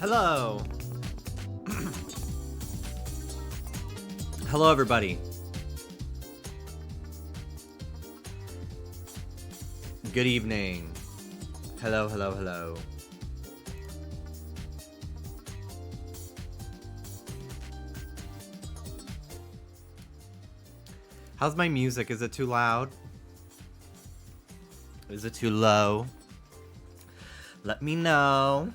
Hello. Hello, everybody. Good evening. Hello, hello, hello. How's my music? Is it too loud? Is it too low? Let me know.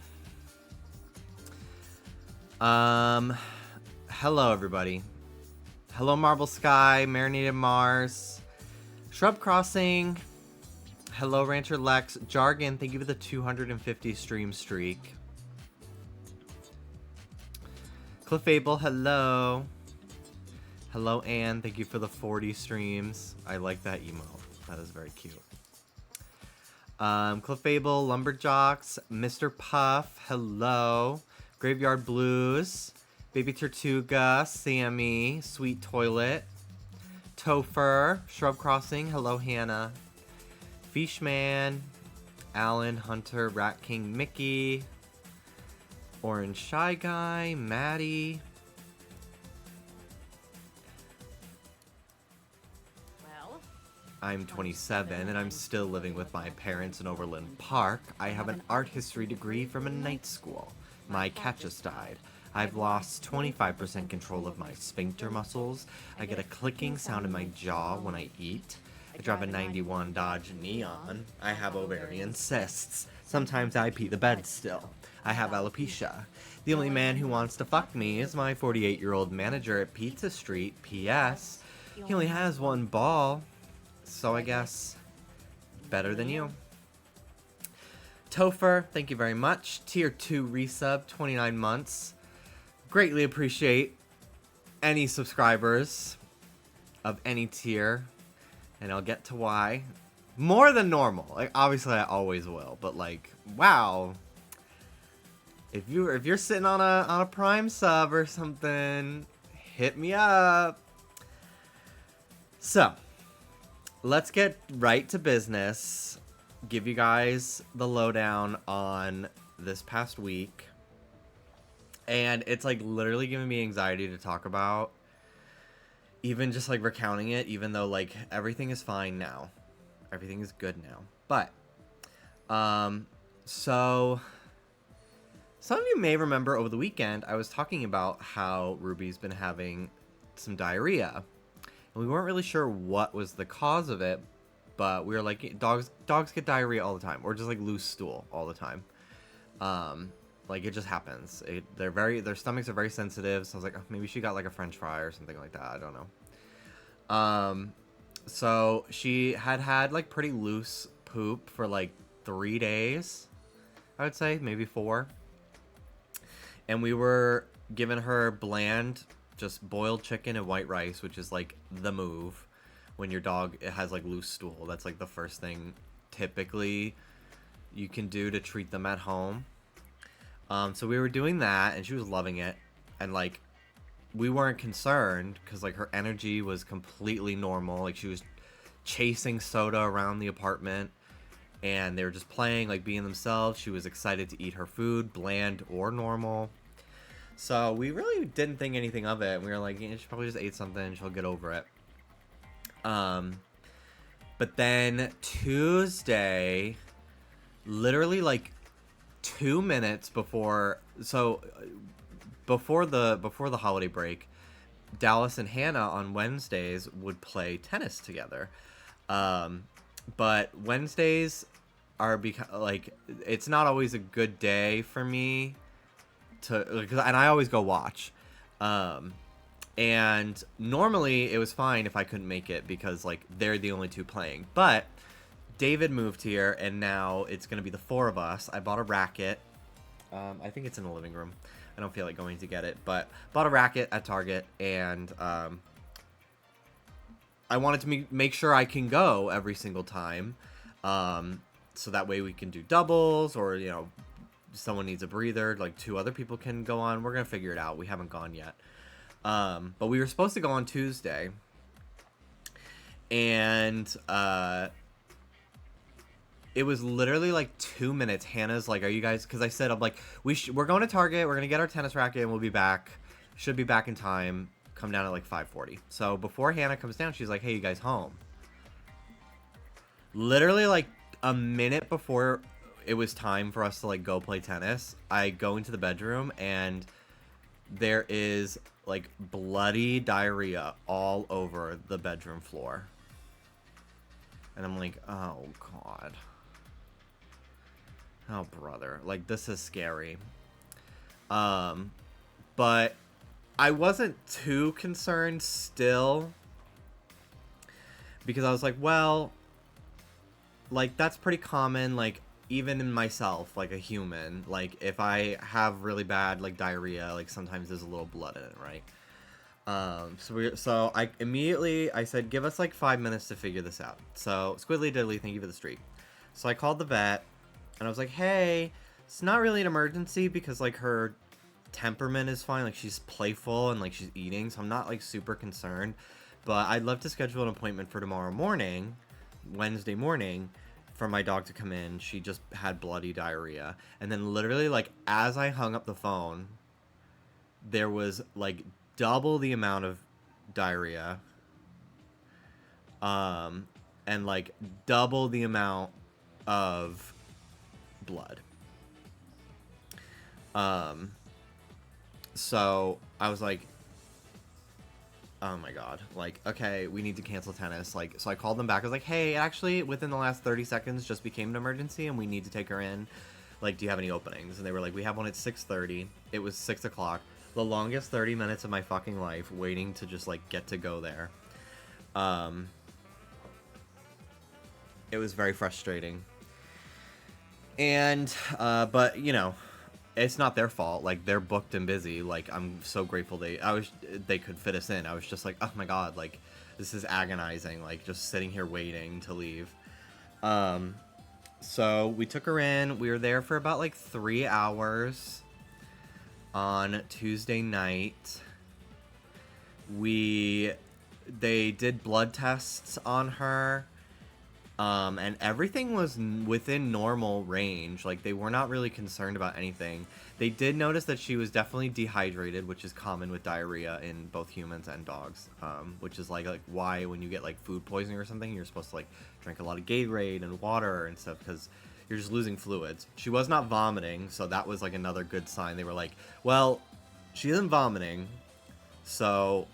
Hello, everybody. Hello, Marble Sky, Marinated Mars, Shrub Crossing. Hello, Rancher Lex. Jargon, thank you for the 250 stream streak. Clefable, hello. Hello, Anne. Thank you for the 40 streams. I like that emote. That is very cute. Clefable, Lumberjocks, Mr. Puff, hello. Graveyard Blues, Baby Tortuga, Sammy, Sweet Toilet, Topher, Shrub Crossing, hello, Hannah. Fishman, Alan, Hunter, Rat King, Mickey, Orange Shy Guy, Maddie. I'm 27 and I'm still living with my parents in Overland Park. I have an art history degree from a night school. My cat just died. I've lost 25% control of my sphincter muscles. I get a clicking sound in my jaw when I eat. I drive a 91 Dodge Neon. I have ovarian cysts. Sometimes I pee the bed still. I have alopecia. The only man who wants to fuck me is my 48-year-old manager at Pizza Street. P.S. He only has one ball. So I guess better than you. Topher, thank you very much. Tier 2 resub, 29 months. Greatly appreciate any subscribers of any tier. And I'll get to why. More than normal. Like, obviously I always will. But like, wow. If you're sitting on a Prime sub or something, hit me up. So, let's get right to business. Give you guys the lowdown on this past week. And it's like literally giving me anxiety to talk about. Even just like recounting it, even though like everything is fine now. Everything is good now. But, so some of you may remember over the weekend, I was talking about how Ruby's been having some diarrhea. And we weren't really sure what was the cause of it, but we were like, dogs get diarrhea all the time, or just like loose stool all the time. Like it just happens. Their stomachs are very sensitive. So I was like, oh, maybe she got like a French fry or something like that. I don't know. So she had like pretty loose poop for like 3 days, I would say, maybe 4. And we were giving her bland, just boiled chicken and white rice, which is like the move when your dog has like loose stool. That's like the first thing typically you can do to treat them at home. So we were doing that and she was loving it, and like we weren't concerned because like her energy was completely normal. Like she was chasing Soda around the apartment and they were just playing, like being themselves. She was excited to eat her food, bland or normal. So we really didn't think anything of it. We were like, she probably just ate something. She'll get over it. But then Tuesday, literally like 2 minutes before the holiday break, Dallas and Hannah on Wednesdays would play tennis together. But Wednesdays are like, it's not always a good day for me and I always go watch. And normally it was fine if I couldn't make it because like they're the only two playing. But David moved here and now it's going to be the 4 of us. I bought a racket. I think it's in the living room. I don't feel like going to get it, but bought a racket at Target, and I wanted to make sure I can go every single time. So that way we can do doubles, or, you know, someone needs a breather, like 2 other people can go on. We're going to figure it out. We haven't gone yet. But we were supposed to go on Tuesday. And it was literally like 2 minutes. Hannah's like, are you guys, because I said, I'm like, we're going to Target. We're going to get our tennis racket and we'll be back. Should be back in time. Come down at like 5:40. So before Hannah comes down, she's like, hey, you guys home? Literally like a minute before it was time for us to like go play tennis, I go into the bedroom and there is like bloody diarrhea all over the bedroom floor. And I'm like, oh God. Oh brother, like this is scary. But I wasn't too concerned still, because I was like, well, like that's pretty common. Like even in myself, like a human, like if I have really bad like diarrhea, like sometimes there's a little blood in it, right? So I immediately I said, give us like 5 minutes to figure this out. So Squiddly Diddly, thank you for the streak. So I called the vet, and I was like, hey, it's not really an emergency because like her temperament is fine, like she's playful and like she's eating, so I'm not like super concerned. But I'd love to schedule an appointment for tomorrow morning, Wednesday morning, for my dog to come in. She just had bloody diarrhea. And then literally like as I hung up the phone, there was like double the amount of diarrhea, and like double the amount of blood. So I was like, oh my god, like, okay, we need to cancel tennis. Like, so I called them back. I was like, hey, actually within the last 30 seconds just became an emergency and we need to take her in. Like, do you have any openings? And they were like, we have one at 6:30. It was 6 o'clock. The longest 30 minutes of my fucking life waiting to just, like, get to go there. It was very frustrating. And, but, you know, it's not their fault. Like, they're booked and busy. Like, I'm so grateful they could fit us in. I was just like, oh my god, like, this is agonizing. Like, just sitting here waiting to leave. So we took her in. We were there for about, like, 3 hours. On Tuesday night, they did blood tests on her, and everything was within normal range. Like, they were not really concerned about anything. They did notice that she was definitely dehydrated, which is common with diarrhea in both humans and dogs, which is like why when you get like food poisoning or something, you're supposed to like drink a lot of Gatorade and water and stuff, because you're just losing fluids. She was not vomiting, so that was like another good sign. They were like, well, she isn't vomiting, so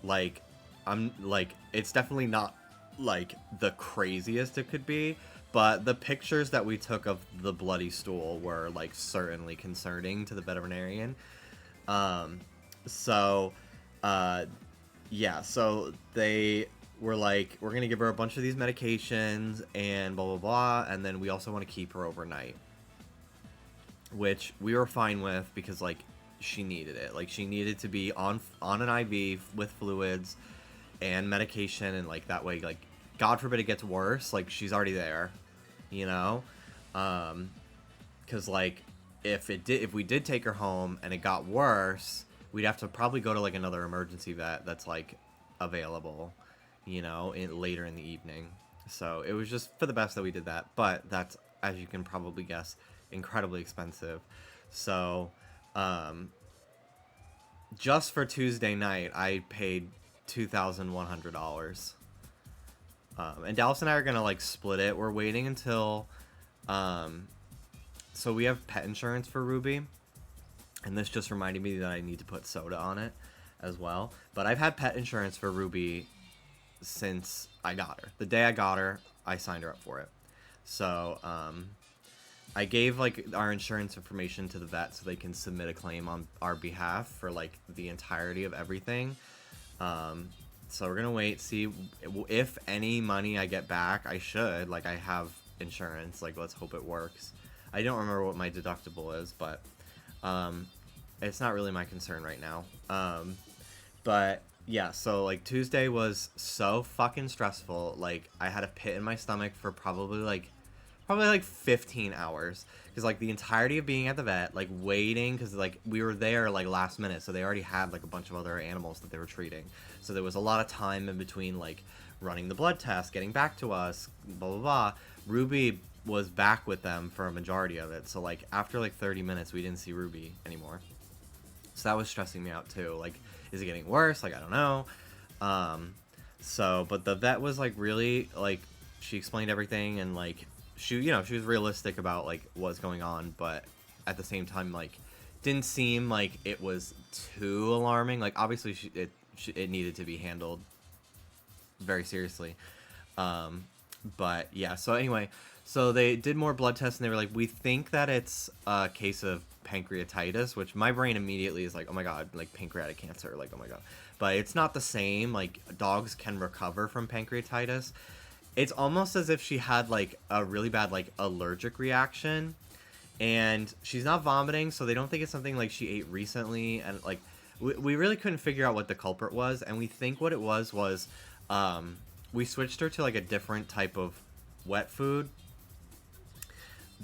like I'm like, it's definitely not like the craziest it could be, but the pictures that we took of the bloody stool were like certainly concerning to the veterinarian. So yeah, so they were like, we're gonna give her a bunch of these medications and blah blah blah, and then we also want to keep her overnight, which we were fine with because like she needed it. Like, she needed to be on an IV with fluids and medication, and like that way, like, God forbid it gets worse, like she's already there, you know. Because like if we did take her home and it got worse, we'd have to probably go to like another emergency vet that's like available, you know, later in the evening. So it was just for the best that we did that, but that's, as you can probably guess, incredibly expensive. So just for Tuesday night I paid $2,100. And Dallas and I are gonna like split it. We're waiting until so we have pet insurance for Ruby, and this just reminded me that I need to put soda on it as well. But I've had pet insurance for Ruby since I got her. The day I got her, I signed her up for it. So I gave like our insurance information to the vet so they can submit a claim on our behalf for like the entirety of everything. So we're gonna wait, see if any money I get back. I should, like, I have insurance, like, let's hope it works. I don't remember what my deductible is, but it's not really my concern right now. But yeah, so like Tuesday was so fucking stressful. Like, I had a pit in my stomach for probably like 15 hours, because like the entirety of being at the vet, like waiting, because like we were there like last minute, so they already had like a bunch of other animals that they were treating, so there was a lot of time in between, like running the blood test, getting back to us, blah blah blah. Ruby was back with them for a majority of it, so like after like 30 minutes we didn't see Ruby anymore, so that was stressing me out too. Like, is it getting worse? Like, I don't know. So but the vet was like really, like, she explained everything, and like she, you know, she was realistic about like what's going on, but at the same time, like, didn't seem like it was too alarming. Like, obviously it needed to be handled very seriously. But yeah, so anyway, so they did more blood tests, and they were like, we think that it's a case of pancreatitis, which my brain immediately is like, oh my god, like pancreatic cancer, like, oh my god. But it's not the same. Like, dogs can recover from pancreatitis, it's almost as if she had like a really bad like allergic reaction, and she's not vomiting, so they don't think it's something like she ate recently, and like we really couldn't figure out what the culprit was, and we think what it was we switched her to like a different type of wet food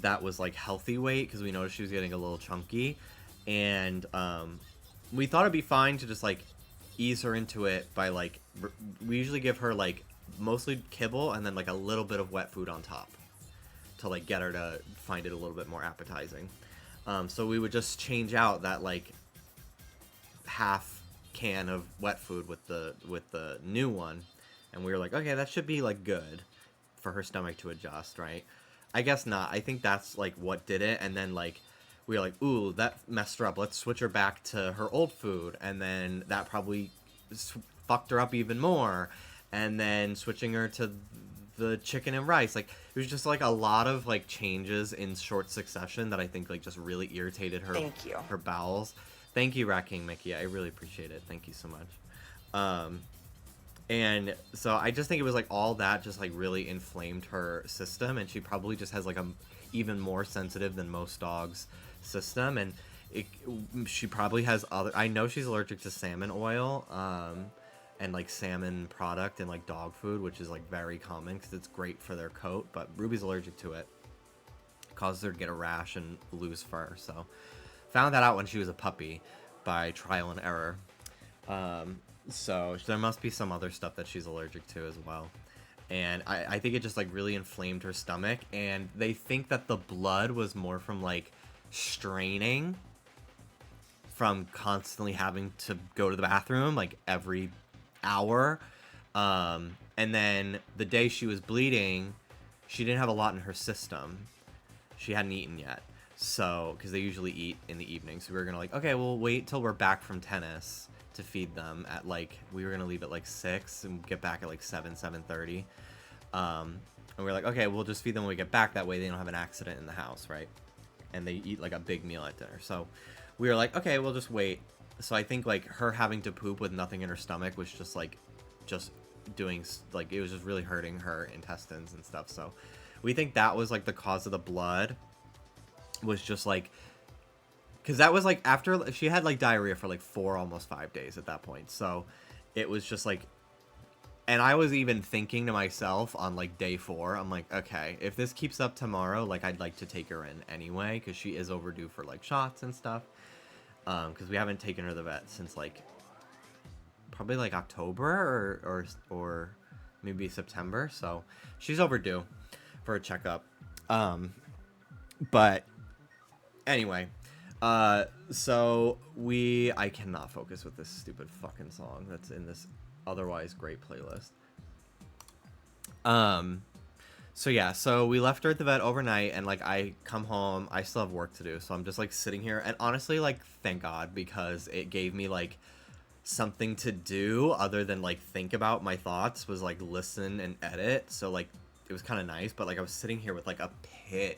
that was like healthy weight because we noticed she was getting a little chunky, and we thought it'd be fine to just like ease her into it by like we usually give her like mostly kibble and then like a little bit of wet food on top to like get her to find it a little bit more appetizing. So we would just change out that like half can of wet food with the new one, and we were like, okay, that should be like good for her stomach to adjust, right? I guess not. I think that's like what did it, and then like we were like, ooh, that messed her up. Let's switch her back to her old food, and then that probably fucked her up even more. And then switching her to the chicken and rice, like it was just like a lot of like changes in short succession that I think like just really irritated her. Thank you. Her bowels. Thank you, Rat King Mickey. I really appreciate it. Thank you so much. And so I just think it was like all that just like really inflamed her system, and she probably just has like a even more sensitive than most dogs system, and she probably has other. I know she's allergic to salmon oil, and like salmon product and like dog food, which is like very common because it's great for their coat. But Ruby's allergic to it, causes her to get a rash and lose fur. So found that out when she was a puppy by trial and error. So there must be some other stuff that she's allergic to as well. And I think it just like really inflamed her stomach, and they think that the blood was more from like straining from constantly having to go to the bathroom like every hour. And then the day she was bleeding, she didn't have a lot in her system. She hadn't eaten yet. So, because they usually eat in the evening. So we were going to like, okay, we'll wait till we're back from tennis to feed them at like, we were going to leave at like 6 and get back at like 7:30. And we're like, okay, we'll just feed them when we get back. That way they don't have an accident in the house, right? And they eat like a big meal at dinner. So we were like, okay, we'll just wait. So I think like her having to poop with nothing in her stomach was just like, just doing like, it was just really hurting her intestines and stuff. So we think that was like the cause of the blood, was just like, because that was like after she had like diarrhea for like 4, almost 5 days at that point. So it was just like, and I was even thinking to myself on like day 4, I'm like, okay, if this keeps up tomorrow, like I'd like to take her in anyway, because she is overdue for like shots and stuff. Because we haven't taken her to the vet since like probably like October or maybe September. So she's overdue for a checkup. But anyway, so I cannot focus with this stupid fucking song that's in this otherwise great playlist. So yeah, so we left her at the vet overnight, and like I come home, I still have work to do, so I'm just like sitting here, and honestly, like thank God, because it gave me like something to do other than like think about my thoughts, was like listen and edit. So like it was kind of nice, but like I was sitting here with like a pit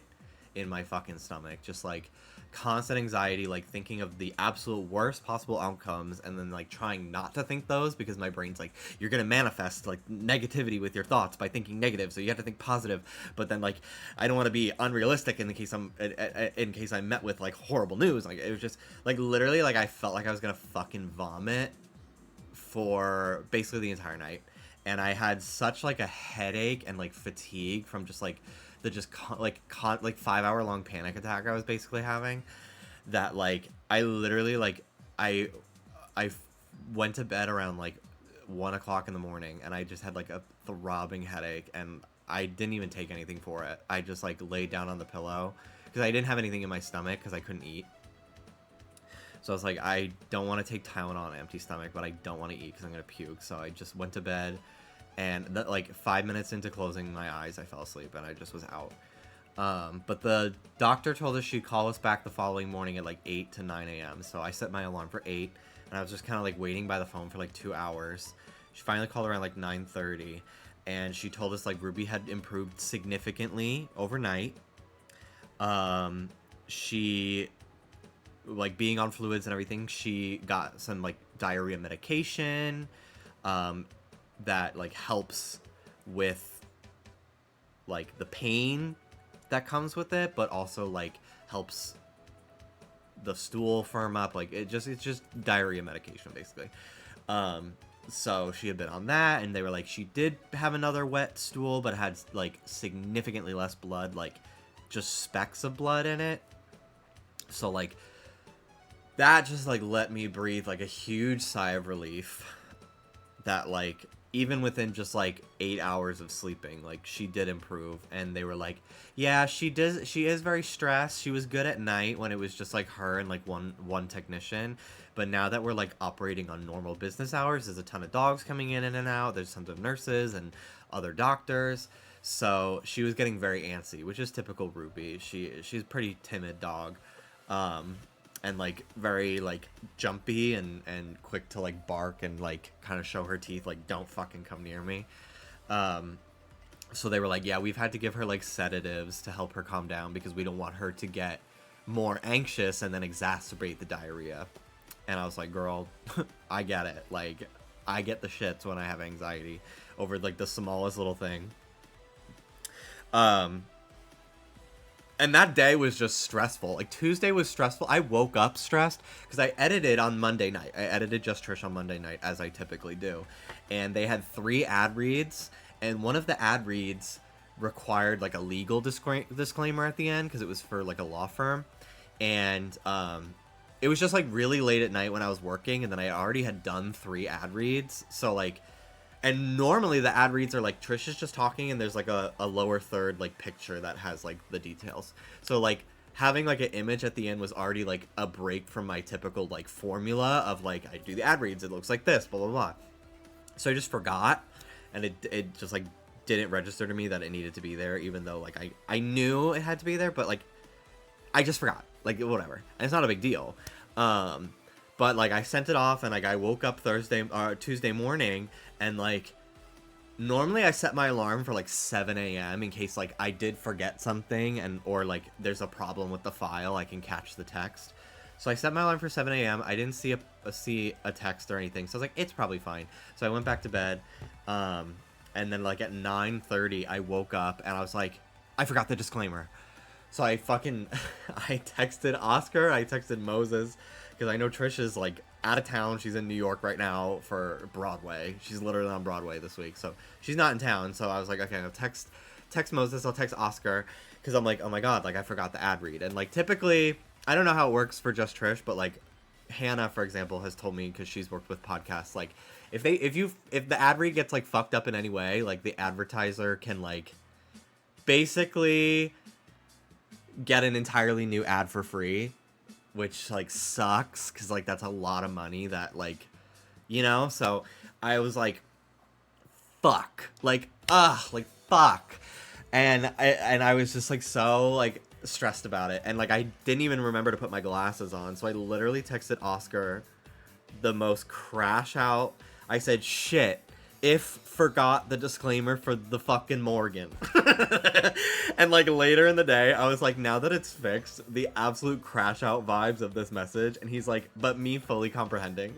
in my fucking stomach, just like constant anxiety, like thinking of the absolute worst possible outcomes, and then like trying not to think those, because my brain's like, you're gonna manifest like negativity with your thoughts by thinking negative, so you have to think positive. But then like I don't want to be unrealistic in case I'm met with like horrible news. Like it was just like literally like I felt like I was gonna fucking vomit for basically the entire night, and I had such like a headache and like fatigue from just like the 5-hour long panic attack I was basically having, that like I literally like I went to bed around like 1 o'clock in the morning, and I just had like a throbbing headache, and I didn't even take anything for it. I just like laid down on the pillow because I didn't have anything in my stomach because I couldn't eat. So I was like, I don't want to take Tylenol on an empty stomach, but I don't want to eat because I'm gonna puke. So I just went to bed. And like 5 minutes into closing my eyes, I fell asleep, and I just was out. But the doctor told us she'd call us back the following morning at like 8 to 9 a.m. So I set my alarm for 8, and I was just kind of like waiting by the phone for like 2 hours. She finally called around like 9:30, and she told us like Ruby had improved significantly overnight. She, like being on fluids and everything, she got some like diarrhea medication. That like helps with like the pain that comes with it, but also like helps the stool firm up. Like it's just diarrhea medication basically. So she had been on that, and they were like, she did have another wet stool, but had like significantly less blood, like just specks of blood in it. So like that just like let me breathe like a huge sigh of relief that like even within just like 8 hours of sleeping, like she did improve. And they were like, yeah, she is very stressed. She was good at night when it was just like her and like one technician, but now that we're like operating on normal business hours, there's a ton of dogs coming in and out, there's tons of nurses and other doctors, so she was getting very antsy, which is typical Ruby. She's a pretty timid dog, and like very like jumpy and quick to like bark and like kind of show her teeth, like don't fucking come near me. So they were like, yeah, we've had to give her like sedatives to help her calm down because we don't want her to get more anxious and then exacerbate the diarrhea. And I was like, girl, I get it. Like, I get the shits when I have anxiety over like the smallest little thing. And that day was just stressful. Like, Tuesday was stressful. I woke up stressed because I edited on Monday night. I edited Just Trish on Monday night, as I typically do. And they had 3 ad reads, and one of the ad reads required like a legal disclaimer at the end because it was for like a law firm. And it was just like really late at night when I was working, and then I already had done 3 ad reads. So like, and normally the ad reads are like Trish is just talking and there's like a lower third like picture that has like the details. So like having like an image at the end was already like a break from my typical like formula of like, I do the ad reads, it looks like this, blah blah blah. So I just forgot, and it just like didn't register to me that it needed to be there, even though like I knew it had to be there, but like I just forgot, like whatever, and it's not a big deal. But like I sent it off, and like I woke up Tuesday morning, and like normally I set my alarm for like 7 a.m. in case like I did forget something, and or like there's a problem with the file, I can catch the text. So I set my alarm for 7 a.m. I didn't see a text or anything, so I was like, it's probably fine. So I went back to bed, and then like at 9:30 I woke up and I was like, I forgot the disclaimer. So I texted Oscar, I texted Moses, because I know Trish is like out of town. She's in New York right now for Broadway. She's literally on Broadway this week, so she's not in town. So I was like, okay, I'll text Moses, I'll text Oscar, because I'm like, oh my god, like I forgot the ad read. And like typically, I don't know how it works for Just Trish, but like Hannah, for example, has told me, because she's worked with podcasts, like if the ad read gets like fucked up in any way, like the advertiser can like basically get an entirely new ad for free, which like sucks because like that's a lot of money that like, you know. So I was like, fuck, like fuck, and I was just like so like stressed about it, and like I didn't even remember to put my glasses on, so I literally texted Oscar the most crash out. I said, shit, if forgot the disclaimer for the fucking Morgan. And like later in the day, I was like, now that it's fixed, the absolute crash out vibes of this message. And he's like, but me fully comprehending.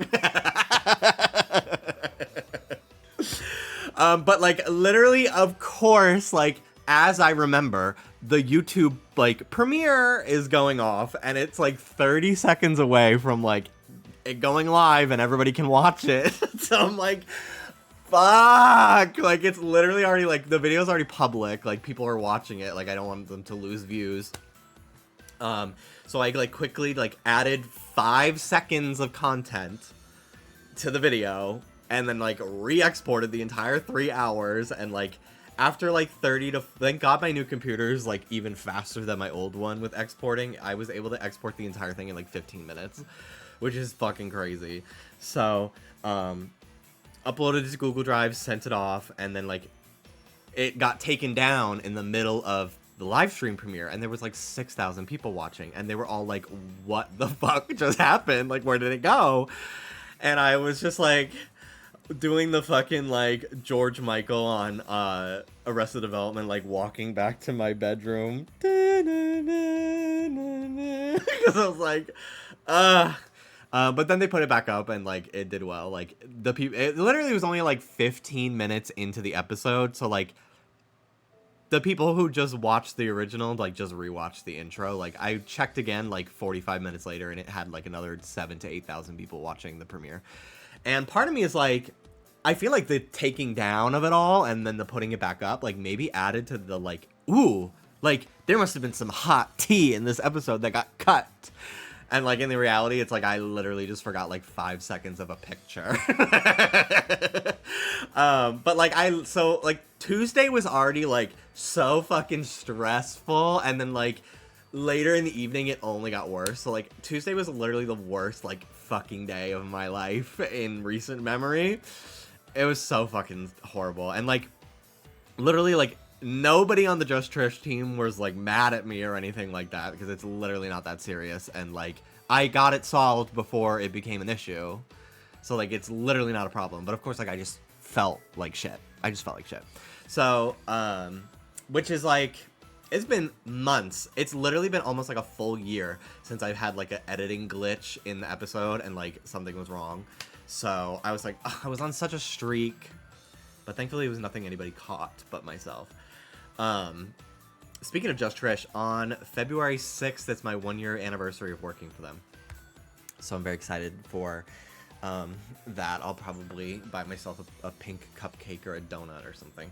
But like literally, of course, like as I remember, the YouTube like premiere is going off, and it's like 30 seconds away from like it going live and everybody can watch it. So I'm like, fuck, like it's literally already like the video's already public, like people are watching it, like I don't want them to lose views. So I like quickly like added 5 seconds of content to the video, and then like re-exported the entire 3 hours, and like after like 30 to thank god my new computer is like even faster than my old one with exporting. I was able to export the entire thing in like 15 minutes, which is fucking crazy. So uploaded it to Google Drive, sent it off, and then like it got taken down in the middle of the live stream premiere, and there was like 6,000 people watching, and they were all like, what the fuck just happened? Like, where did it go? And I was just like doing the fucking like George Michael on Arrested Development, like walking back to my bedroom, because I was like, but then they put it back up, and like it did well. Like it literally was only like 15 minutes into the episode, so like the people who just watched the original, like, just rewatched the intro. Like, I checked again, like, 45 minutes later, and it had, like, another 7,000 to 8,000 people watching the premiere. And part of me is like, I feel like the taking down of it all and then the putting it back up, like, maybe added to the, like, ooh, like, there must have been some hot tea in this episode that got cut. And, like, in the reality, it's like I literally just forgot, like, 5 seconds of a picture. But, like, so, like, Tuesday was already, like, so fucking stressful. And then, like, later in the evening, it only got worse. So, like, Tuesday was literally the worst, like, fucking day of my life in recent memory. It was so fucking horrible. And, like, literally, like, nobody on the Just Trish team was, like, mad at me or anything like that, because it's literally not that serious. And, like, I got it solved before it became an issue. So, like, it's literally not a problem. But, of course, like, I just felt like shit. I just felt like shit. So, which is, like, it's been months. It's literally been almost, like, a full year since I've had, like, an editing glitch in the episode and, like, something was wrong. So, I was like, ugh, I was on such a streak. But thankfully, it was nothing anybody caught but myself. Speaking of Just Trish, on February 6th, it's my 1-year anniversary of working for them. So I'm very excited for that. I'll probably buy myself a pink cupcake or a donut or something.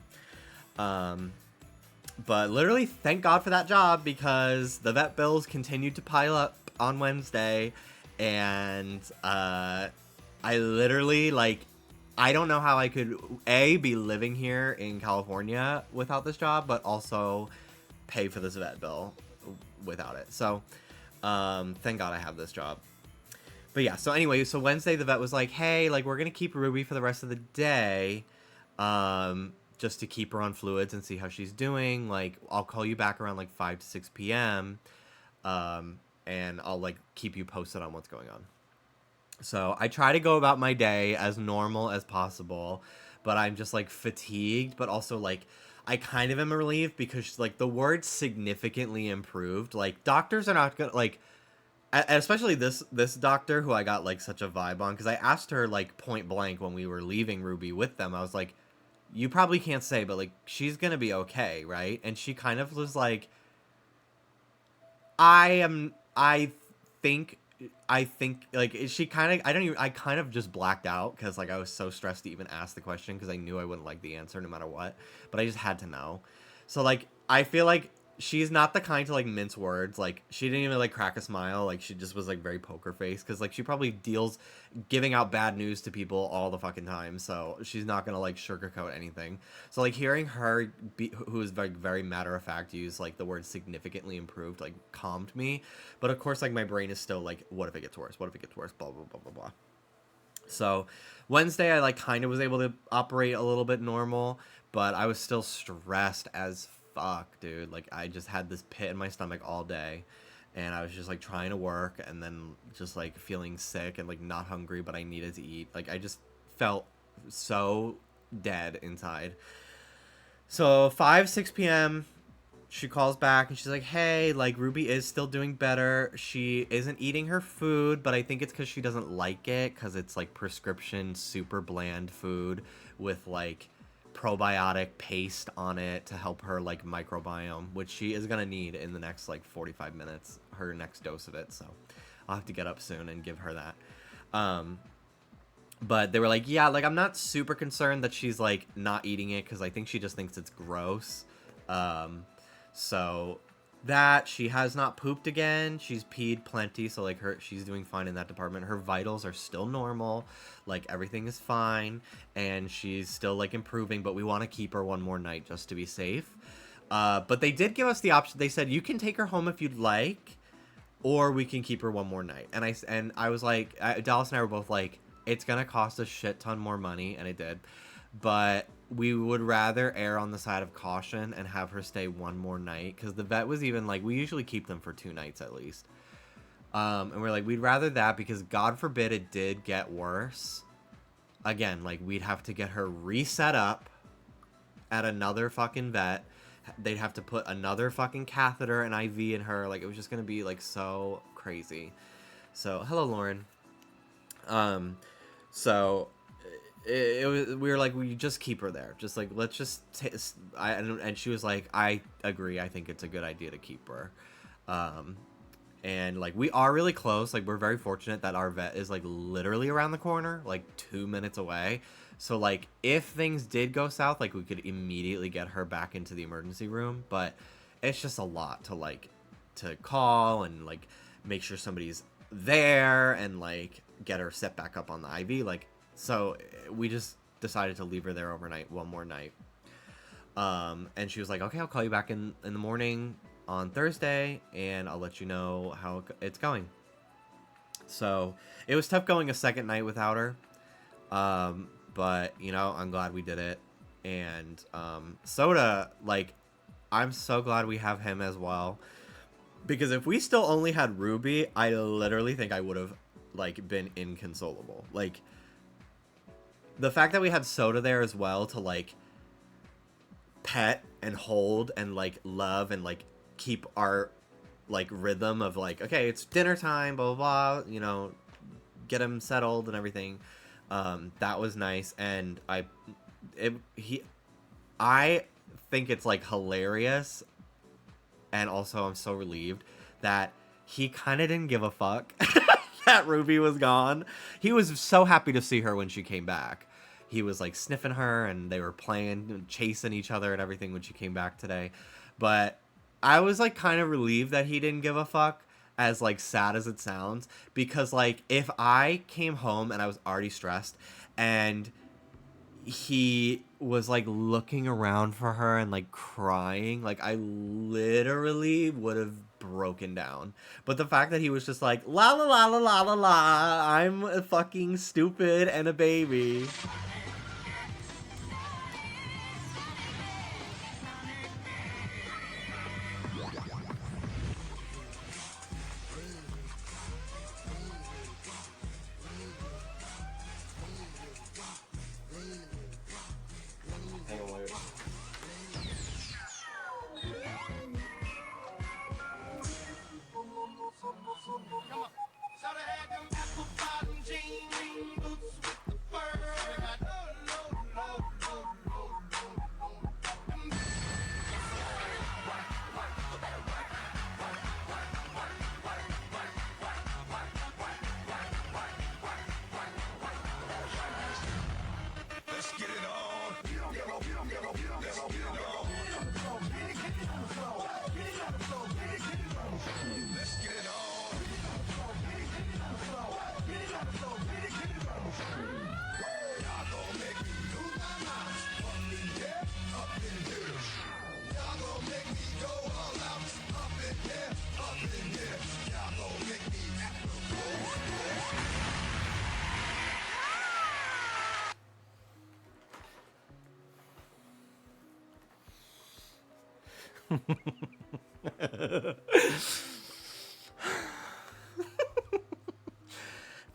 But literally, thank God for that job, because the vet bills continued to pile up on Wednesday. And I literally, like, I don't know how I could, A, be living here in California without this job, but also pay for this vet bill without it. So, thank God I have this job. But yeah, so anyway, so Wednesday the vet was like, hey, like, we're going to keep Ruby for the rest of the day, just to keep her on fluids and see how she's doing. Like, I'll call you back around, like, 5 to 6 p.m., and I'll, like, keep you posted on what's going on. So I try to go about my day as normal as possible, but I'm just, like, fatigued, but also, like, I kind of am relieved because, like, the word significantly improved. Like, doctors are not gonna, like, especially this doctor who I got, like, such a vibe on, because I asked her, like, point blank when we were leaving Ruby with them. I was like, you probably can't say, but, like, she's gonna be okay, right? And she kind of was like, I think, like, she kind of, I kind of just blacked out, because, like, I was so stressed to even ask the question, because I knew I wouldn't like the answer no matter what, but I just had to know. So, like, I feel like she's not the kind to, like, mince words. Like, she didn't even, like, crack a smile. Like, she just was, like, very poker face, because, like, she probably deals giving out bad news to people all the fucking time, so she's not gonna, like, sugarcoat anything. So, like, hearing her who is very, very matter-of-fact, use, like, the word significantly improved, like, calmed me. But of course, like, my brain is still like, what if it gets worse? What if it gets worse? Blah, blah, blah, blah, blah. So Wednesday, I, like, kind of was able to operate a little bit normal, but I was still stressed as fuck, dude. Like, I just had this pit in my stomach all day, and I was just, like, trying to work, and then just, like, feeling sick and, like, not hungry, but I needed to eat. Like, I just felt so dead inside. So 5, 6 p.m., she calls back and she's like, hey, like, Ruby is still doing better. She isn't eating her food, but I think it's because she doesn't like it, because it's, like, prescription super bland food with, like, probiotic paste on it to help her, like, microbiome, which she is gonna need in the next, like, 45 minutes, her next dose of it. So I'll have to get up soon and give her that. But they were like, yeah, like, I'm not super concerned that she's, like, not eating it, because I think she just thinks it's gross. So that, she has not pooped again. She's peed plenty, so, like, she's doing fine in that department. Her vitals are still normal, like, everything is fine, and she's still, like, improving, but we want to keep her one more night just to be safe. But they did give us the option. They said, you can take her home if you'd like, or we can keep her one more night. And I was like, Dallas and I were both like, it's gonna cost a shit ton more money, and it did, but we would rather err on the side of caution and have her stay one more night, because the vet was even like, we usually keep them for 2 nights at least, and we're like, we'd rather that, because God forbid it did get worse again, like, we'd have to get her reset up at another fucking vet. They'd have to put another fucking catheter and IV in her. Like, it was just gonna be, like, so crazy. So hello, Lauren. So we were like, we just keep her there. Just like, let's just and she was like, I agree. I think it's a good idea to keep her. And like, we are really close. Like, we're very fortunate that our vet is like literally around the corner, like 2 minutes away. So like, if things did go south, like, we could immediately get her back into the emergency room. But it's just a lot to like, to call and like make sure somebody's there and like get her set back up on the IV. Like, so we just decided to leave her there overnight, one more night. And she was like, okay, I'll call you back in the morning on Thursday, and I'll let you know how it's going. So it was tough going a second night without her. But, you know, I'm glad we did it. And Soda, like, I'm so glad we have him as well. Because if we still only had Ruby, I literally think I would have, like, been inconsolable. Like, the fact that we had Soda there as well to, like, pet and hold and, like, love and, like, keep our, like, rhythm of, like, okay, it's dinner time, blah, blah, blah, you know, get him settled and everything. That was nice. And I think it's, like, hilarious. And also, I'm so relieved that he kind of didn't give a fuck that Ruby was gone. He was so happy to see her when she came back. He was, like, sniffing her, and they were playing and chasing each other and everything when she came back today. But I was, like, kind of relieved that he didn't give a fuck, as, like, sad as it sounds. Because, like, if I came home and I was already stressed, and he was like looking around for her and like crying, like I literally would have broken down. But the fact that he was just like la la la la la la la, I'm fucking stupid and a baby.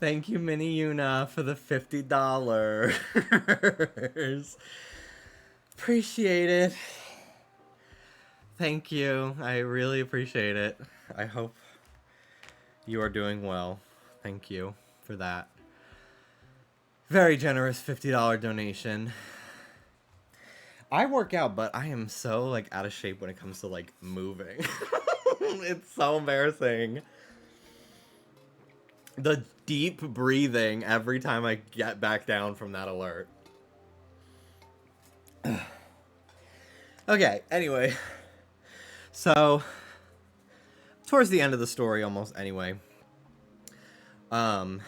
Thank you, Mini Yuna, for the $50. Appreciate it. Thank you. I really appreciate it. I hope you are doing well. Thank you for that. Very generous $50 donation. I work out, but I am so, like, out of shape when it comes to, like, moving. It's so embarrassing. The deep breathing every time I get back down from that alert. Okay, anyway. So, towards the end of the story almost anyway. But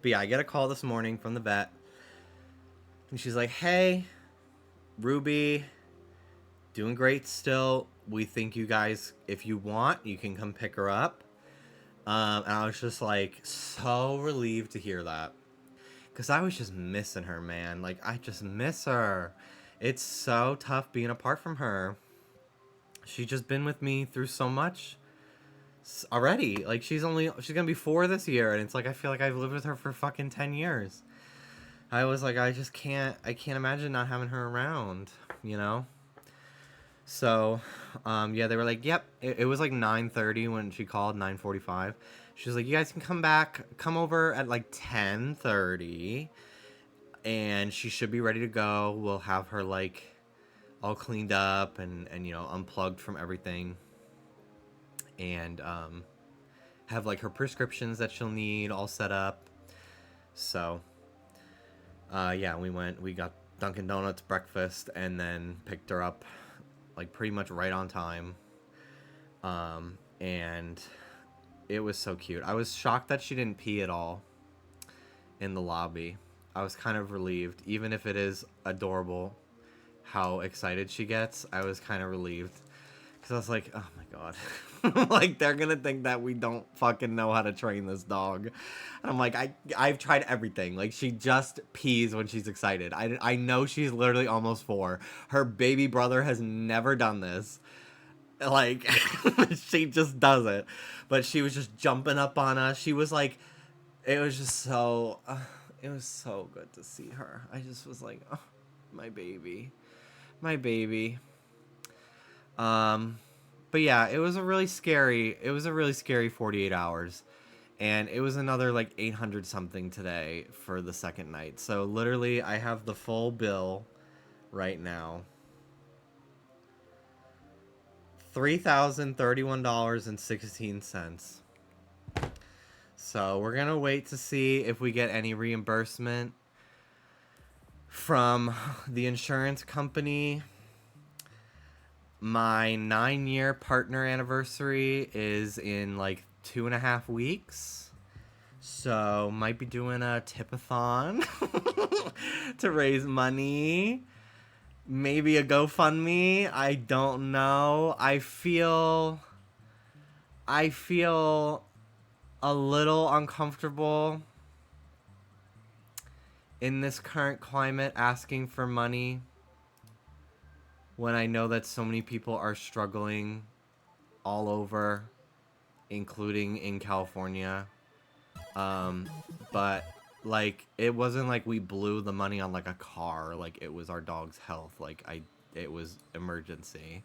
yeah, I get a call this morning from the vet. And she's like, hey, Ruby, doing great still. We think you guys, if you want, you can come pick her up. And I was just like so relieved to hear that. Because I was just missing her, man. Like, I just miss her. It's so tough being apart from her. She's just been with me through so much already. Like, she's gonna be 4 this year. And it's like, I feel like I've lived with her for fucking 10 years. I was like, I can't imagine not having her around, you know? So, yeah, they were like, yep. It was like 9:30 when she called, 9:45. She was like, you guys can come over at like 10:30. and she should be ready to go. We'll have her like all cleaned up and unplugged from everything, and have like her prescriptions that she'll need all set up. So yeah, we got Dunkin' Donuts breakfast and then picked her up like pretty much right on time. And it was so cute. I was shocked that she didn't pee at all in the lobby. I was kind of relieved, even if it is adorable how excited she gets. I was kind of relieved because I was like, oh my god, like they're gonna think that we don't fucking know how to train this dog. And I'm like, I've tried everything. Like, she just pees when she's excited. I know she's literally almost 4. Her baby brother has never done this. Like, she just does it. But she was just jumping up on us. She was like, it was just so, it was so good to see her. I just was like, oh, my baby. My baby. But yeah, it was a really scary 48 hours. And it was another like 800 something today for the second night. So literally I have the full bill right now. $3,031.16. So we're going to wait to see if we get any reimbursement from the insurance company. My 9-year partner anniversary is in like 2.5 weeks. So might be doing a tip-a-thon to raise money. Maybe a GoFundMe. I don't know. I feel a little uncomfortable in this current climate asking for money when I know that so many people are struggling all over, including in California. But like, it wasn't like we blew the money on like a car. Like, it was our dog's health. Like, it was emergency.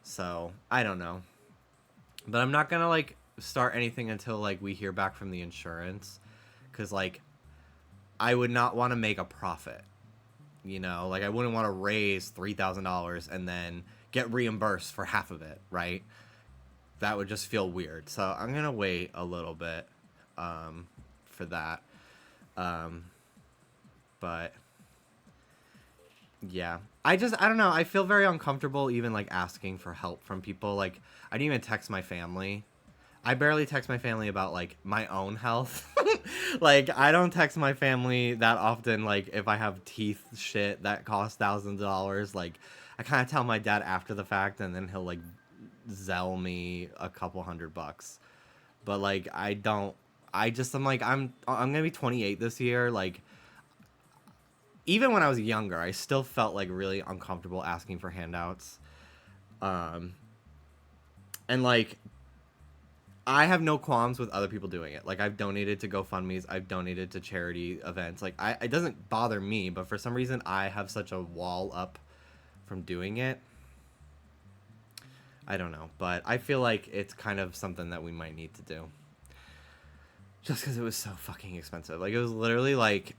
So I don't know, but I'm not gonna like start anything until like we hear back from the insurance, because like I would not want to make a profit, like I wouldn't want to raise $3,000 and then get reimbursed for half of it, right? That would just feel weird. So I'm gonna wait a little bit for that. But yeah, I don't know. I feel very uncomfortable even like asking for help from people. Like, I didn't even text my family. I barely text my family about like my own health. Like, I don't text my family that often. Like, if I have teeth shit that costs thousands of dollars, like I kind of tell my dad after the fact, and then he'll like Zelle me a couple $100. But like, I'm like, I'm gonna be 28 this year. Like, even when I was younger, I still felt like really uncomfortable asking for handouts. And like, I have no qualms with other people doing it. Like, I've donated to GoFundMe's, I've donated to charity events. Like, it doesn't bother me, but for some reason I have such a wall up from doing it. I don't know, but I feel like it's kind of something that we might need to do. Just because it was so fucking expensive. Like, it was literally like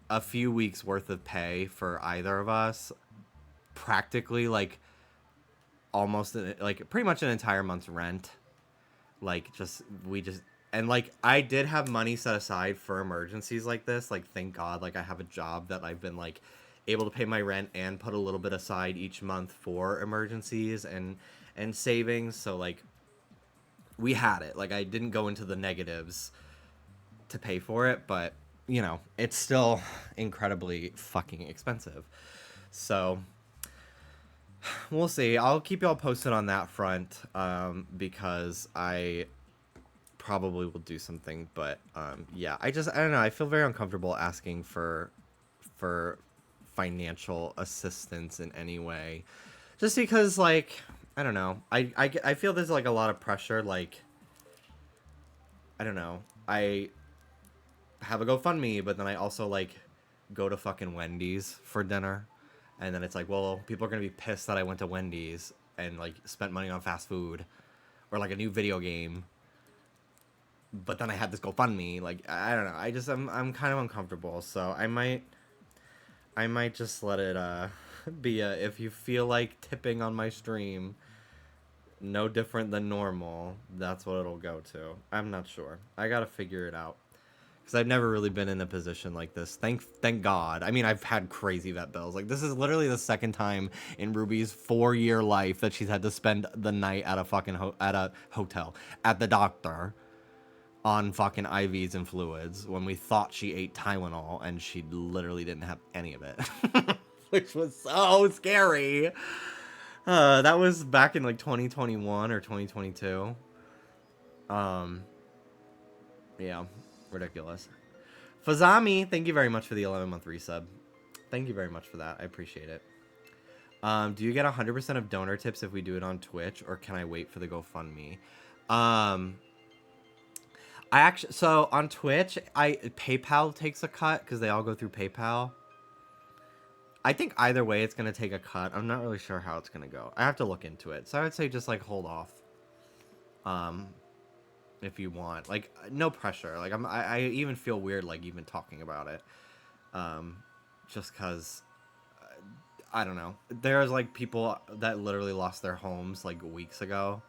a few weeks worth of pay for either of us. Practically like almost like pretty much an entire month's rent. Like, and like, I did have money set aside for emergencies like this. Like, thank God, like I have a job that I've been like able to pay my rent and put a little bit aside each month for emergencies and savings. So like, we had it. Like, I didn't go into the negatives to pay for it, but it's still incredibly fucking expensive. So we'll see. I'll keep y'all posted on that front, because I probably will do something. But yeah, I don't know. I feel very uncomfortable asking for financial assistance in any way, just because like, I don't know. I feel there's like a lot of pressure. Like, I don't know. I have a GoFundMe, but then I also like go to fucking Wendy's for dinner. And then it's like, well, people are going to be pissed that I went to Wendy's and like spent money on fast food or like a new video game. but then I had this GoFundMe. Like, I don't know. I'm kind of uncomfortable, so I might just let it be if you feel like tipping on my stream, no different than normal, that's what it'll go to. I'm not sure. I gotta figure it out. Because I've never really been in a position like this. Thank God. I mean, I've had crazy vet bills. Like, this is literally the second time in Ruby's 4-year life that she's had to spend the night at a fucking hotel, at the doctor, on fucking IVs and fluids, when we thought she ate Tylenol, and she literally didn't have any of it. Which was so scary. That was back in, like, 2021 or 2022. Yeah. Ridiculous. Fazami, thank you very much for the 11-month resub. Thank you very much for that. I appreciate it. Do you get 100% of donor tips if we do it on Twitch, or can I wait for the GoFundMe? So on Twitch, PayPal takes a cut because they all go through PayPal. I think either way it's gonna take a cut. I'm not really sure how it's gonna go. I have to look into it. So I would say just like hold off. If you want, like, no pressure. Like, I even feel weird, like, even talking about it, just because, I don't know. There's, like, people that literally lost their homes, like, weeks ago,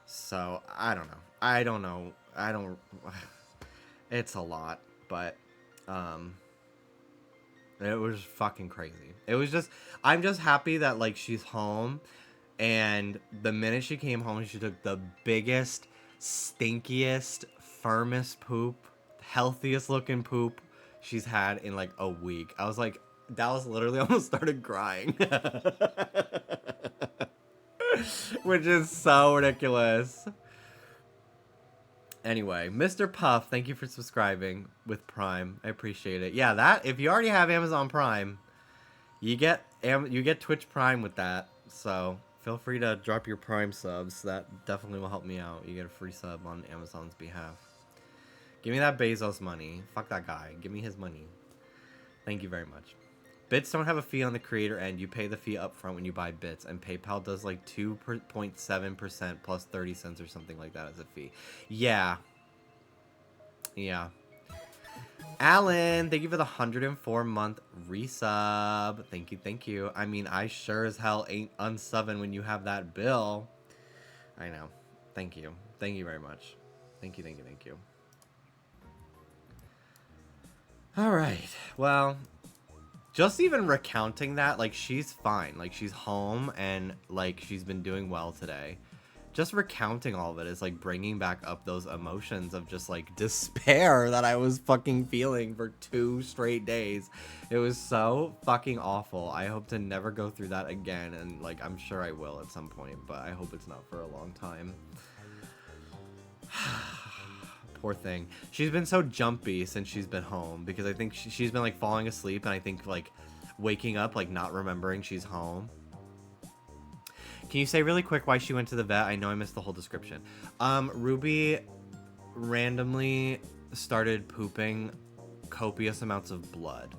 so, I don't know. It's a lot, but, it was fucking crazy. It was just, I'm just happy that, like, she's home, and the minute she came home, she took the biggest, stinkiest, firmest poop, healthiest looking poop she's had in like a week. I was like, Dallas literally almost started crying. Which is so ridiculous. Anyway, Mr. Puff, thank you for subscribing with Prime. I appreciate it. Yeah, that, if you already have Amazon Prime, you get Twitch Prime with that. So feel free to drop your Prime subs. That definitely will help me out. You get a free sub on Amazon's behalf. Give me that Bezos money. Fuck that guy. Give me his money. Thank you very much. Bits don't have a fee on the creator end. You pay the fee up front when you buy bits, and PayPal does like 2.7% plus 30 cents or something like that as a fee. Yeah. Yeah. Alan, thank you for the 104-month resub. Thank you, thank you. I mean, I sure as hell ain't unsubbing when you have that bill. I know. Thank you. Thank you very much. Thank you, thank you, thank you. All right. Well, just even recounting that, like, she's fine. Like, she's home and, like, she's been doing well today. Just recounting all of it is, like, bringing back up those emotions of just, like, despair that I was fucking feeling for 2 straight days. It was so fucking awful. I hope to never go through that again, and, like, I'm sure I will at some point, but I hope it's not for a long time. Poor thing. She's been so jumpy since she's been home, because I think she's been, like, falling asleep, and I think, like, waking up, like, not remembering she's home. Can you say really quick why she went to the vet? I know I missed the whole description. Ruby randomly started pooping copious amounts of blood.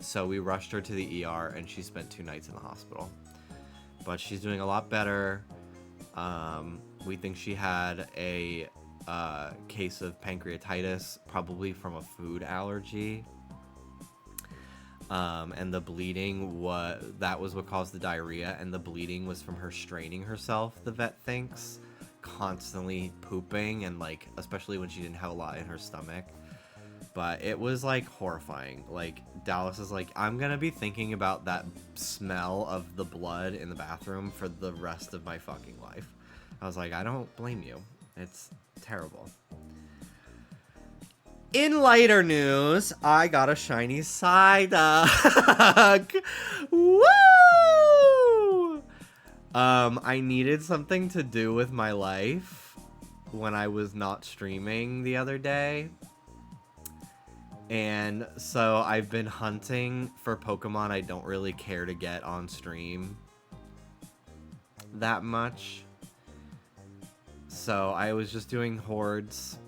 So we rushed her to the ER, and she spent 2 nights in the hospital. But she's doing a lot better. We think she had a case of pancreatitis, probably from a food allergy. And the bleeding that was what caused the diarrhea, and the bleeding was from her straining herself, the vet thinks, constantly pooping, and, like, especially when she didn't have a lot in her stomach. But it was, like, horrifying. Like, Dallas is like, I'm gonna be thinking about that smell of the blood in the bathroom for the rest of my fucking life. I was like, I don't blame you. It's terrible. In lighter news, I got a shiny Psyduck. Woo! I needed something to do with my life when I was not streaming the other day. And so I've been hunting for Pokemon I don't really care to get on stream that much. So I was just doing hordes.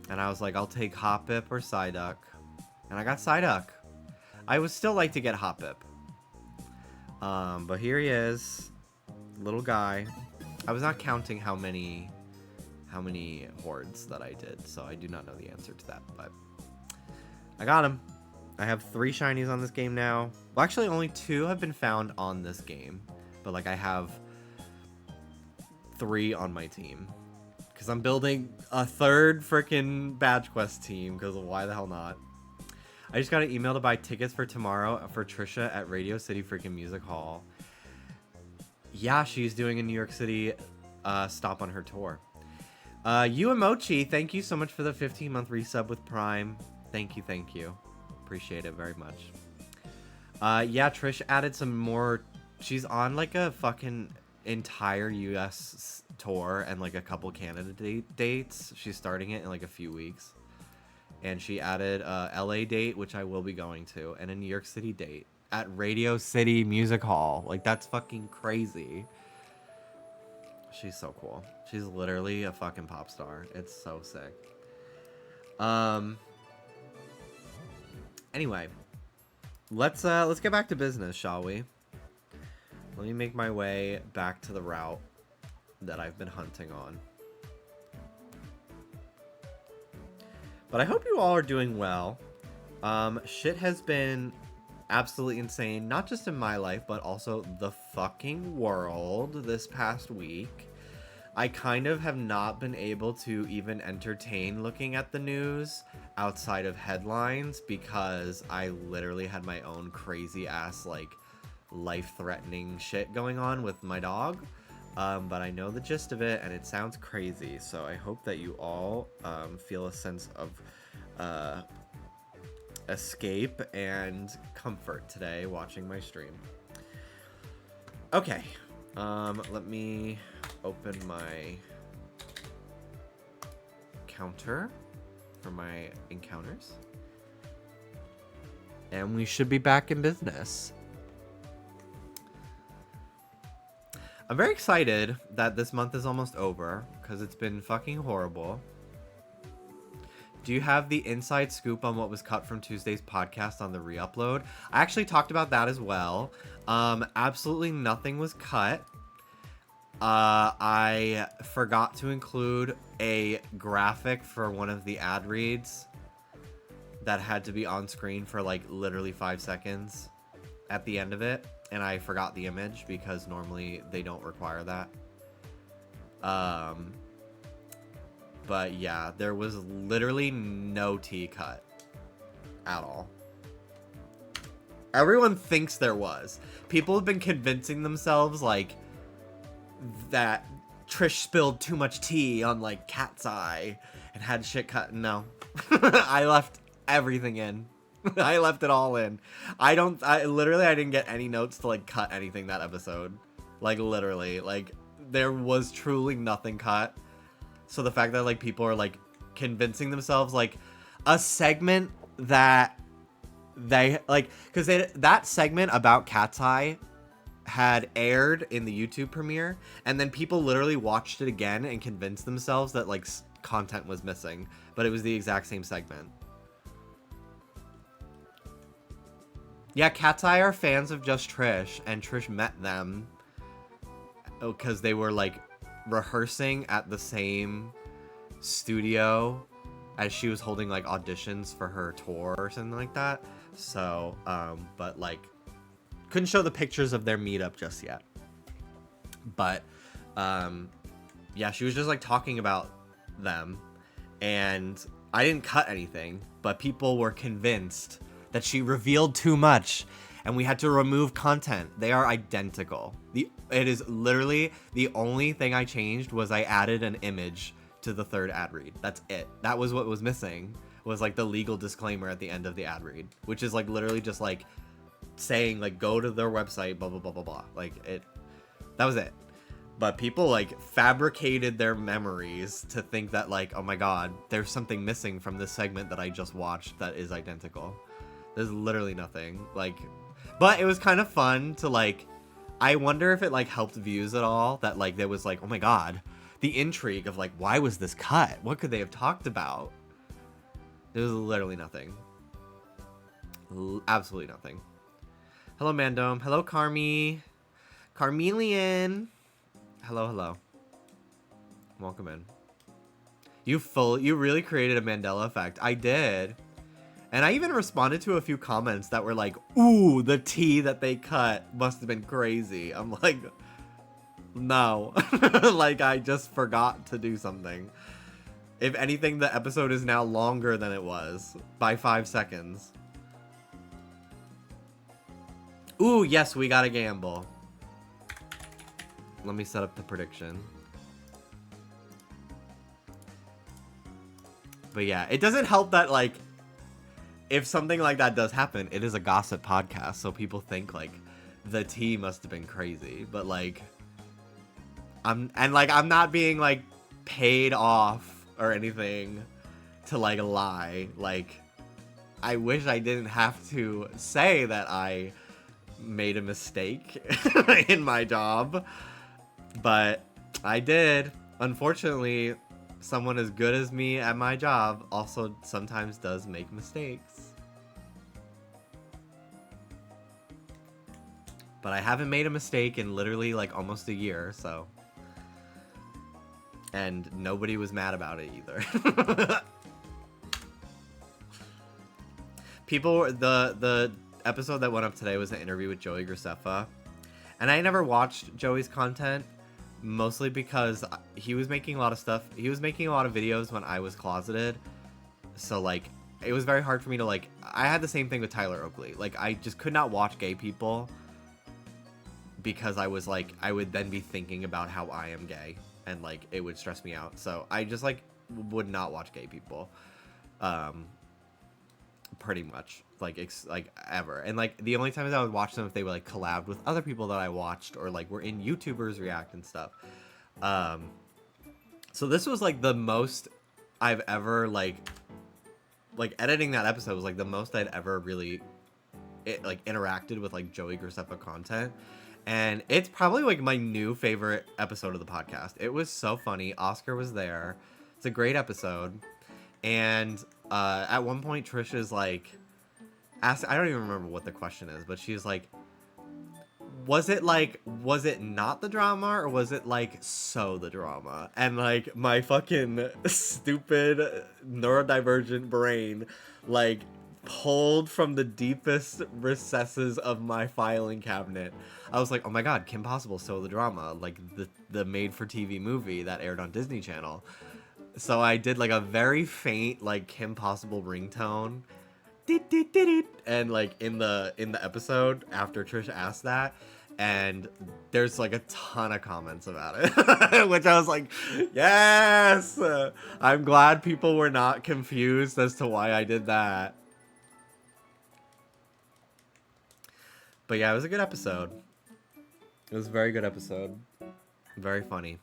And I was like, I'll take Hoppip or Psyduck. And I got Psyduck. I would still like to get Hoppip. But here he is. Little guy. I was not counting how many how many hordes that I did, so I do not know the answer to that, but I got him. I have 3 shinies on this game now. Well, actually, only 2 have been found on this game, but like I have 3 on my team because I'm building a 3rd freaking badge quest team, because why the hell not? I just got an email to buy tickets for tomorrow for Trisha at Radio City freaking Music Hall. Yeah, she's doing a New York City stop on her tour. Uemochi, thank you so much for the 15-month resub with Prime. Thank you, thank you. Appreciate it very much. Yeah, Trish added some more. She's on like a fucking entire US tour and like a couple Canada dates. She's starting it in like a few weeks. And she added a LA date, which I will be going to, and a New York City date at Radio City Music Hall. Like, that's fucking crazy. She's so cool. She's literally a fucking pop star. It's so sick. Anyway, let's get back to business, shall we? Let me make my way back to the route that I've been hunting on. But I hope you all are doing well. Shit has been absolutely insane, not just in my life, but also the fucking world this past week. I kind of have not been able to even entertain looking at the news outside of headlines because I literally had my own crazy ass, like, life-threatening shit going on with my dog. But I know the gist of it, and it sounds crazy, so I hope that you all feel a sense of escape and comfort today watching my stream. Okay, let me open my counter for my encounters, and we should be back in business. I'm very excited that this month is almost over because it's been fucking horrible. Do you have the inside scoop on what was cut from Tuesday's podcast on the re-upload? I actually talked about that as well. Absolutely nothing was cut. I forgot to include a graphic for one of the ad reads that had to be on screen for like literally 5 seconds at the end of it. And I forgot the image because normally they don't require that. But yeah, there was literally no tea cut at all. Everyone thinks there was. People have been convincing themselves like that Trish spilled too much tea on like Cat's Eye and had shit cut. No, I left everything in. I left it all in. I didn't get any notes to like cut anything that episode. Like literally, like there was truly nothing cut. So the fact that like people are like convincing themselves like a segment that they like, because that segment about Cat's Eye had aired in the YouTube premiere, and then people literally watched it again and convinced themselves that like content was missing, but it was the exact same segment. Yeah, Cat's Eye are fans of Just Trish, and Trish met them because they were like rehearsing at the same studio as she was holding like auditions for her tour or something like that. So, but like couldn't show the pictures of their meetup just yet. But, yeah, she was just like talking about them, and I didn't cut anything, but people were convinced that she revealed too much and we had to remove content. They are identical. It is literally the only thing I changed was I added an image to the third ad read. That's it. That was what was missing, was like the legal disclaimer at the end of the ad read, which is like literally just like saying like go to their website, blah blah blah blah blah. Like that was it. But people like fabricated their memories to think that like, oh my god, there's something missing from this segment that I just watched that is identical. There's literally nothing. Like, but it was kind of fun to like, I wonder if it like helped views at all, that like there was like, oh my god, the intrigue of like, why was this cut? What could they have talked about? There was literally nothing. Absolutely nothing. Hello, Mandome. Hello, Carmi. Carmelian. Hello, hello. Welcome in. You really created a Mandela effect. I did. And I even responded to a few comments that were like, ooh, the tea that they cut must have been crazy. I'm like, no. Like, I just forgot to do something. If anything, the episode is now longer than it was by 5 seconds. Ooh, yes, we got a gamble. Let me set up the prediction. But yeah, it doesn't help that, like, if something like that does happen, it is a gossip podcast, so people think, like, the tea must have been crazy. But, like, I'm not being, like, paid off or anything to, like, lie. Like, I wish I didn't have to say that I made a mistake in my job, but I did. Unfortunately, someone as good as me at my job also sometimes does make mistakes. But I haven't made a mistake in literally like almost a year, so. And nobody was mad about it either. The episode that went up today was an interview with Joey Graceffa. And I never watched Joey's content, mostly because he was making a lot of stuff. He was making a lot of videos when I was closeted. So, like, it was very hard for me to, like, I had the same thing with Tyler Oakley. Like, I just could not watch gay people because I was, like, I would then be thinking about how I am gay. And, like, it would stress me out. So, I just, like, would not watch gay people. Pretty much. Like, ever. And, like, the only times I would watch them if they were, like, collabed with other people that I watched or, like, were in YouTubers React and stuff. So this was, like, the most I've ever, like, editing that episode was, like, the most I'd ever really, interacted with, like, Joey Graceffa content. And it's probably, like, my new favorite episode of the podcast. It was so funny. Oscar was there. It's a great episode. And at one point, Trish is, like, asked, I don't even remember what the question is, but she's like, was it not the drama, or was it, like, so the drama? And, like, my fucking stupid neurodivergent brain, like, pulled from the deepest recesses of my filing cabinet. I was like, oh my god, Kim Possible, So the Drama, like, the made-for-TV movie that aired on Disney Channel. So I did, like, a very faint, like, Kim Possible ringtone. And, like, in the episode after Trish asked that, and there's, like, a ton of comments about it. Which I was like, yes! I'm glad people were not confused as to why I did that. But yeah, it was a good episode. It was a very good episode. Very funny.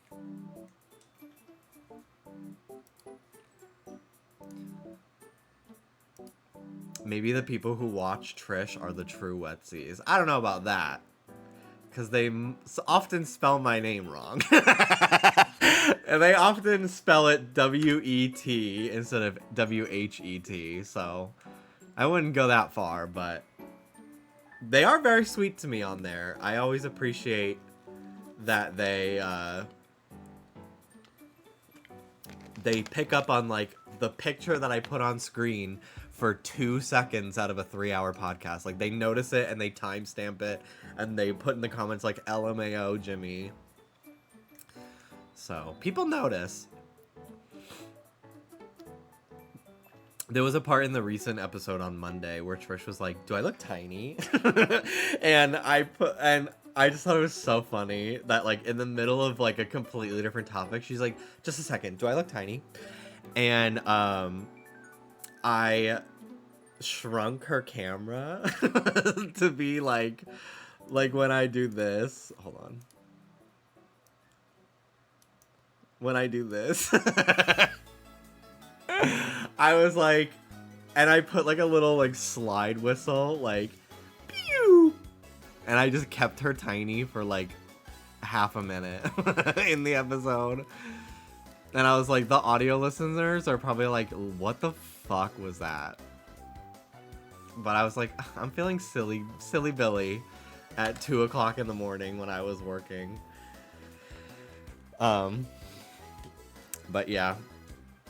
Maybe the people who watch Trish are the true Wetsies. I don't know about that. Because they often spell my name wrong. And they often spell it W-E-T instead of W-H-E-T. So I wouldn't go that far, but they are very sweet to me on there. I always appreciate that they pick up on, like, the picture that I put on screen for 2 seconds out of a 3-hour podcast. Like, they notice it and they timestamp it and they put in the comments, like, LMAO Jimmy. So people notice. There was a part in the recent episode on Monday where Trish was like, do I look tiny? And I just thought it was so funny that, like, in the middle of, like, a completely different topic, she's like, just a second, do I look tiny? And I shrunk her camera to be like when I do this. Hold on. When I do this. I was like, and I put, like, a little, like, slide whistle, like, pew! And I just kept her tiny for, like, half a minute in the episode. And I was like, the audio listeners are probably like, what the fuck was that? But I was like, I'm feeling silly Billy at 2 o'clock in the morning when I was working. But yeah,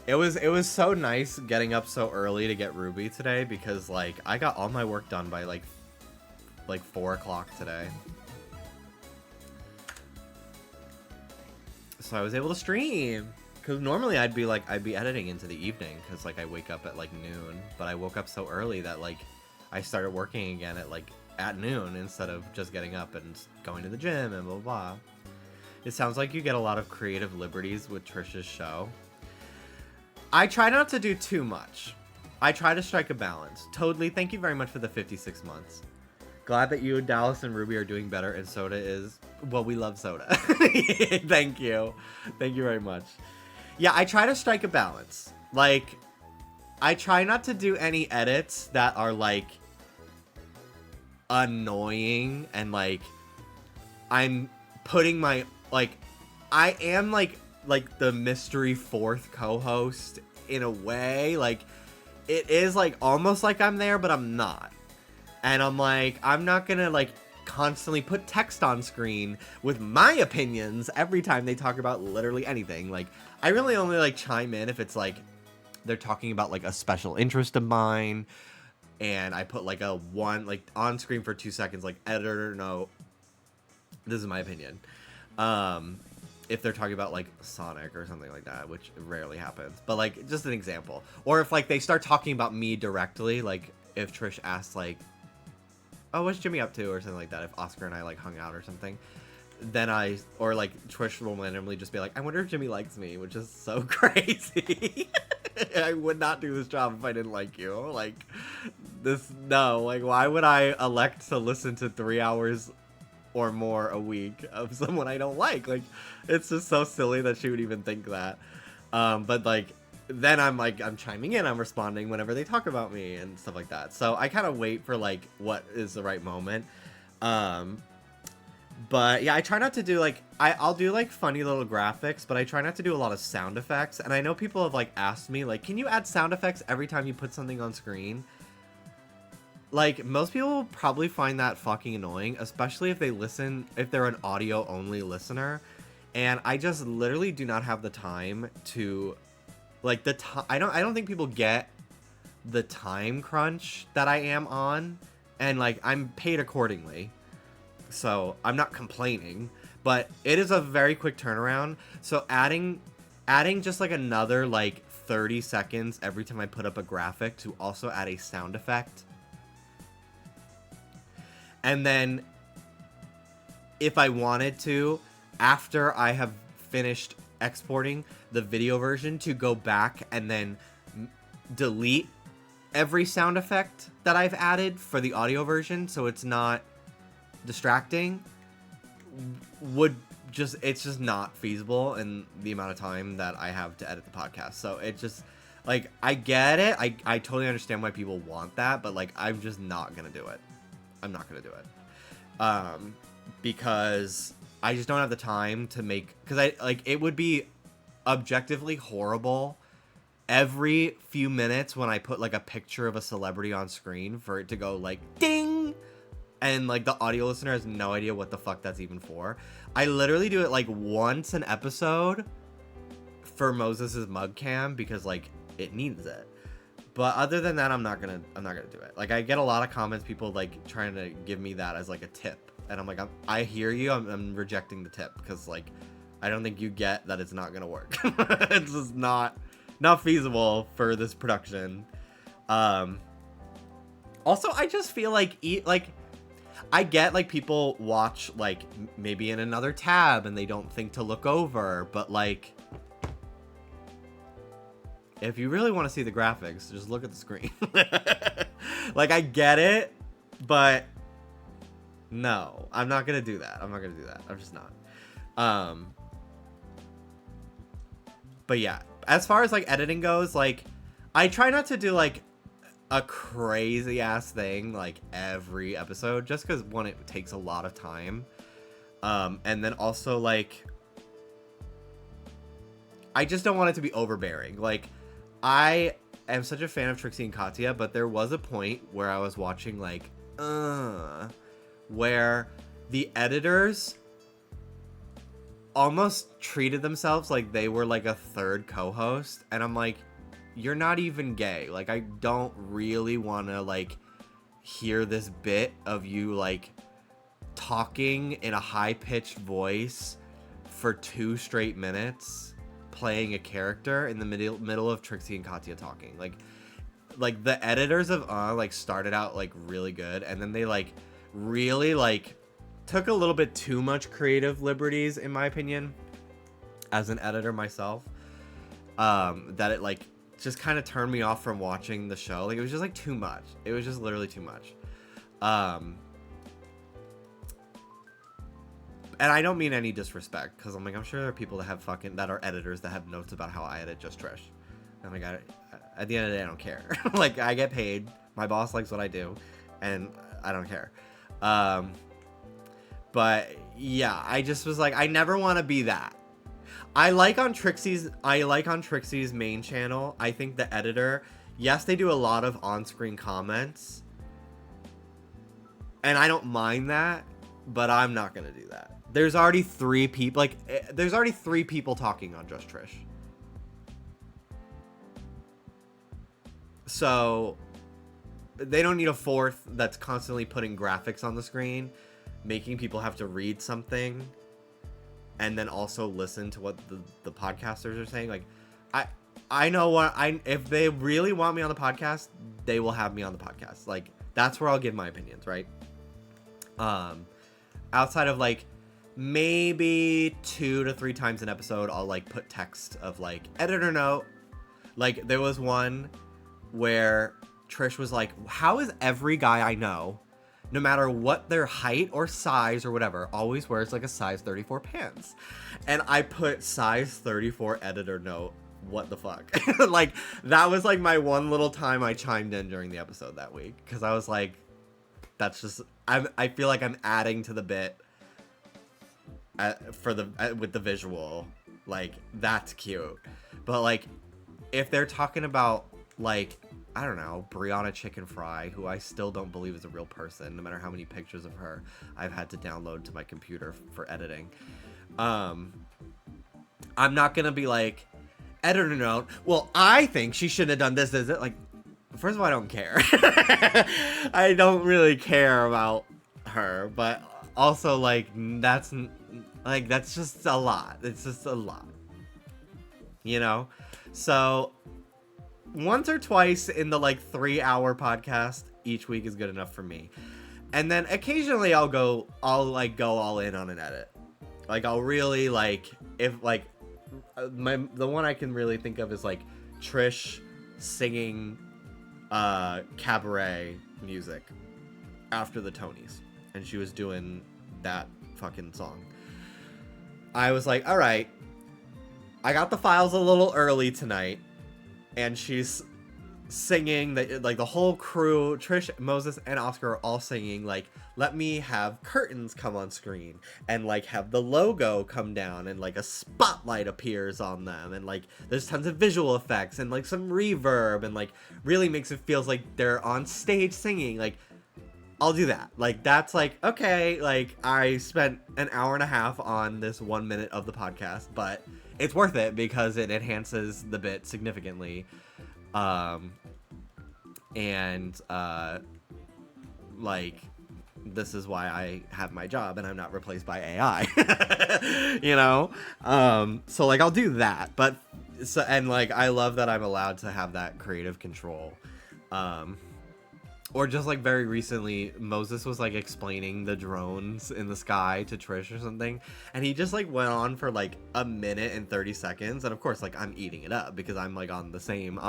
It was so nice getting up so early to get Ruby today because like I got all my work done by like 4 o'clock today. So I was able to stream because normally I'd be editing into the evening because like I wake up at like noon, but I woke up so early that like I started working again at noon instead of just getting up and going to the gym and blah blah blah. It sounds like you get a lot of creative liberties with Trish's show. I try not to do too much. I try to strike a balance. Totally, thank you very much for the 56 months. Glad that you, Dallas, and Ruby are doing better, and Soda is... Well, we love Soda. Thank you. Thank you very much. Yeah, I try to strike a balance. Like, I try not to do any edits that are, like, annoying, and, like, I'm putting my... Like, I am, like the mystery fourth co-host in a way. Like, it is, like, almost like I'm there, but I'm not. And I'm like, I'm not gonna, like, constantly put text on screen with my opinions every time they talk about literally anything. Like, I really only, like, chime in if it's, like, they're talking about, like, a special interest of mine, and I put, like, on screen for 2 seconds, like, editor note, this is my opinion. If they're talking about, like, Sonic or something like that, which rarely happens. But, like, just an example. Or if, like, they start talking about me directly, like, if Trish asks, like, oh, what's Jimmy up to? Or something like that. If Oscar and I, like, hung out or something. Then or, like, Trish will randomly just be like, I wonder if Jimmy likes me, which is so crazy. I would not do this job if I didn't like you. Like, no. Like, why would I elect to listen to 3 hours or more a week of someone I don't like? Like, it's just so silly that she would even think that. But like, then I'm chiming in, I'm responding whenever they talk about me and stuff like that. So I kind of wait for like what is the right moment. But yeah, I try not to do like, I'll do like funny little graphics, but I try not to do a lot of sound effects. And I know people have like asked me like, can you add sound effects every time you put something on screen? Like, most people will probably find that fucking annoying, especially if they're an audio only listener. And I just literally do not have the time to, like, I don't think people get the time crunch that I am on. And, like, I'm paid accordingly. So, I'm not complaining. But it is a very quick turnaround. So, adding just, like, another, like, 30 seconds every time I put up a graphic to also add a sound effect. And then, if I wanted to, after I have finished exporting the video version, to go back and then delete every sound effect that I've added for the audio version so it's not distracting, it's just not feasible in the amount of time that I have to edit the podcast. So it just, like, I get it. I totally understand why people want that, but, like, I'm just not gonna do it. I'm not going to do it. Because I just don't have the time to because it would be objectively horrible every few minutes when I put like a picture of a celebrity on screen for it to go like ding, and like the audio listener has no idea what the fuck that's even for. I literally do it like once an episode for Moses's mug cam because like it needs it. But other than that, I'm not gonna do it. Like, I get a lot of comments, people like trying to give me that as like a tip, and I'm like, I hear you. I'm rejecting the tip because like I don't think you get that it's not gonna work. It's just not feasible for this production. Also, I just feel like I get like people watch like maybe in another tab and they don't think to look over, but like, if you really want to see the graphics, just look at the screen. Like, I get it, but no, I'm not going to do that. I'm just not. But yeah, as far as like editing goes, like I try not to do like a crazy ass thing like every episode, just because one, it takes a lot of time. And then also like, I just don't want it to be overbearing. Like, I am such a fan of Trixie and Katya, but there was a point where I was watching like, where the editors almost treated themselves like they were like a third co-host, and I'm like, you're not even gay. Like, I don't really want to like hear this bit of you like talking in a high-pitched voice for 2 straight minutes, playing a character in the middle of Trixie and Katya talking. Like the editors of like started out like really good, and then they like really like took a little bit too much creative liberties, in my opinion, as an editor myself, that it like just kind of turned me off from watching the show. Like, it was just like too much. It was just literally too much. And I don't mean any disrespect, because I'm like, I'm sure there are people that have that are editors that have notes about how I edit Just Trish. And like, at the end of the day, I don't care. Like, I get paid. My boss likes what I do, and I don't care. But yeah, I just was like, I never want to be that. I like on Trixie's main channel, I think the editor, yes, they do a lot of on-screen comments, and I don't mind that, but I'm not gonna do that. There's already 3 people, there's already 3 people talking on Just Trish. So they don't need a 4th that's constantly putting graphics on the screen, making people have to read something, and then also listen to what the podcasters are saying. Like, I know if they really want me on the podcast, they will have me on the podcast. Like, that's where I'll give my opinions, right? Outside of like maybe 2 to 3 times an episode, I'll like put text of like editor note. Like, there was one where Trish was like, how is every guy I know, no matter what their height or size or whatever, always wears like a size 34 pants? And I put size 34 editor note. What the fuck? Like, that was like my one little time I chimed in during the episode that week, because I was like, that's just, I feel like I'm adding to the bit with the visual. Like, that's cute. But like, if they're talking about like, I don't know, Brianna Chicken Fry, who I still don't believe is a real person, no matter how many pictures of her I've had to download to my computer for editing. I'm not gonna be like, editor note, well, I think she shouldn't have done this, is it? Like, first of all, I don't care. I don't really care about her, but also, like, that's just a lot. It's just a lot. You know? So, once or twice in the, like, 3-hour podcast each week is good enough for me. And then occasionally I'll go all in on an edit. Like, I'll really, like, if, like, the one I can really think of is like Trish singing cabaret music after the Tonys, and she was doing that fucking song. I was like, all right, I got the files a little early tonight, and she's singing the whole crew, Trish, Moses, and Oscar are all singing like, let me have curtains come on screen, and like have the logo come down, and like a spotlight appears on them, and like there's tons of visual effects and like some reverb, and like really makes it feels like they're on stage singing. Like, I'll do that. Like, that's like, okay, like, I spent an hour and a half on this 1 minute of the podcast, but it's worth it because it enhances the bit significantly. Like, this is why I have my job and I'm not replaced by AI. You know? So like, I'll do that, but so, and like, I love that I'm allowed to have that creative control. Or just like very recently, Moses was like explaining the drones in the sky to Trish or something, and he just like went on for like 1 minute and 30 seconds, and of course like I'm eating it up because I'm like I'm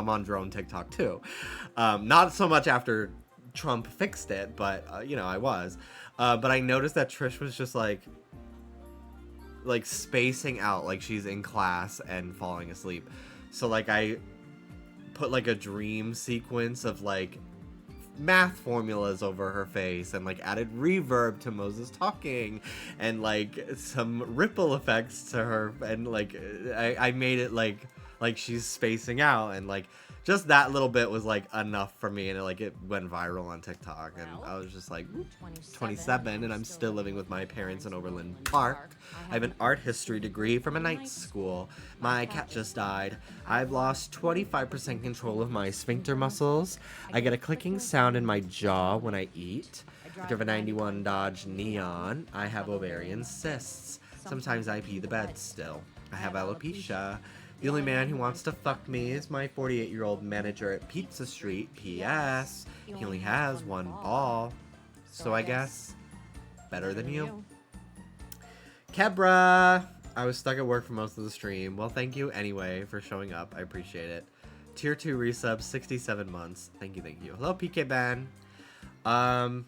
on drone TikTok too. Not so much after Trump fixed it, but you know, I was. But I noticed that Trish was just like spacing out, like she's in class and falling asleep. So like I put like a dream sequence of like math formulas over her face, and like added reverb to Moses talking, and like some ripple effects to her, and like I made it like she's spacing out, and like just that little bit was like enough for me, and it went viral on TikTok, and I was just like, 27, and I'm still living with my parents in Overland Park. I have an art history degree from a night school. My cat just died. I've lost 25% control of my sphincter muscles. I get a clicking sound in my jaw when I eat. I drive a 91 Dodge Neon. I have ovarian cysts. Sometimes I pee the bed still. I have alopecia. The only man who wants to fuck me is my 48-year-old manager at Pizza Street. P.S. He only has one ball. So I guess better than you. Kebra! I was stuck at work for most of the stream. Well, thank you anyway for showing up. I appreciate it. Tier 2 resub, 67 months. Thank you, thank you. Hello, PK Ben. How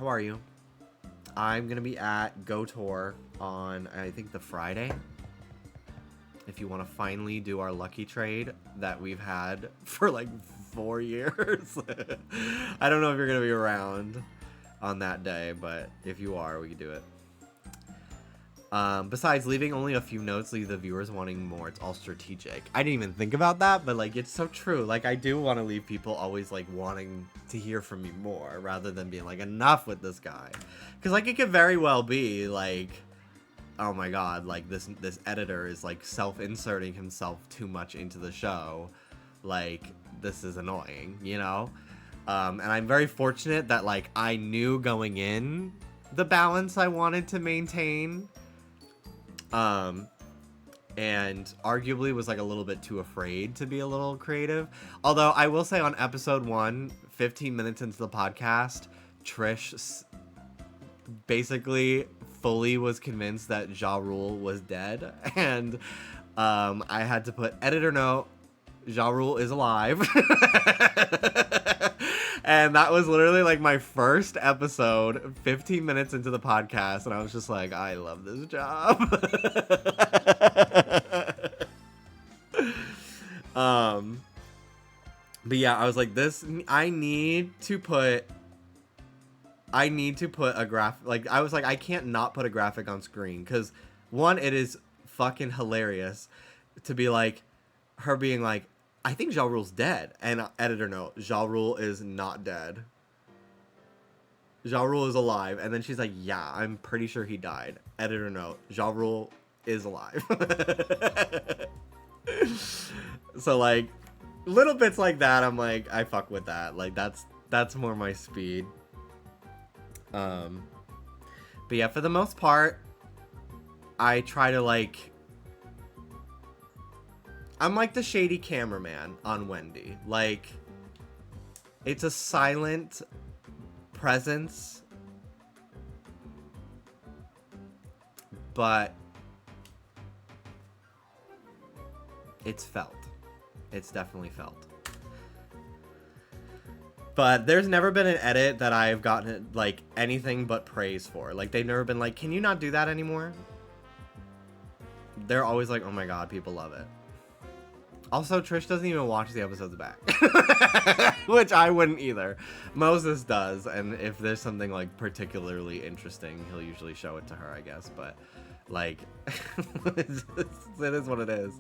are you? I'm going to be at Go Tour on, I think, the Friday. If you want to finally do our lucky trade that we've had for like 4 years. I don't know if you're going to be around on that day, but if you are, we can do it. Besides, leaving only a few notes leave the viewers wanting more. It's all strategic. I didn't even think about that, but like, it's so true. Like, I do want to leave people always like wanting to hear from me more rather than being like, enough with this guy. Because like, it could very well be like, oh my god, like this editor is like self-inserting himself too much into the show. Like, this is annoying, you know? And I'm very fortunate that like I knew going in the balance I wanted to maintain. And arguably was like a little bit too afraid to be a little creative. Although I will say on episode 1, 15 minutes into the podcast, Trish basically fully was convinced that Ja Rule was dead, and I had to put editor note, Ja Rule is alive. And that was literally like my first episode, 15 minutes into the podcast, and I was just like, I love this job. But yeah, I was like, I need to put a graphic, like, I was like, I can't not put a graphic on screen, because one, it is fucking hilarious to be like, her being like, I think Ja Rule's dead, and editor note, Ja Rule is not dead. Ja Rule is alive, and then she's like, yeah, I'm pretty sure he died. Editor note, Ja Rule is alive. So like, little bits like that, I'm like, I fuck with that. Like, that's more my speed. But yeah, for the most part, I try to like, I'm like the shady cameraman on Wendy. Like, it's a silent presence, but it's felt. It's definitely felt. But there's never been an edit that I've gotten, like, anything but praise for. Like, they've never been like, can you not do that anymore? They're always like, oh my god, people love it. Also, Trish doesn't even watch the episodes back. Which I wouldn't either. Moses does, and if there's something, like, particularly interesting, he'll usually show it to her, I guess. But, like, it is what it is.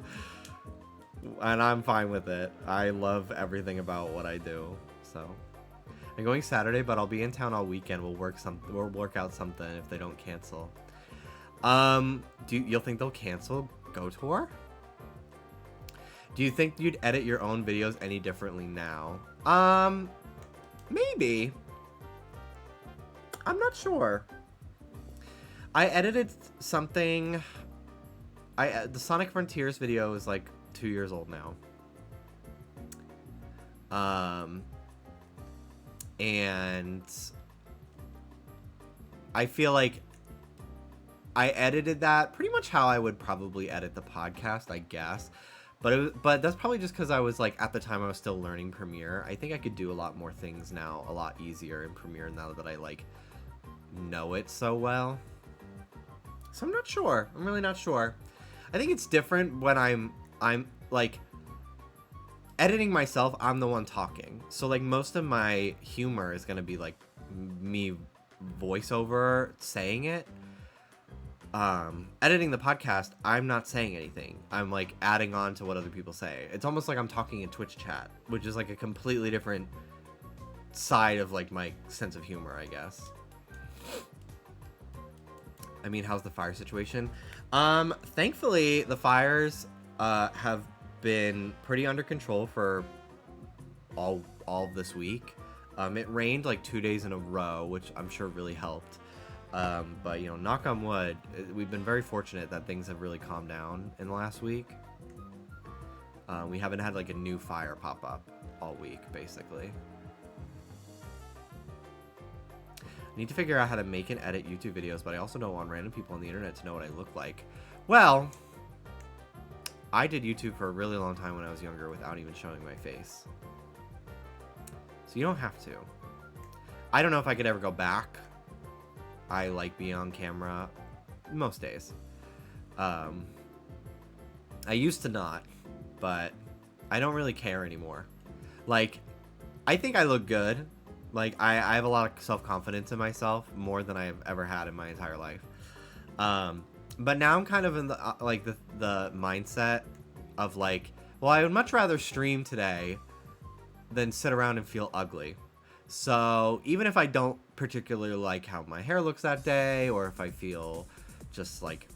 And I'm fine with it. I love everything about what I do. So, I'm going Saturday, but I'll be in town all weekend. We'll work out something if they don't cancel. You'll think they'll cancel Go Tour? Do you think you'd edit your own videos any differently now? Maybe. I'm not sure. I edited something. The Sonic Frontiers video is like 2 years old now. And I feel like I edited that pretty much how I would probably edit the podcast, I guess. But that's probably just because I was like, at the time I was still learning Premiere. I think I could do a lot more things now, a lot easier in Premiere now that I like know it so well. So I'm not sure. I'm really not sure. I think it's different when I'm like editing myself. I'm the one talking. So like most of my humor is going to be like me voiceover saying it. editing the podcast, I'm not saying anything. I'm like adding on to what other people say. It's almost like I'm talking in Twitch chat, which is like a completely different side of like my sense of humor, I guess. I mean, how's the fire situation? Thankfully the fires have been pretty under control for all of this week. It rained like 2 days in a row, which I'm sure really helped. But you know, knock on wood, we've been very fortunate that things have really calmed down in the last week. We haven't had like a new fire pop up all week, basically. I need to figure out how to make and edit YouTube videos, but I also don't want random people on the internet to know what I look like. Well, I did YouTube for a really long time when I was younger without even showing my face. So you don't have to. I don't know if I could ever go back. I like being on camera most days. I used to not, but I don't really care anymore. Like, I think I look good. Like, I have a lot of self-confidence in myself, more than I've ever had in my entire life. But now I'm kind of in the like the mindset of like, well, I would much rather stream today than sit around and feel ugly. So even if I don't particularly like how my hair looks that day, or if I feel just like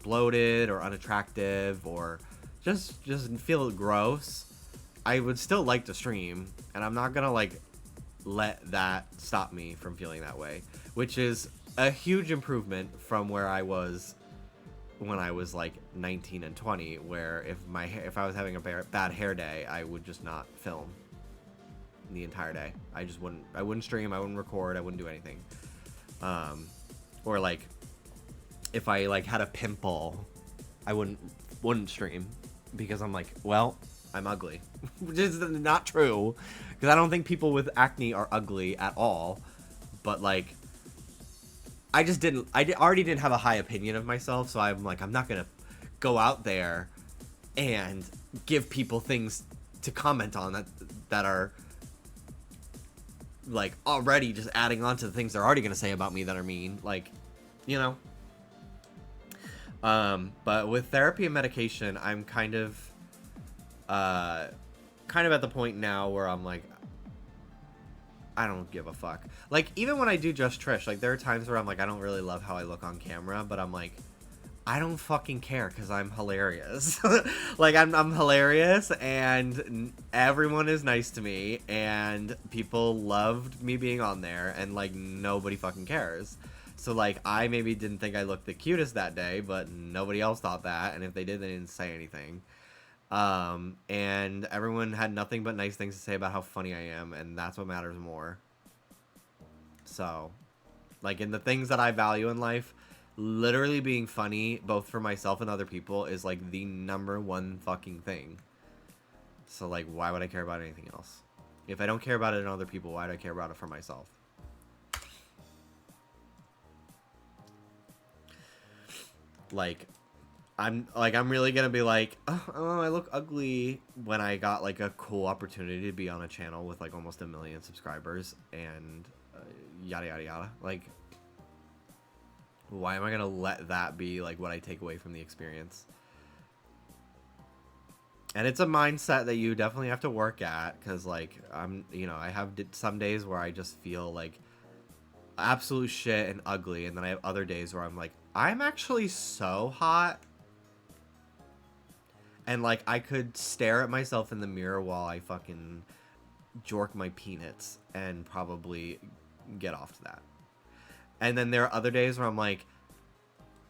bloated or unattractive or just feel gross, I would still like to stream, and I'm not gonna like let that stop me from feeling that way, which is a huge improvement from where I was when I was like 19 and 20, where if I was having a bad hair day, I would just not film the entire day. I wouldn't stream, I wouldn't record, I wouldn't do anything. Or like if I like had a pimple, I wouldn't stream because I'm like, well, I'm ugly. Which is not true, because I don't think people with acne are ugly at all. But like, I already didn't have a high opinion of myself, so I'm like, I'm not gonna go out there and give people things to comment on that are like already just adding on to the things they're already gonna say about me that are mean, like, you know. But with therapy and medication, I'm kind of at the point now where I'm like, I don't give a fuck. Like, even when I do Just Trish, like, there are times where I'm like, I don't really love how I look on camera, but I'm like, I don't fucking care, because I'm hilarious. Like, I'm hilarious, and everyone is nice to me, and people loved me being on there, and, like, nobody fucking cares. So, like, I maybe didn't think I looked the cutest that day, but nobody else thought that, and if they did, they didn't say anything. And everyone had nothing but nice things to say about how funny I am, and that's what matters more. So, like, in the things that I value in life, literally being funny, both for myself and other people, is, like, the #1 fucking thing. So, like, why would I care about anything else? If I don't care about it in other people, why do I care about it for myself? Like, I'm really gonna be like, oh, I look ugly, when I got like a cool opportunity to be on a channel with like almost 1 million subscribers and yada yada yada. Like, why am I gonna let that be like what I take away from the experience? And it's a mindset that you definitely have to work at, because like I have some days where I just feel like absolute shit and ugly, and then I have other days where I'm like, I'm actually so hot. And, like, I could stare at myself in the mirror while I fucking jork my peanuts and probably get off to that. And then there are other days where I'm like,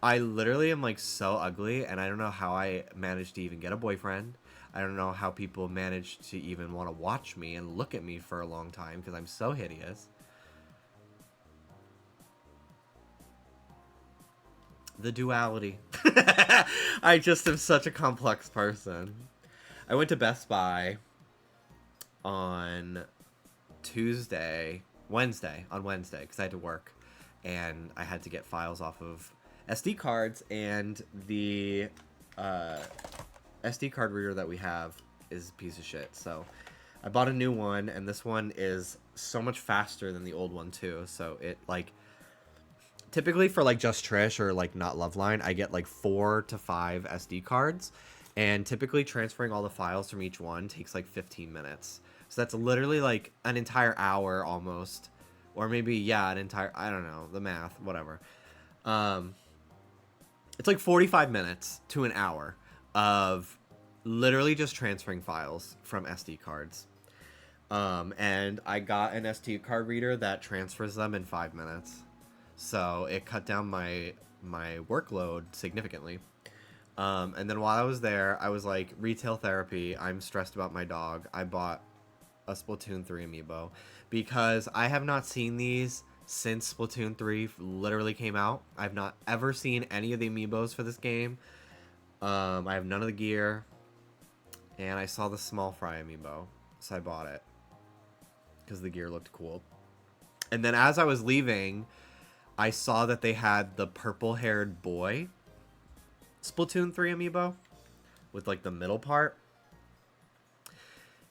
I literally am, like, so ugly, and I don't know how I managed to even get a boyfriend. I don't know how people manage to even want to watch me and look at me for a long time, because I'm so hideous. The duality. I just am such a complex person. I went to Best Buy on Wednesday, because I had to work, and I had to get files off of SD cards, and the SD card reader that we have is a piece of shit. So I bought a new one, and this one is so much faster than the old one too. So it like typically for like just Trish or like not Loveline, I get like 4 to 5 SD cards, and typically transferring all the files from each one takes like 15 minutes. So that's literally like an entire hour almost, or maybe yeah, an entire, I don't know, the math, whatever. Um, it's like 45 minutes to an hour of literally just transferring files from SD cards. And I got an SD card reader that transfers them in 5 minutes. So it cut down my workload significantly. And then while I was there, I was like, retail therapy. I'm stressed about my dog. I bought a Splatoon 3 amiibo because I have not seen these since Splatoon 3 literally came out. I've not ever seen any of the amiibos for this game. I have none of the gear. And I saw the Small Fry amiibo, so I bought it because the gear looked cool. And then as I was leaving, I saw that they had the purple-haired boy Splatoon 3 amiibo with like the middle part.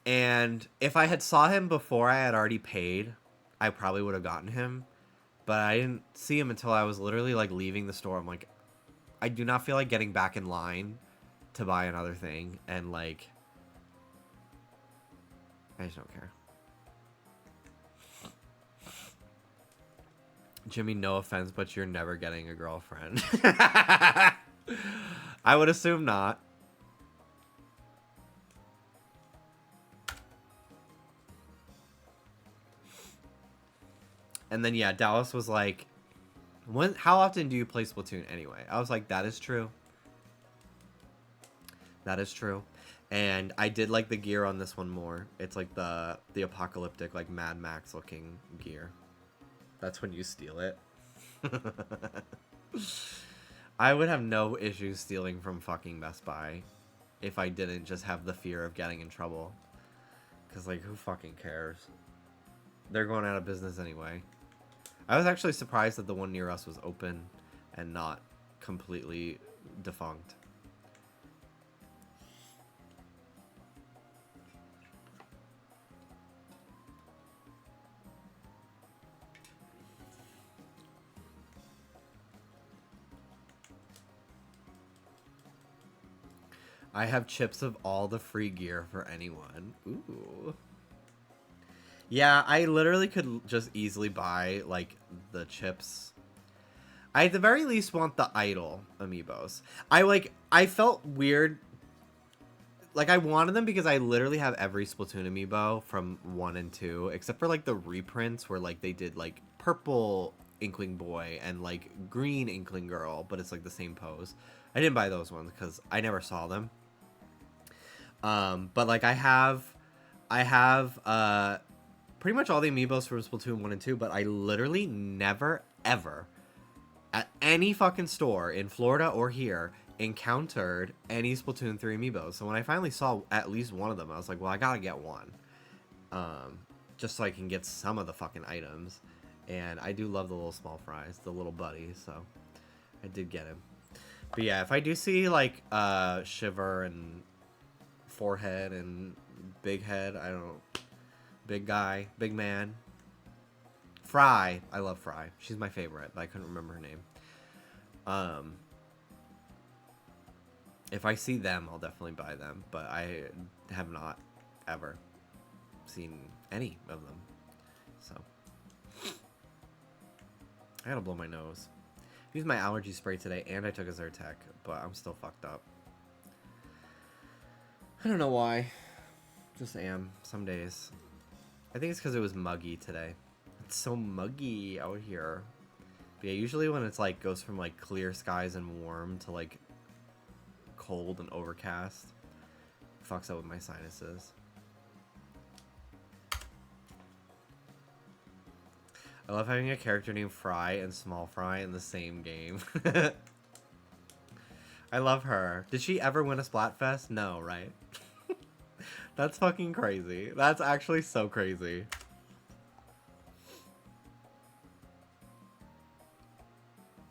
And if I had saw him before I had already paid, I probably would have gotten him. But I didn't see him until I was literally like leaving the store. I'm like, I do not feel like getting back in line to buy another thing. And like, I just don't care. Jimmy, no offense, but you're never getting a girlfriend. I would assume not. And then, yeah, Dallas was like, how often do you play Splatoon anyway? I was like, that is true. That is true. And I did like the gear on this one more. It's like the apocalyptic, like Mad Max looking gear. That's when you steal it. I would have no issues stealing from fucking Best Buy if I didn't just have the fear of getting in trouble. Because, like, who fucking cares? They're going out of business anyway. I was actually surprised that the one near us was open and not completely defunct. I have chips of all the free gear for anyone. Ooh. Yeah, I literally could just easily buy, like, the chips. I at the very least want the idol amiibos. I felt weird. Like, I wanted them because I literally have every Splatoon amiibo from 1 and 2, except for, like, the reprints where, like, they did, like, purple Inkling Boy and, like, green Inkling Girl, but it's, like, the same pose. I didn't buy those ones because I never saw them. But like I have pretty much all the amiibos from Splatoon 1 and 2, but I literally never ever at any fucking store in Florida or here encountered any Splatoon 3 amiibos. So when I finally saw at least one of them, I was like, well, I gotta get one. Just so I can get some of the fucking items. And I do love the little small fries, the little buddies, so I did get him. But yeah, if I do see like Shiver and Forehead and Big Head, I don't know, big guy, big man, Fry, I love Fry, she's my favorite, but I couldn't remember her name. If I see them, I'll definitely buy them, but I have not ever seen any of them, so I gotta blow my nose. I used my allergy spray today and I took a Zyrtec, but I'm still fucked up. I don't know why. Just am some days. I think it's because it was muggy today. It's so muggy out here. But yeah, usually when it's like goes from like clear skies and warm to like cold and overcast, it fucks up with my sinuses. I love having a character named Fry and Small Fry in the same game. I love her. Did she ever win a Splatfest? No, right? That's fucking crazy. That's actually so crazy.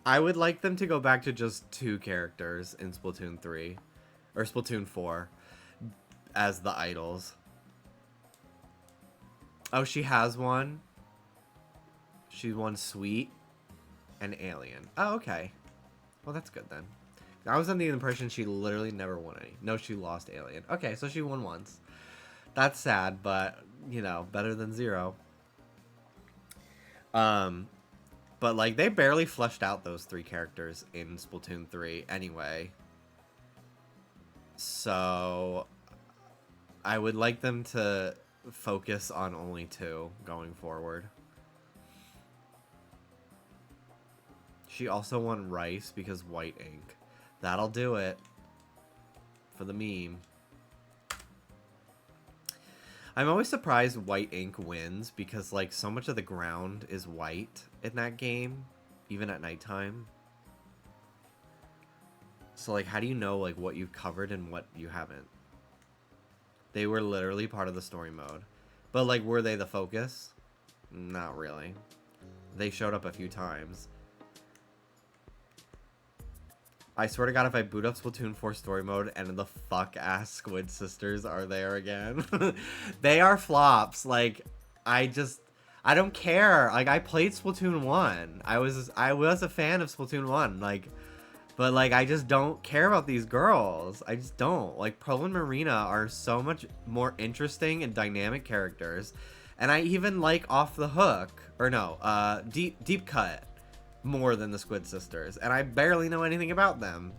I would like them to go back to just 2 characters in Splatoon 3. Or Splatoon 4. As the idols. Oh, she has one? She's one sweet? An alien. Oh, okay. Well, that's good then. I was under the impression she literally never won any. No, she lost alien. Okay, so she won once. That's sad, but, you know, better than 0. But, like, they barely fleshed out those 3 characters in Splatoon 3 anyway. So, I would like them to focus on only 2 going forward. She also won Rice because white ink. That'll do it for the meme. I'm always surprised white ink wins because, like, so much of the ground is white in that game, even at nighttime. So, like, how do you know, like, what you've covered and what you haven't? They were literally part of the story mode. But, like, were they the focus? Not really. They showed up a few times. I swear to God, if I boot up Splatoon 4 story mode and the fuck-ass Squid Sisters are there again. They are flops. Like, I don't care. Like, I played Splatoon 1. I was a fan of Splatoon 1. Like, but, like, I just don't care about these girls. I just don't. Like, Pearl and Marina are so much more interesting and dynamic characters. And I even like Off the Hook. Or no, Deep Cut. More than the Squid Sisters, and I barely know anything about them.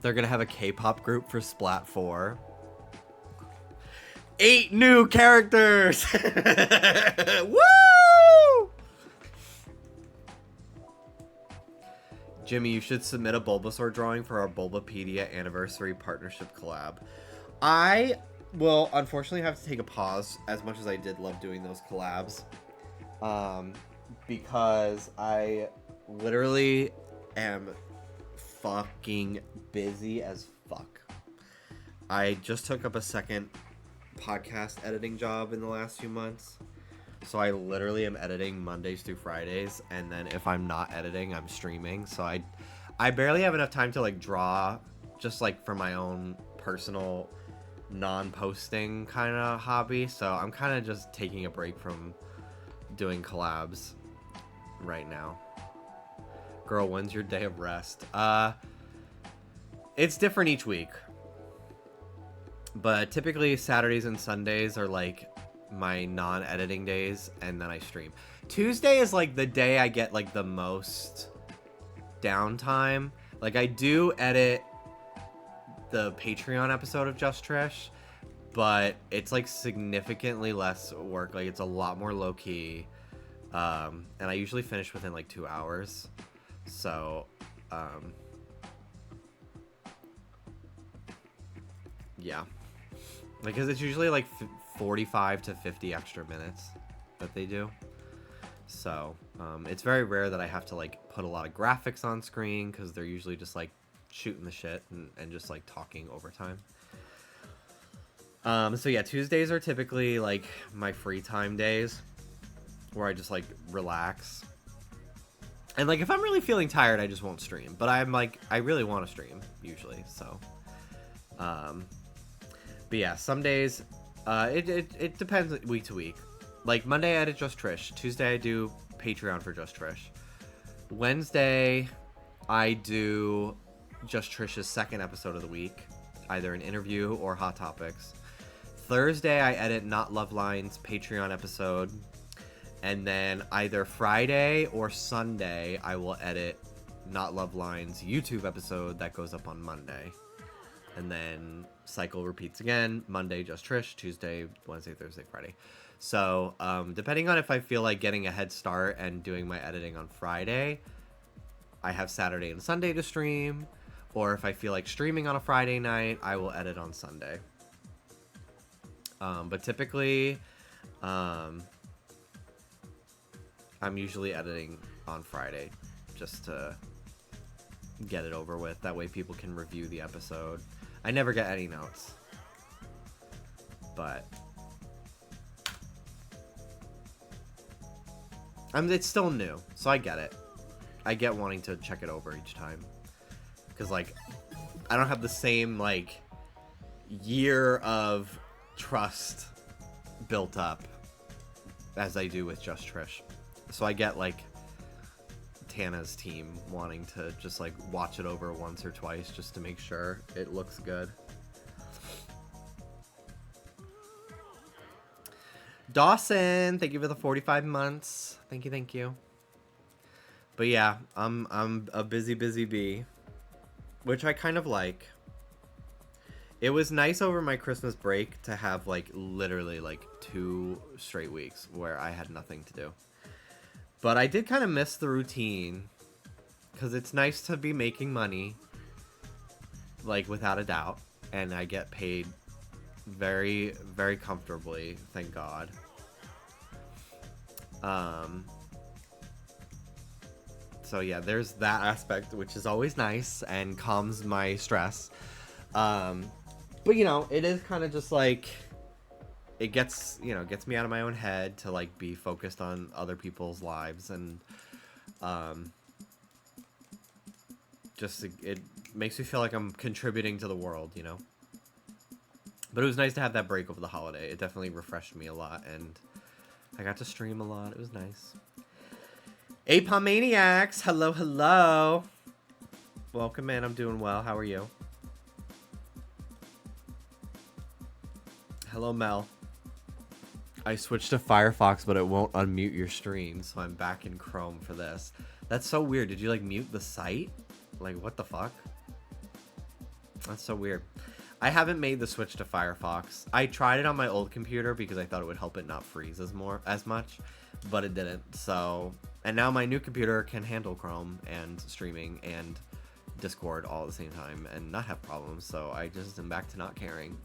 They're gonna have a K-pop group for Splat 4. 8 new characters! Woo! Jimmy, you should submit a Bulbasaur drawing for our Bulbapedia anniversary partnership collab. I will unfortunately have to take a pause, as much as I did love doing those collabs. Because I literally am fucking busy as fuck. I just took up a second podcast editing job in the last few months. So I literally am editing Mondays through Fridays, and then if I'm not editing, I'm streaming. So I barely have enough time to, like, draw, just, like, for my own personal non-posting kind of hobby. So I'm kind of just taking a break from doing collabs right now. Girl, when's your day of rest? It's different each week. But typically Saturdays and Sundays are, like, my non-editing days, and then I stream. Tuesday is, like, the day I get, like, the most downtime. Like, I do edit the Patreon episode of Just Trish, but it's, like, significantly less work. Like, it's a lot more low-key. And I usually finish within, like, 2 hours. So, yeah. Like, 'cause it's usually, like, 45 to 50 extra minutes that they do. So, it's very rare that I have to, like, put a lot of graphics on screen, because they're usually just, like, shooting the shit and just, like, talking over time. So, yeah, Tuesdays are typically, like, my free time days, where I just, like, relax. And, like, if I'm really feeling tired, I just won't stream. But I'm, like, I really want to stream, usually, so. But, yeah, some days, it depends week to week. Like, Monday I edit Just Trish. Tuesday I do Patreon for Just Trish. Wednesday I do Just Trish's second episode of the week. Either an interview or Hot Topics. Thursday I edit Not Love Lines Patreon episode. And then either Friday or Sunday, I will edit Not Love Lines YouTube episode that goes up on Monday. And then cycle repeats again. Monday, Just Trish. Tuesday, Wednesday, Thursday, Friday. So, depending on if I feel like getting a head start and doing my editing on Friday, I have Saturday and Sunday to stream, or if I feel like streaming on a Friday night, I will edit on Sunday. But typically, I'm usually editing on Friday just to get it over with. That way people can review the episode. I never get any notes. But it's still new, so I get it. I get wanting to check it over each time. Because, like, I don't have the same, like, year of trust built up as I do with Just Trish. So I get, like, Tana's team wanting to just, like, watch it over once or twice just to make sure it looks good. Dawson, thank you for the 45 months. Thank you, thank you. But yeah, I'm a busy bee, which I kind of like. It was nice over my Christmas break to have like literally like 2 straight weeks where I had nothing to do. But I did kind of miss the routine because it's nice to be making money, like without a doubt, and I get paid very, very comfortably, thank God. So yeah, there's that aspect, which is always nice and calms my stress. But you know, it is kind of just like, it gets me out of my own head to like be focused on other people's lives, and just it makes me feel like I'm contributing to the world, you know. But it was nice to have that break over the holiday. It definitely refreshed me a lot, and I got to stream a lot. It was nice. Apomaniacs, hello, hello. Welcome in. I'm doing well. How are you? Hello, Mel. I switched to Firefox, but it won't unmute your stream, so I'm back in Chrome for this. That's so weird. Did you, like, mute the site? Like, what the fuck? That's so weird. I haven't made the switch to Firefox. I tried it on my old computer because I thought it would help it not freeze as much, but it didn't. So, and now my new computer can handle Chrome and streaming and Discord all at the same time and not have problems. So I just am back to not caring.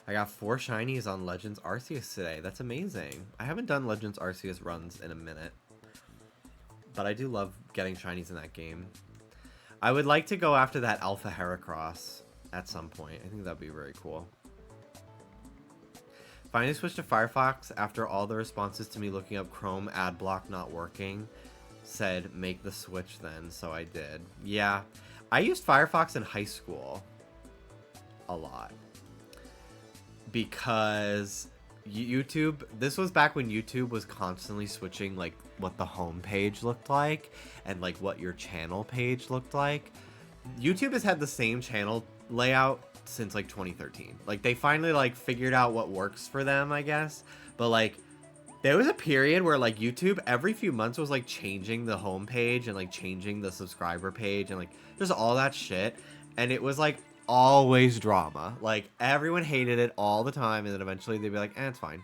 I got 4 shinies on Legends Arceus today. That's amazing. I haven't done Legends Arceus runs in a minute, but I do love getting shinies in that game. I would like to go after that Alpha Heracross at some point. I think that'd be very cool. Finally switched to Firefox after all the responses to me looking up Chrome ad block not working said make the switch then, so I did. Yeah, I used Firefox in high school a lot because YouTube, this was back when YouTube was constantly switching like what the home page looked like and like what your channel page looked like. YouTube has had the same channel layout since like 2013. Like they finally like figured out what works for them, I guess. But like there was a period where like YouTube every few months was like changing the home page and like changing the subscriber page and like just all that shit, and it was like always drama. Like everyone hated it all the time, and then eventually they'd be like, it's fine.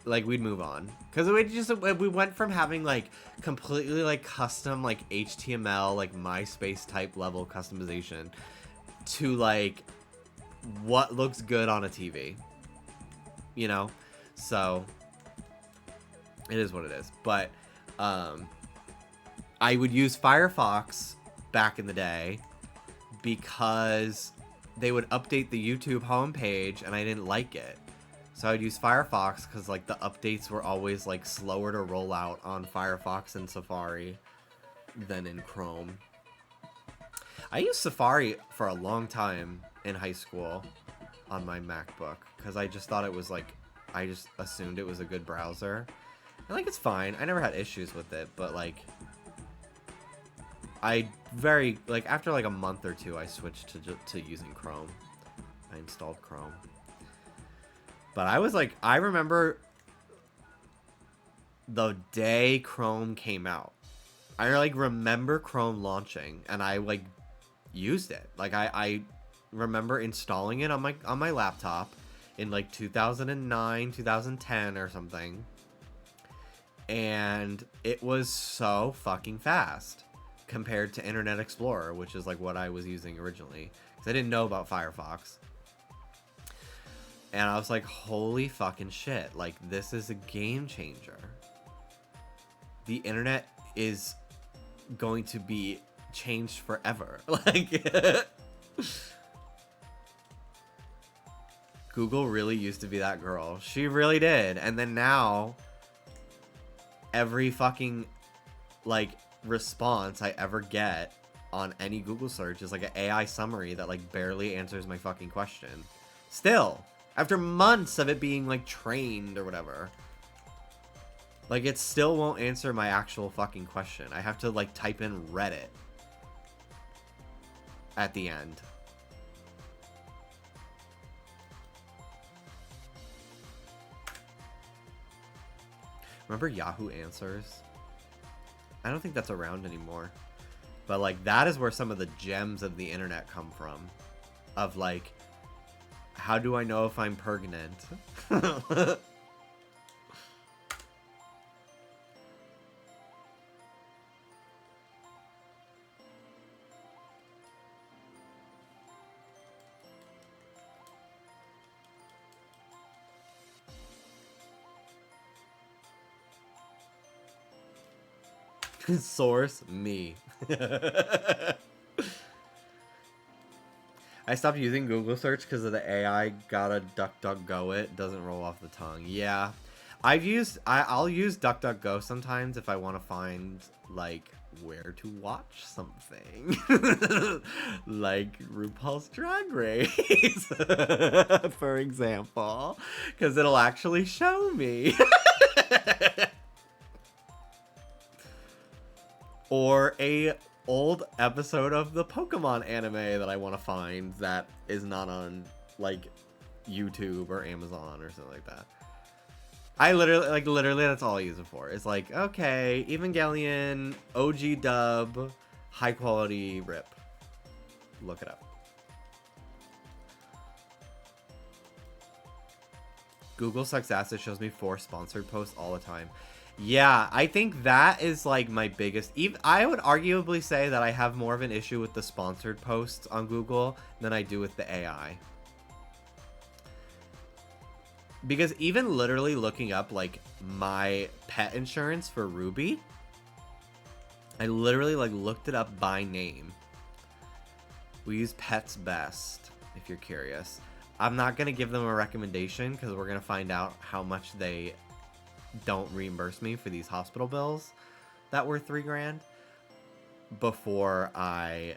Like we'd move on because we went from having like completely like custom like HTML like MySpace type level customization to like what looks good on a TV, you know. So it is what it is. But I would use Firefox back in the day because they would update the YouTube homepage and I didn't like it. So I'd use Firefox because like the updates were always like slower to roll out on Firefox and Safari than in Chrome. I used Safari for a long time in high school on my MacBook because I just thought it was like, I just assumed it was a good browser. And like it's fine. I never had issues with it, but like after like a month or two I switched to using Chrome. I installed Chrome. But I remember the day Chrome came out. I like remember Chrome launching and I like used it. Like I remember installing it on my laptop in like 2009, 2010 or something. And it was so fucking fast compared to Internet Explorer, which is like what I was using originally. Because I didn't know about Firefox. And I was like, holy fucking shit. Like, this is a game changer. The internet is going to be changed forever. Like, Google really used to be that girl. She really did. And then now, every fucking, like, response I ever get on any Google search is like an AI summary that, like, barely answers my fucking question. Still. After months of it being, like, trained or whatever. Like, it still won't answer my actual fucking question. I have to, like, type in Reddit at the end. Remember Yahoo Answers? I don't think that's around anymore. But, like, that is where some of the gems of the internet come from. Of, like, how do I know if I'm pregnant? Source, me. I stopped using Google search because of the AI gotta DuckDuckGo it. Doesn't roll off the tongue. Yeah. I'll use DuckDuckGo sometimes if I want to find, like, where to watch something. Like RuPaul's Drag Race, for example. Because it'll actually show me. Or a old episode of the Pokémon anime that I want to find that is not on, like, YouTube or Amazon or something like that. I literally that's all I use it for. It's like, okay, Evangelion, OG dub, high quality rip. Look it up. Google sucks ass. It shows me 4 sponsored posts all the time. Yeah, I think that is, like, my biggest... I would arguably say that I have more of an issue with the sponsored posts on Google than I do with the AI. Because even literally looking up, like, my pet insurance for Ruby, I literally, like, looked it up by name. We use Pets Best, if you're curious. I'm not going to give them a recommendation because we're going to find out how much they... don't reimburse me for these hospital bills that were $3,000 before I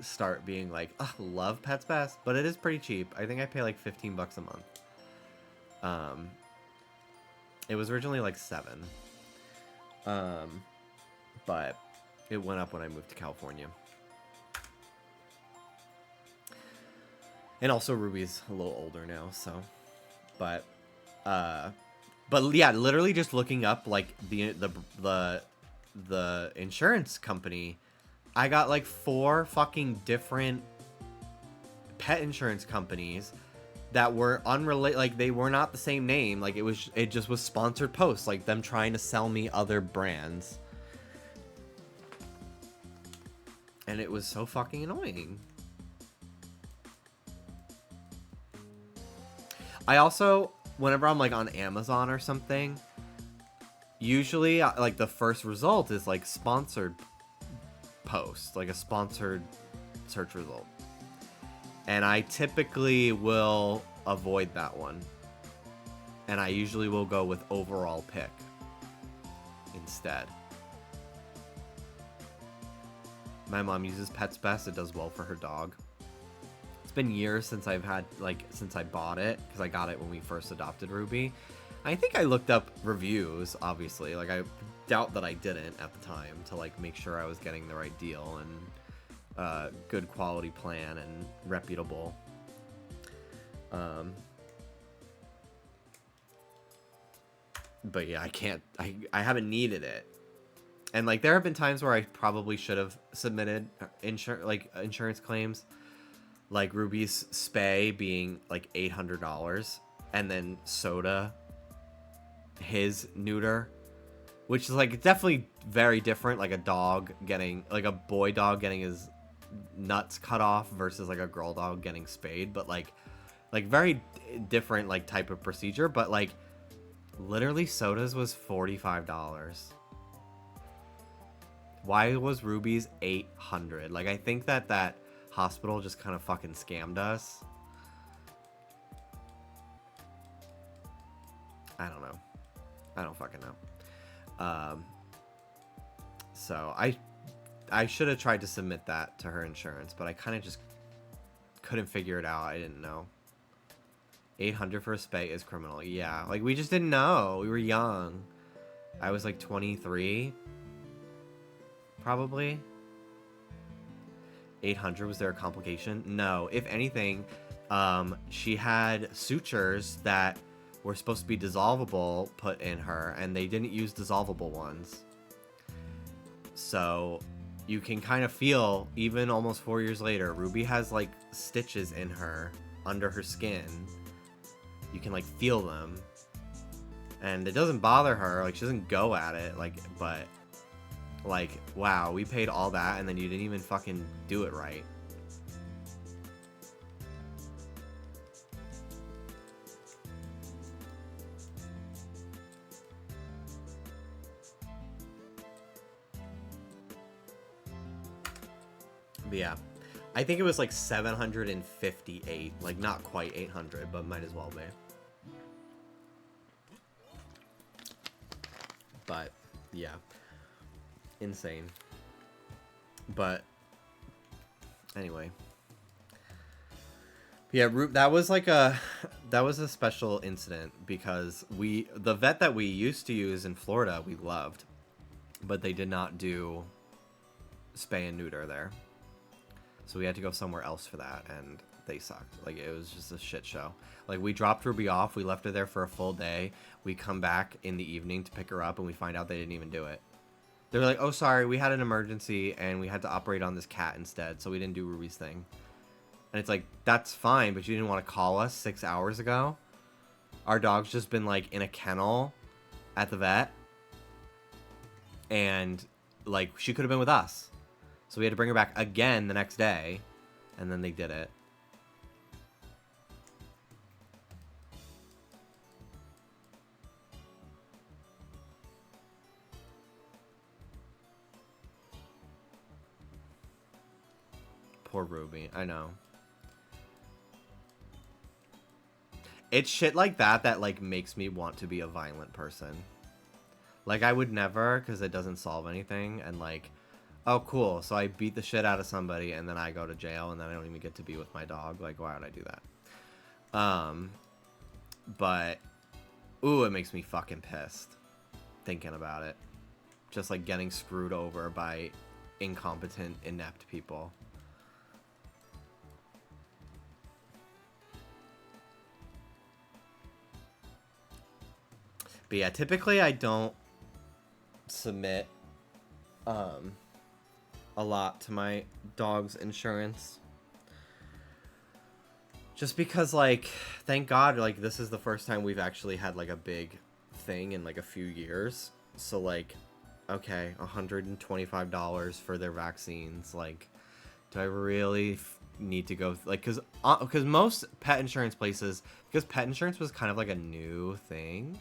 start being like, oh, love Pets Best, but it is pretty cheap. I think I pay like $15 a month. It was originally like $7, but it went up when I moved to California. And also Ruby's a little older now, so, but yeah, literally just looking up, like, the insurance company, I got, like, 4 fucking different pet insurance companies that were unrelated. Like, they were not the same name. Like, it just was sponsored posts, like them trying to sell me other brands. And it was so fucking annoying. I also... whenever I'm, like, on Amazon or something, usually, like, the first result is, like, sponsored post, like a sponsored search result. And I typically will avoid that one. And I usually will go with overall pick instead. My mom uses Pets Best. It does well for her dog. It's been years since I've had, like, since I bought it, because I got it when we first adopted Ruby. I think I looked up reviews, obviously. Like, I doubt that I didn't at the time to, like, make sure I was getting the right deal and good quality plan and reputable. But yeah, I haven't needed it. And, like, there have been times where I probably should have submitted insurance claims. Like Ruby's spay being like $800 and then Soda, his neuter, which is like definitely very different. Like a dog getting, like a boy dog getting his nuts cut off versus like a girl dog getting spayed, but like very different like type of procedure. But like literally Soda's was $45. Why was Ruby's $800? Like I think that hospital just kind of fucking scammed us. I don't know. I don't fucking know. So I should have tried to submit that to her insurance, but I kind of just couldn't figure it out. I didn't know. 800 for a spay is criminal. Yeah, like we just didn't know. We were young. I was like 23, probably. 800, was there a complication? No. If anything, she had sutures that were supposed to be dissolvable put in her, and they didn't use dissolvable ones. So you can kind of feel, even almost 4 years later, Ruby has like stitches in her under her skin. You can like feel them, and it doesn't bother her. Like she doesn't go at it. Like, but like, wow, we paid all that and then you didn't even fucking do it right. But yeah, I think it was like 758, like not quite 800, but might as well be. But yeah, insane. But anyway, yeah, that was a special incident because the vet that we used to use in Florida we loved, but they did not do spay and neuter there. So we had to go somewhere else for that, and they sucked. Like, it was just a shit show. Like, we dropped Ruby off, we left her there for a full day, we come back in the evening to pick her up, and we find out they didn't even do it. They were like, oh, sorry, we had an emergency, and we had to operate on this cat instead, so we didn't do Ruby's thing. And it's like, that's fine, but you didn't want to call us 6 hours ago? Our dog's just been, like, in a kennel at the vet, and, like, she could have been with us. So we had to bring her back again the next day, and then they did it. Poor Ruby, I know. It's shit like that like makes me want to be a violent person. Like I would never, because it doesn't solve anything, and like, oh, cool. So I beat the shit out of somebody, and then I go to jail, and then I don't even get to be with my dog. Like, why would I do that? But, ooh, it makes me fucking pissed thinking about it. Just like getting screwed over by incompetent, inept people. But yeah, typically I don't submit, a lot to my dog's insurance, just because like thank God like this is the first time we've actually had like a big thing in like a few years. So like, okay, $125 for their vaccines. Like, do I really need to go like because most pet insurance places, because pet insurance was kind of like a new thing.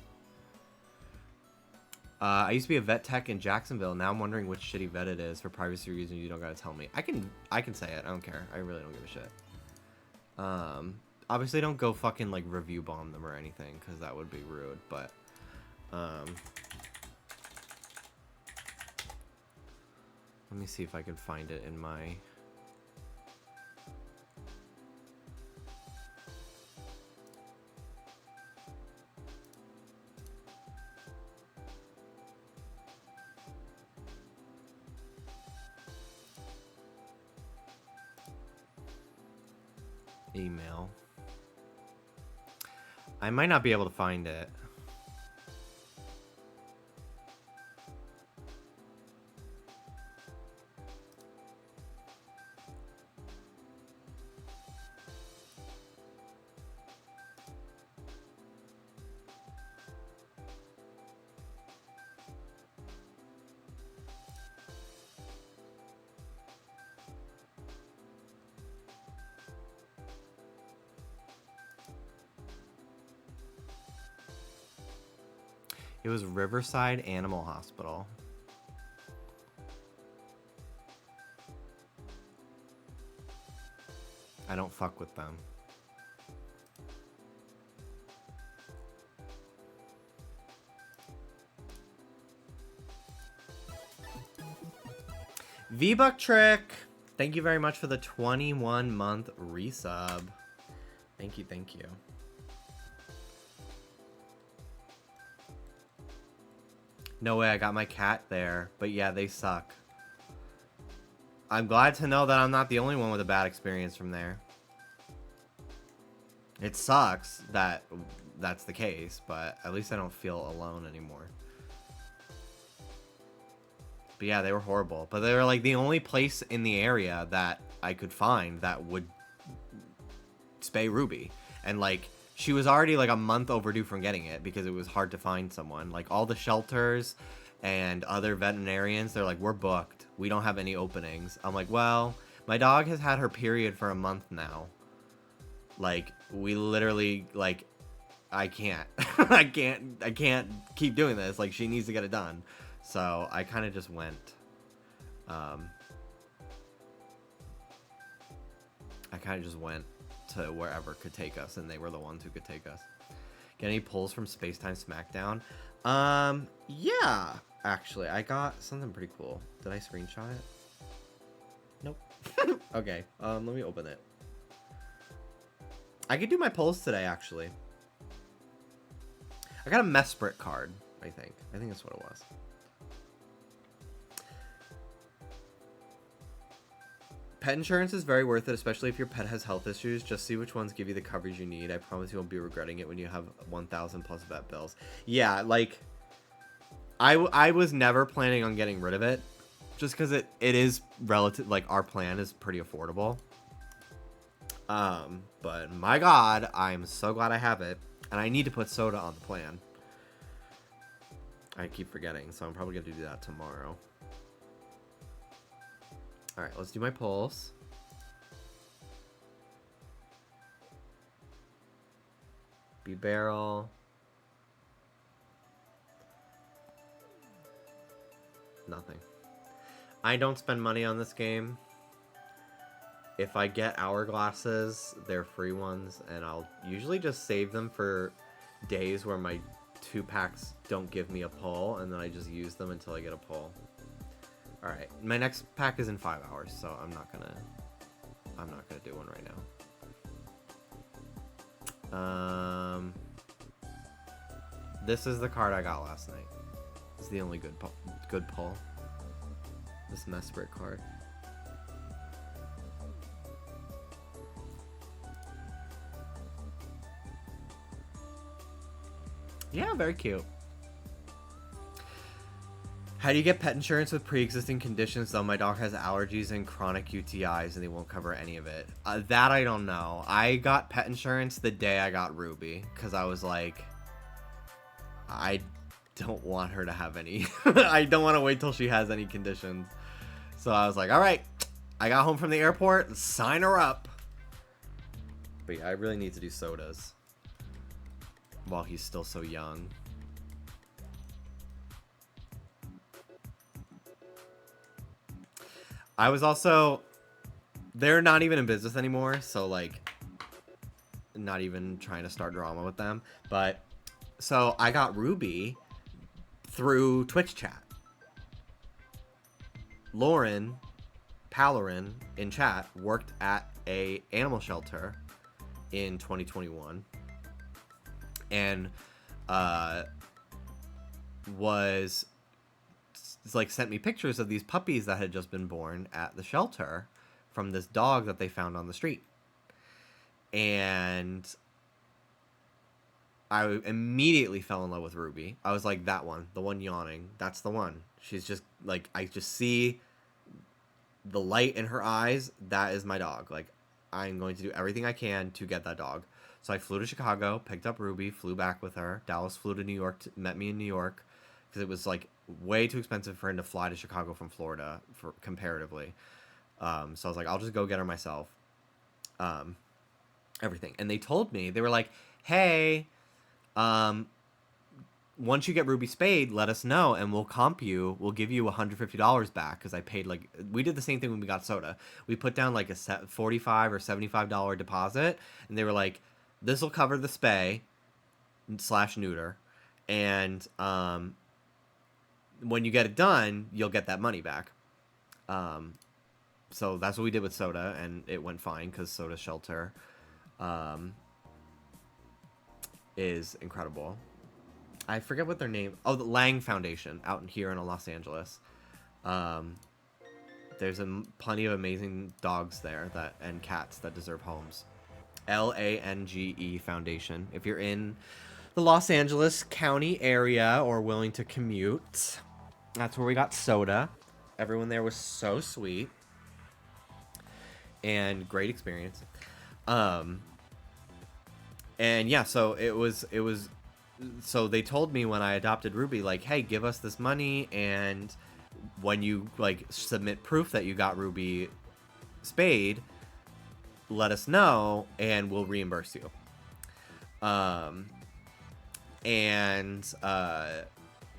I used to be a vet tech in Jacksonville. Now I'm wondering which shitty vet it is. For privacy reasons, you don't gotta tell me. I can say it. I don't care. I really don't give a shit. Obviously don't go fucking like review bomb them or anything, because that would be rude. But let me see if I can find it in my. Email. I might not be able to find it. It was Riverside Animal Hospital. I don't fuck with them. V-Buck Trick! Thank you very much for the 21-month resub. Thank you, thank you. No way, I got my cat there. But yeah, they suck. I'm glad to know that I'm not the only one with a bad experience from there. It sucks that that's the case, but at least I don't feel alone anymore. But yeah, they were horrible. But they were like the only place in the area that I could find that would spay Ruby. And like, she was already like a month overdue from getting it because it was hard to find someone. Like all the shelters and other veterinarians, they're like, we're booked. We don't have any openings. I'm like, well, my dog has had her period for a month now. Like, we literally, like, I can't. I can't keep doing this. Like, she needs to get it done. So I kind of just went. I kind of just went to wherever could take us, and they were the ones who could take us. Get any pulls from Spacetime Smackdown? Yeah, actually, I got something pretty cool. Did I screenshot it? Nope. Okay, let me open it. I could do my polls today, actually. I got a Mesprit card, I think. I think that's what it was. Pet insurance is very worth it, especially if your pet has health issues. Just see which ones give you the coverage you need. I promise you won't be regretting it when you have 1,000 plus vet bills. Yeah, like, I was never planning on getting rid of it. Just because it is relative, like, our plan is pretty affordable. But my God, I'm so glad I have it. And I need to put soda on the plan. I keep forgetting, so I'm probably going to do that tomorrow. Alright, let's do my polls. B-Barrel. Nothing. I don't spend money on this game. If I get hourglasses, they're free ones, and I'll usually just save them for days where my 2-packs don't give me a pull, and then I just use them until I get a pull. Alright, my next pack is in 5 hours, so I'm not gonna do one right now. This is the card I got last night. This is the only good pull. This Mesprit card. Yeah, very cute. How do you get pet insurance with pre-existing conditions, though? My dog has allergies and chronic UTIs, and they won't cover any of it. That I don't know. I got pet insurance the day I got Ruby, because I was like, I don't want her to have any. I don't want to wait till she has any conditions. So I was like, all right, I got home from the airport, sign her up. But yeah, I really need to do sodas while he's still so young. I was also, they're not even in business anymore, so like, not even trying to start drama with them. But, so I got Ruby through Twitch chat. Lauren Palarin in chat worked at a animal shelter in 2021 and was like sent me pictures of these puppies that had just been born at the shelter from this dog that they found on the street. And I immediately fell in love with Ruby. I was like, that one, the one yawning, that's the one. She's just like, I just see the light in her eyes. That is my dog. Like, I'm going to do everything I can to get that dog. So I flew to Chicago, picked up Ruby, flew back with her. Dallas flew to New York, met me in New York, because it was like way too expensive for him to fly to Chicago from Florida for comparatively. So I was like, I'll just go get her myself. Everything. And they told me, they were like, hey, once you get Ruby spayed, let us know and we'll comp you. We'll give you $150 back because I paid like we did the same thing when we got Soda. We put down like a $45 or $75 deposit, and they were like, "This will cover the spay slash neuter, and when you get it done, you'll get that money back." So that's what we did with Soda, and it went fine because Soda Shelter is incredible. I forget what their name. Oh, the Lang Foundation out here in Los Angeles. There's plenty of amazing dogs there and cats that deserve homes. LANGE Foundation. If you're in the Los Angeles County area or willing to commute, that's where we got Soda. Everyone there was so sweet and great experience. And yeah, so it was. So they told me when I adopted Ruby, like, hey, give us this money, and when you like submit proof that you got Ruby spayed, let us know and we'll reimburse you. And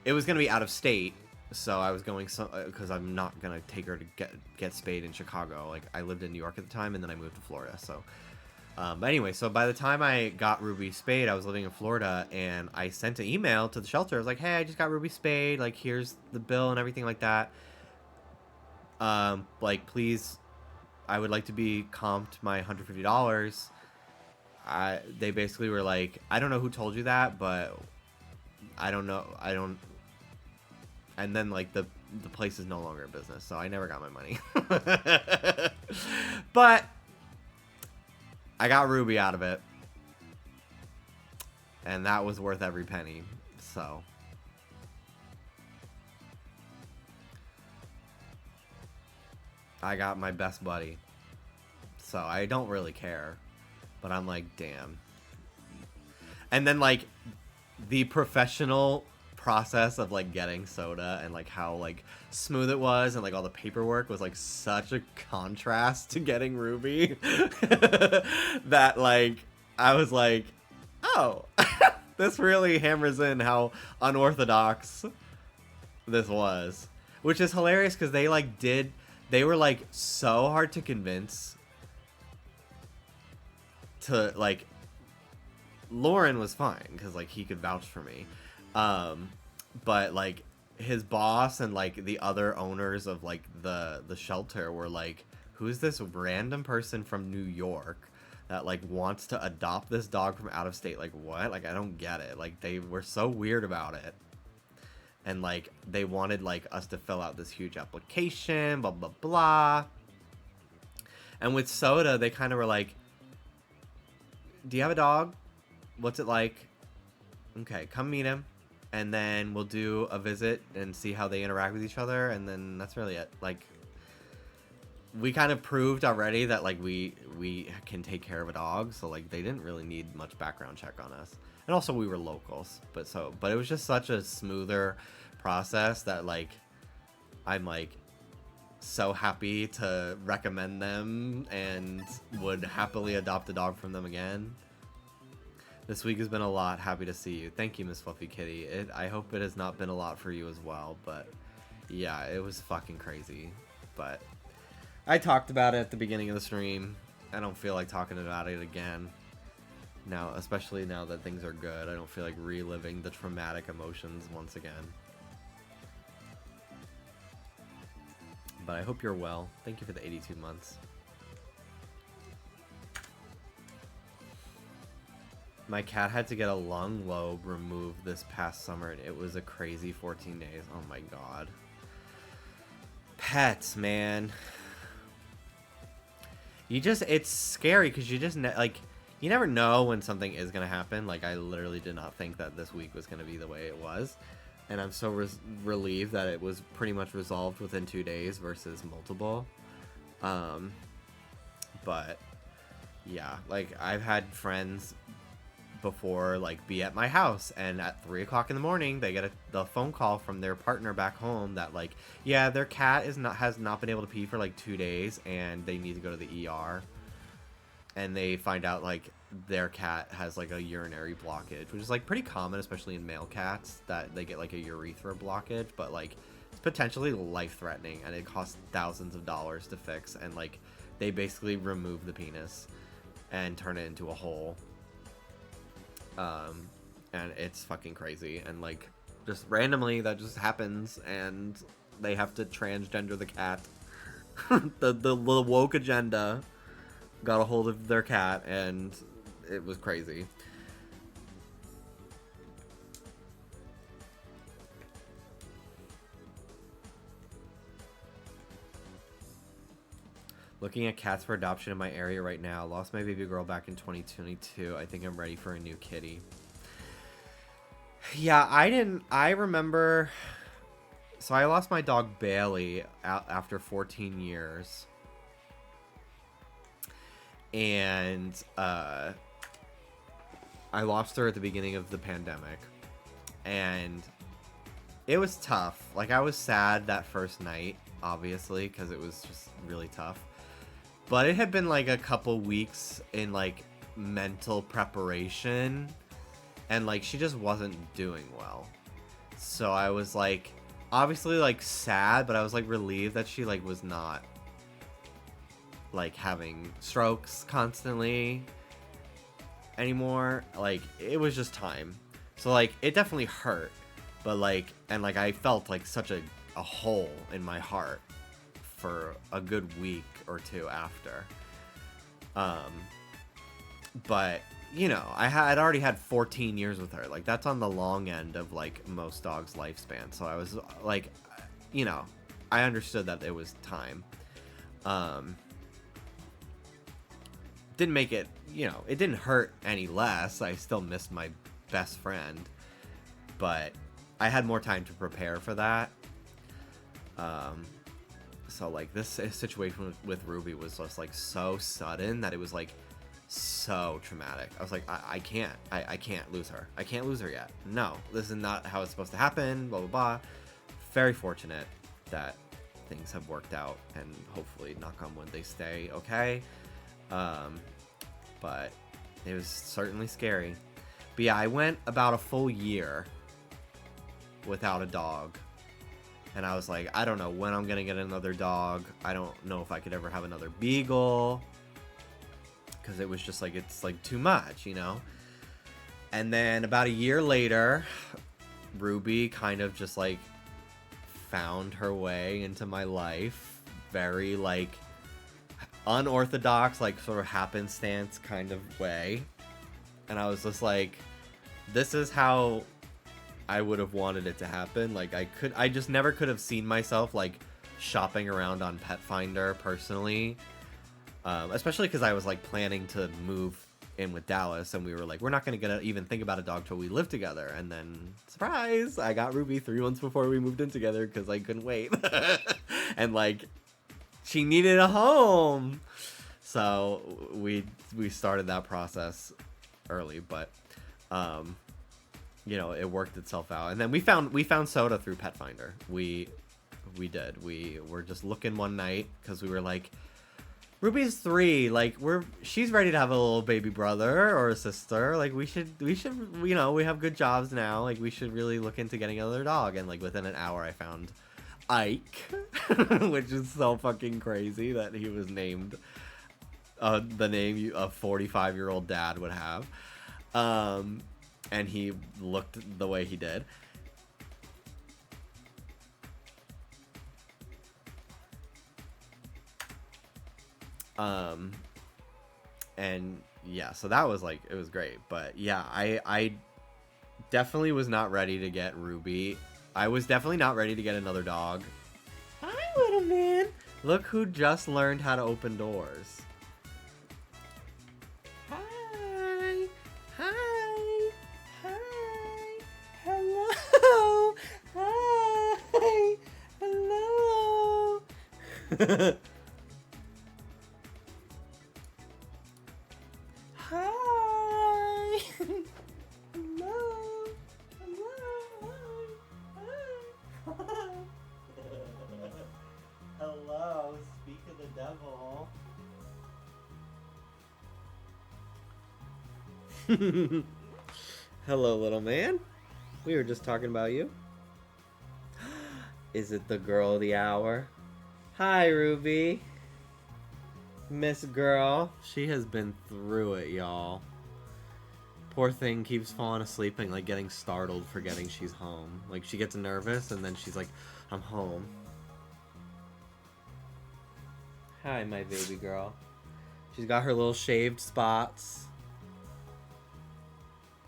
it was gonna be out of state, so I was going because I'm not gonna take her to get spayed in Chicago. Like, I lived in New York at the time, and then I moved to Florida, so. But anyway, so by the time I got Ruby spayed, I was living in Florida, and I sent an email to the shelter. I was like, hey, I just got Ruby spayed. Like, here's the bill and everything like that. Like, please, I would like to be comped my $150. They basically were like, I don't know who told you that, but I don't know. I don't. And then, like, the place is no longer in business, so I never got my money. But I got Ruby out of it, and that was worth every penny. So I got my best buddy, so I don't really care, but I'm like, damn. And then, like, the professional process of like getting Soda and like how like smooth it was, and like all the paperwork was like such a contrast to getting Ruby that like I was like, oh, this really hammers in how unorthodox this was, which is hilarious because they were like so hard to convince to like. Lauren was fine because like he could vouch for me, but like his boss and like the other owners of like the shelter were like, who's this random person from New York that like wants to adopt this dog from out of state? Like, what? Like, I don't get it. Like, they were so weird about it, and like they wanted like us to fill out this huge application, blah blah blah. And with Soda, they kind of were like, do you have a dog? What's it like? Okay, come meet him, and then we'll do a visit and see how they interact with each other, and then that's really it. Like, we kind of proved already that like we can take care of a dog, so like they didn't really need much background check on us. And also we were locals, but it was just such a smoother process that like I'm like so happy to recommend them and would happily adopt a dog from them again. This week has been a lot. Happy to see you. Thank you, Miss Fluffy Kitty. I hope it has not been a lot for you as well, but yeah, it was fucking crazy. But I talked about it at the beginning of the stream. I don't feel like talking about it again. Now, especially now that things are good, I don't feel like reliving the traumatic emotions once again. But I hope you're well. Thank you for the 82 months. My cat had to get a lung lobe removed this past summer, and it was a crazy 14 days. Oh my god. Pets, man. It's scary because you just, like, you never know when something is going to happen. Like, I literally did not think that this week was going to be the way it was. And I'm so relieved that it was pretty much resolved within 2 days versus multiple. But, yeah, like, I've had friends before like be at my house, and at 3 o'clock in the morning they get the phone call from their partner back home that like, yeah, their cat has not been able to pee for like 2 days and they need to go to the ER. and they find out like their cat has like a urinary blockage, which is like pretty common, especially in male cats, that they get like a urethra blockage, but like it's potentially life-threatening, and it costs thousands of dollars to fix. And like they basically remove the penis and turn it into a hole, and it's fucking crazy. And like just randomly that just happens, and they have to transgender the cat. The woke agenda got a hold of their cat, and it was crazy. Looking at cats for adoption in my area right now. Lost my baby girl back in 2022. I think I'm ready for a new kitty. Yeah, I remember. So I lost my dog Bailey after 14 years. And I lost her at the beginning of the pandemic. And it was tough. Like, I was sad that first night, obviously, because it was just really tough. But it had been like a couple weeks in like mental preparation, and like she just wasn't doing well. So I was like, obviously like sad, but I was like relieved that she like was not like having strokes constantly anymore. Like, it was just time. So like it definitely hurt, but like, and like I felt like such a hole in my heart for a good week or two after. But you know, I'd already had 14 years with her. Like, that's on the long end of like most dogs' lifespan. So I was like, you know, I understood that it was time. Didn't make it, you know, it didn't hurt any less. I still missed my best friend, but I had more time to prepare for that. So like this situation with Ruby was just like so sudden that it was like so traumatic. I was like, I can't lose her. I can't lose her yet. No, this is not how it's supposed to happen, blah, blah, blah. Very fortunate that things have worked out, and hopefully, knock on wood, they stay okay. But it was certainly scary. But yeah, I went about a full year without a dog. And I was like, I don't know when I'm going to get another dog. I don't know if I could ever have another beagle. Because it was just like, it's like too much, you know? And then about a year later, Ruby kind of just like found her way into my life. Very like unorthodox, like sort of happenstance kind of way. And I was just like, this is how I would have wanted it to happen. Like, I just never could have seen myself like shopping around on Pet Finder personally, especially because I was like planning to move in with Dallas, and we were like, we're not gonna even think about a dog till we live together. And then surprise, I got Ruby 3 months before we moved in together because I couldn't wait. And like, she needed a home, so we started that process early, but you know, it worked itself out. And then we found Soda through Pet Finder. We did. We were just looking one night because we were like, Ruby's 3, like she's ready to have a little baby brother or a sister. Like, we should, you know, we have good jobs now. Like, we should really look into getting another dog. And like within an hour, I found Ike, which is so fucking crazy that he was named the name a 45-year-old dad would have. And he looked the way he did. And yeah, so that was like, it was great. But yeah, I definitely was not ready to get Ruby. I was definitely not ready to get another dog. Hi, little man. Look who just learned how to open doors. Hi. Hi. Hi. Hello. Hi. Hello. Hi. Hello. Hello. Hello. Speak of the devil. Hello, little man. We were just talking about you. Is it the girl of the hour? Hi, Ruby. Miss Girl. She has been through it, y'all. Poor thing keeps falling asleep and like getting startled forgetting she's home. Like she gets nervous and then she's like, I'm home. Hi, my baby girl. She's got her little shaved spots.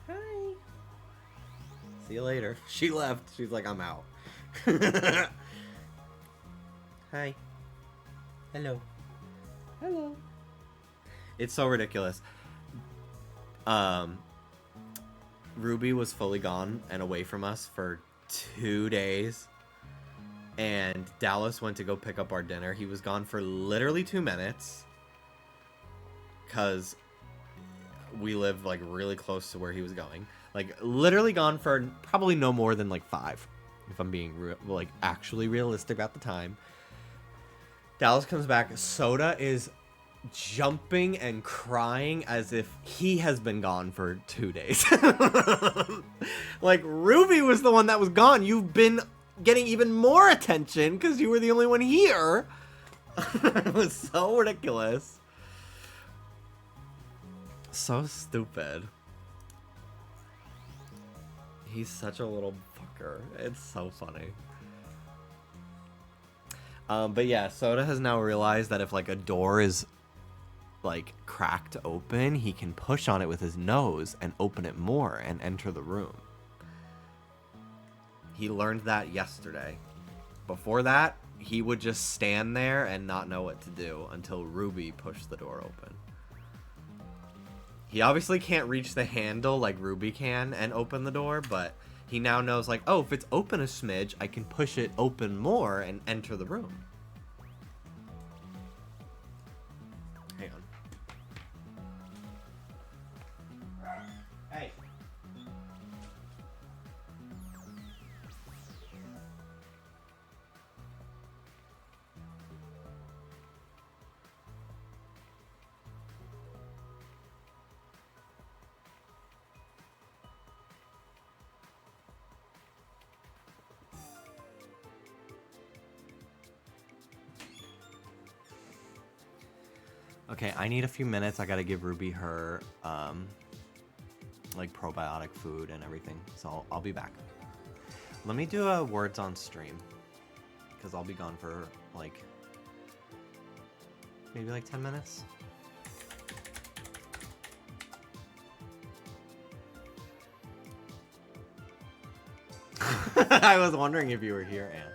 Hi. See you later. She left. She's like, I'm out. Hi. Hello. Hello. It's so ridiculous. Ruby was fully gone and away from us for 2 days. And Dallas went to go pick up our dinner. He was gone for literally 2 minutes. Because we live like really close to where he was going. Like literally gone for probably no more than like 5. If I'm being like actually realistic about the time. Dallas comes back. Soda is jumping and crying as if he has been gone for 2 days. Like Ruby was the one that was gone. You've been getting even more attention because you were the only one here. It was so ridiculous. So stupid. He's such a little fucker. It's so funny. But yeah, Soda has now realized that if like a door is like cracked open, he can push on it with his nose and open it more and enter the room. He learned that yesterday. Before that, he would just stand there and not know what to do until Ruby pushed the door open. He obviously can't reach the handle like Ruby can and open the door, but he now knows like, oh, if it's open a smidge, I can push it open more and enter the room. Hang on. Hey. Okay, I need a few minutes. I gotta give Ruby her, like, probiotic food and everything. So I'll be back. Let me do a words on stream. Because I'll be gone for, like, maybe like 10 minutes. I was wondering if you were here, Anne.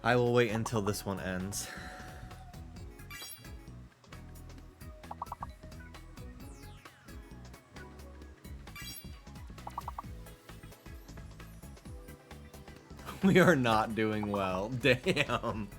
I will wait until this one ends. We are not doing well. Damn.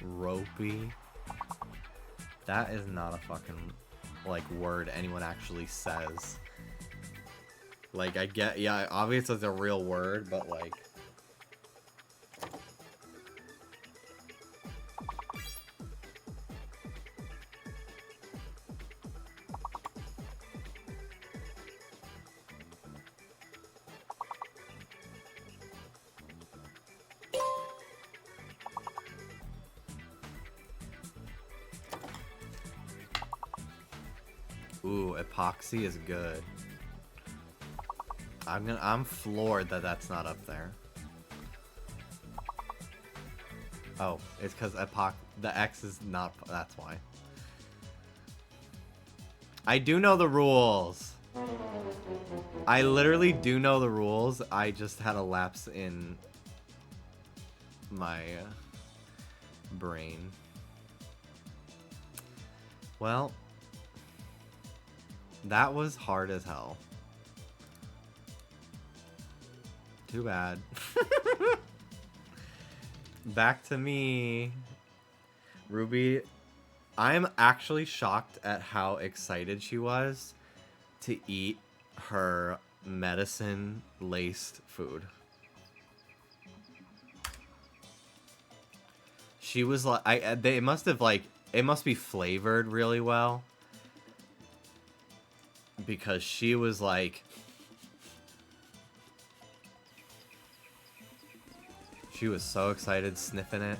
Ropey. That is not a fucking, like, word anyone actually says. Like, I get, yeah, obviously it's a real word, but, like... Ooh, epoxy is good. I'm floored that that's not up there. Oh, it's because the X is not, that's why. I do know the rules. I literally do know the rules. I just had a lapse in my brain. Well, that was hard as hell. Too bad. Back to me. Ruby, I'm actually shocked at how excited she was to eat her medicine-laced food. She was like, it must be flavored really well. Because she was like... She was so excited sniffing it.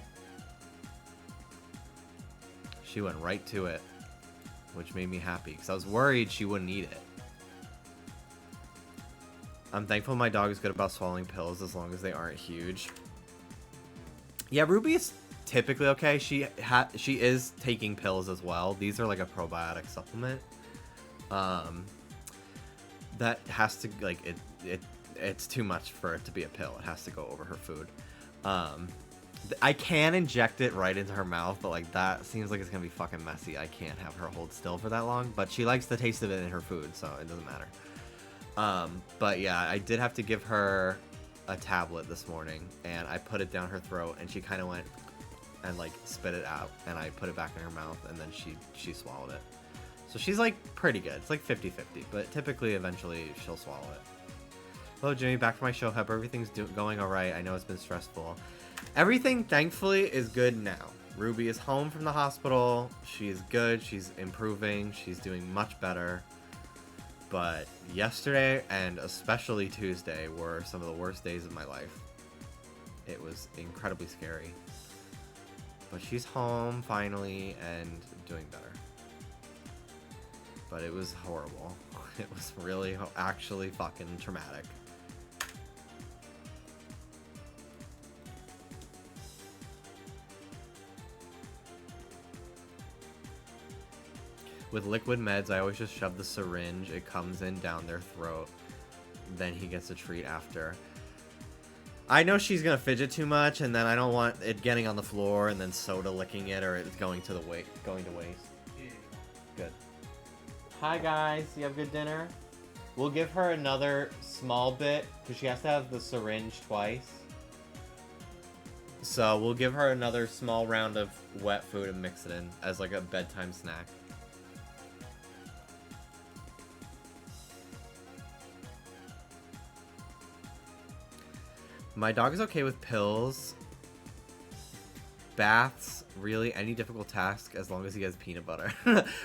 She went right to it. Which made me happy, because I was worried she wouldn't eat it. I'm thankful my dog is good about swallowing pills as long as they aren't huge. Yeah, Ruby is typically okay. She is taking pills as well. These are like a probiotic supplement. That has to, like, it's too much for it to be a pill. It has to go over her food. I can inject it right into her mouth, but like that seems like it's gonna be fucking messy. I can't have her hold still for that long, but she likes the taste of it in her food, so it doesn't matter. But yeah, I did have to give her a tablet this morning, and I put it down her throat, and she kind of went and like spit it out, and I put it back in her mouth, and then she swallowed it. So she's like pretty good. It's like 50-50, but typically eventually she'll swallow it. Hello, Jimmy. Back from my show. Hope everything's going all right. I know it's been stressful. Everything, thankfully, is good now. Ruby is home from the hospital. She's good. She's improving. She's doing much better. But yesterday and especially Tuesday were some of the worst days of my life. It was incredibly scary. But she's home finally and doing better. But it was horrible. It was really actually fucking traumatic. With liquid meds, I always just shove the syringe. It comes in down their throat. Then he gets a treat after. I know she's gonna fidget too much, and then I don't want it getting on the floor and then soda licking it, or it's going to waste. Good. Hi guys, you have good dinner? We'll give her another small bit, because she has to have the syringe twice. So we'll give her another small round of wet food and mix it in as like a bedtime snack. My dog is okay with pills, baths, really any difficult task as long as he has peanut butter.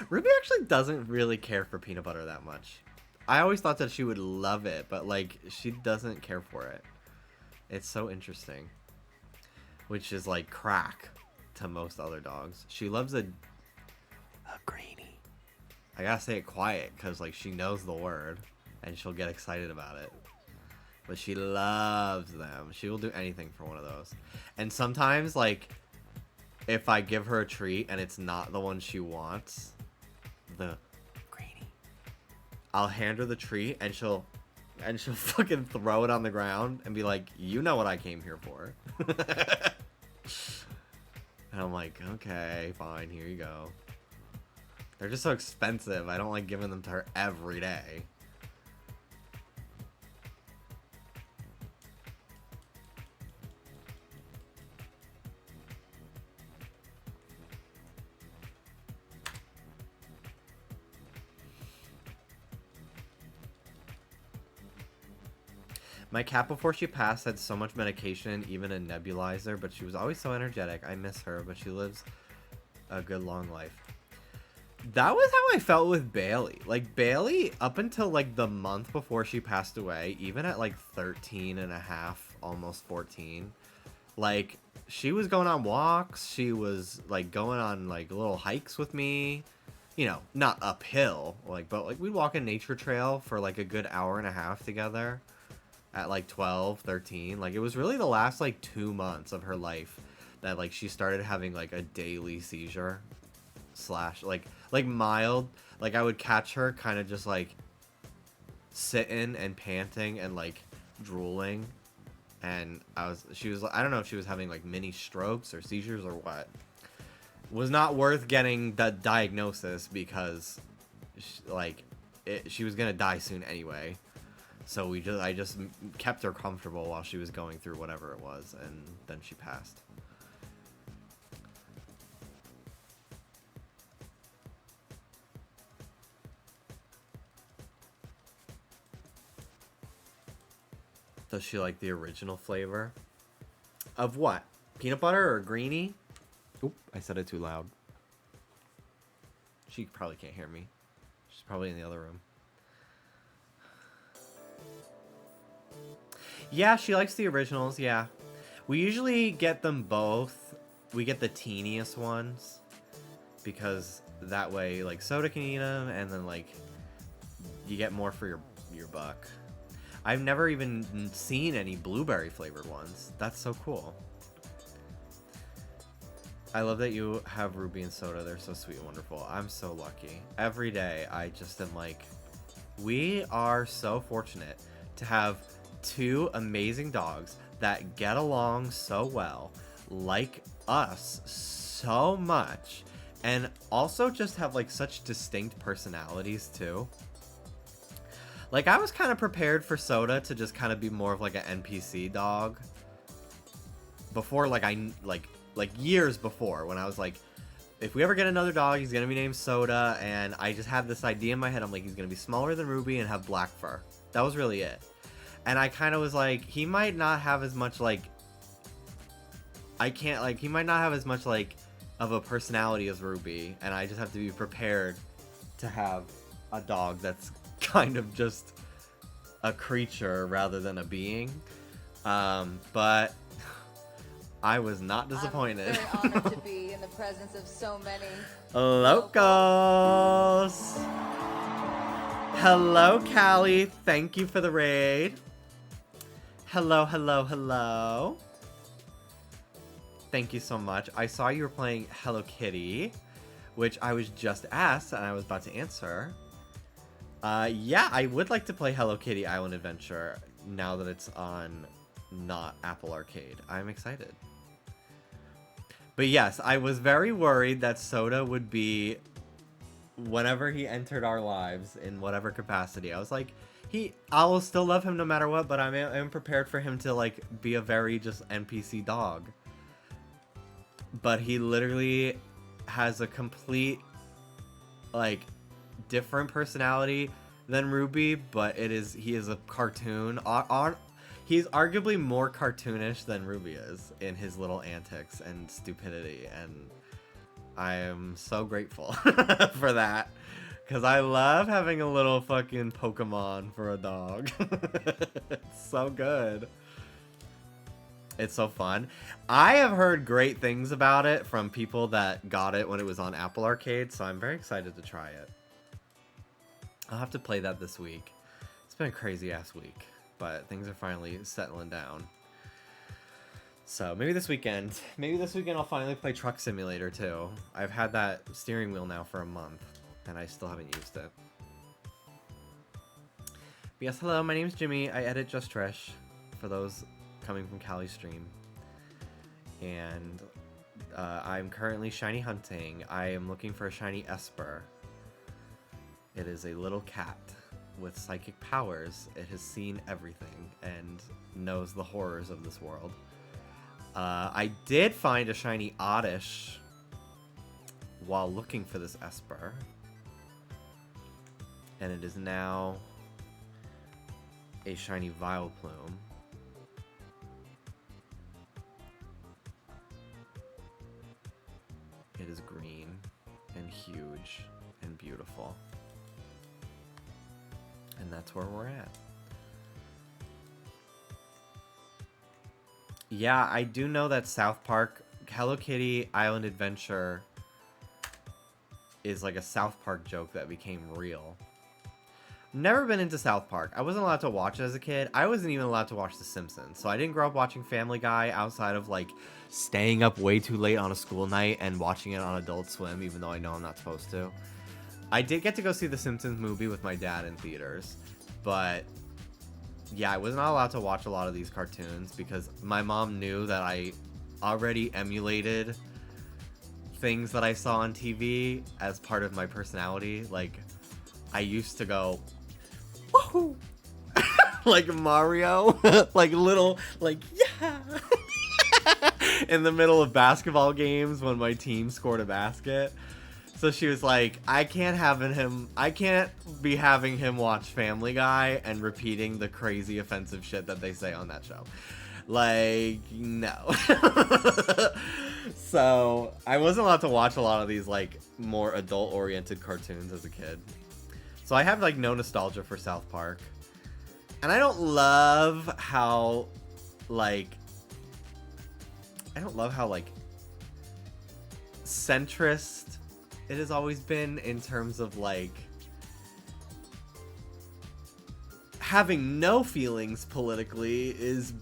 Ruby actually doesn't really care for peanut butter that much. I always thought that she would love it, but like she doesn't care for it. It's so interesting. Which is like crack to most other dogs. She loves a greenie. I gotta say it quiet because like she knows the word and she'll get excited about it. But she loves them. She will do anything for one of those. And sometimes like if I give her a treat and it's not the one she wants, the greenie, I'll hand her the treat and she'll fucking throw it on the ground and be like, you know what I came here for. And I'm like, okay, fine, here you go. They're just so expensive. I don't like giving them to her every day. My cat before she passed had so much medication, even a nebulizer, but she was always so energetic. I miss her, but she lives a good long life. That was how I felt with Bailey. Like, Bailey, up until, like, the month before she passed away, even at, like, 13 and a half, almost 14, like, she was going on walks. She was, like, going on, like, little hikes with me. You know, not uphill, like, but, like, we'd walk a nature trail for, like, a good hour and a half together at, like, 12, 13. Like, it was really the last, like, 2 months of her life that, like, she started having, like, a daily seizure. Slash like mild, like I would catch her kind of just like sitting and panting and like drooling, and she was I don't know if she was having like mini strokes or seizures or what. Was not worth getting the diagnosis because she was gonna die soon anyway, so I just kept her comfortable while she was going through whatever it was, and then she passed. Does she like the original flavor? Of what? Peanut butter or greenie? Oop, I said it too loud. She probably can't hear me. She's probably in the other room. Yeah, she likes the originals, yeah. We usually get them both. We get the teeniest ones because that way, like, Soda can eat them, and then, like, you get more for your buck. I've never even seen any blueberry flavored ones. That's so cool. I love that you have Ruby and Soda. They're so sweet and wonderful. I'm so lucky. Every day I just am like, we are so fortunate to have 2 amazing dogs that get along so well, like us so much, and also just have like such distinct personalities too. Like, I was kind of prepared for Soda to just kind of be more of, like, an NPC dog. Before, like, years before, when I was like, if we ever get another dog, he's gonna be named Soda, and I just had this idea in my head. I'm like, he's gonna be smaller than Ruby and have black fur. That was really it. And I kind of was like, he might not have as much, like, he might not have as much, like, of a personality as Ruby, and I just have to be prepared to have a dog that's kind of just a creature rather than a being, but I was not disappointed. I'm very honored to be in the presence of so many locals. Hello, Callie. Thank you for the raid. Hello, hello, hello. Thank you so much. I saw you were playing Hello Kitty, which I was just asked and I was about to answer. Yeah, I would like to play Hello Kitty Island Adventure now that it's on not Apple Arcade. I'm excited. But yes, I was very worried that Soda would be, whenever he entered our lives in whatever capacity, I was like, I will still love him no matter what, but I'm prepared for him to like be a very just NPC dog. But he literally has a complete, like, different personality than Ruby, but he is a cartoon. He's arguably more cartoonish than Ruby is in his little antics and stupidity, and I am so grateful for that, because I love having a little fucking Pokemon for a dog. It's so good. It's so fun. I have heard great things about it from people that got it when it was on Apple Arcade, so I'm very excited to try it. I'll have to play that this week. It's been a crazy ass week, but things are finally settling down. So maybe this weekend I'll finally play Truck Simulator too. I've had that steering wheel now for a month, and I still haven't used it. But yes, hello, my name's Jimmy. I edit Just Trish, for those coming from Cali's stream. And I'm currently shiny hunting. I am looking for a shiny Esper. It is a little cat with psychic powers. It has seen everything and knows the horrors of this world. I did find a shiny Oddish while looking for this Esper. And it is now a shiny Vileplume. It is green and huge and beautiful. And that's where we're at. Yeah, I do know that South Park, Hello Kitty Island Adventure is like a South Park joke that became real. Never been into South Park. I wasn't allowed to watch it as a kid. I wasn't even allowed to watch The Simpsons. So I didn't grow up watching Family Guy outside of like staying up way too late on a school night and watching it on Adult Swim, even though I know I'm not supposed to. I did get to go see the Simpsons movie with my dad in theaters, but yeah, I was not allowed to watch a lot of these cartoons because my mom knew that I already emulated things that I saw on TV as part of my personality. Like, I used to go, woohoo! Like Mario, like little, like, yeah! In the middle of basketball games when my team scored a basket. So she was like, I can't be having him watch Family Guy and repeating the crazy offensive shit that they say on that show. Like, no. So I wasn't allowed to watch a lot of these like more adult oriented cartoons as a kid. So I have like no nostalgia for South Park. And I don't love how like centrist it has always been in terms of like having no feelings politically is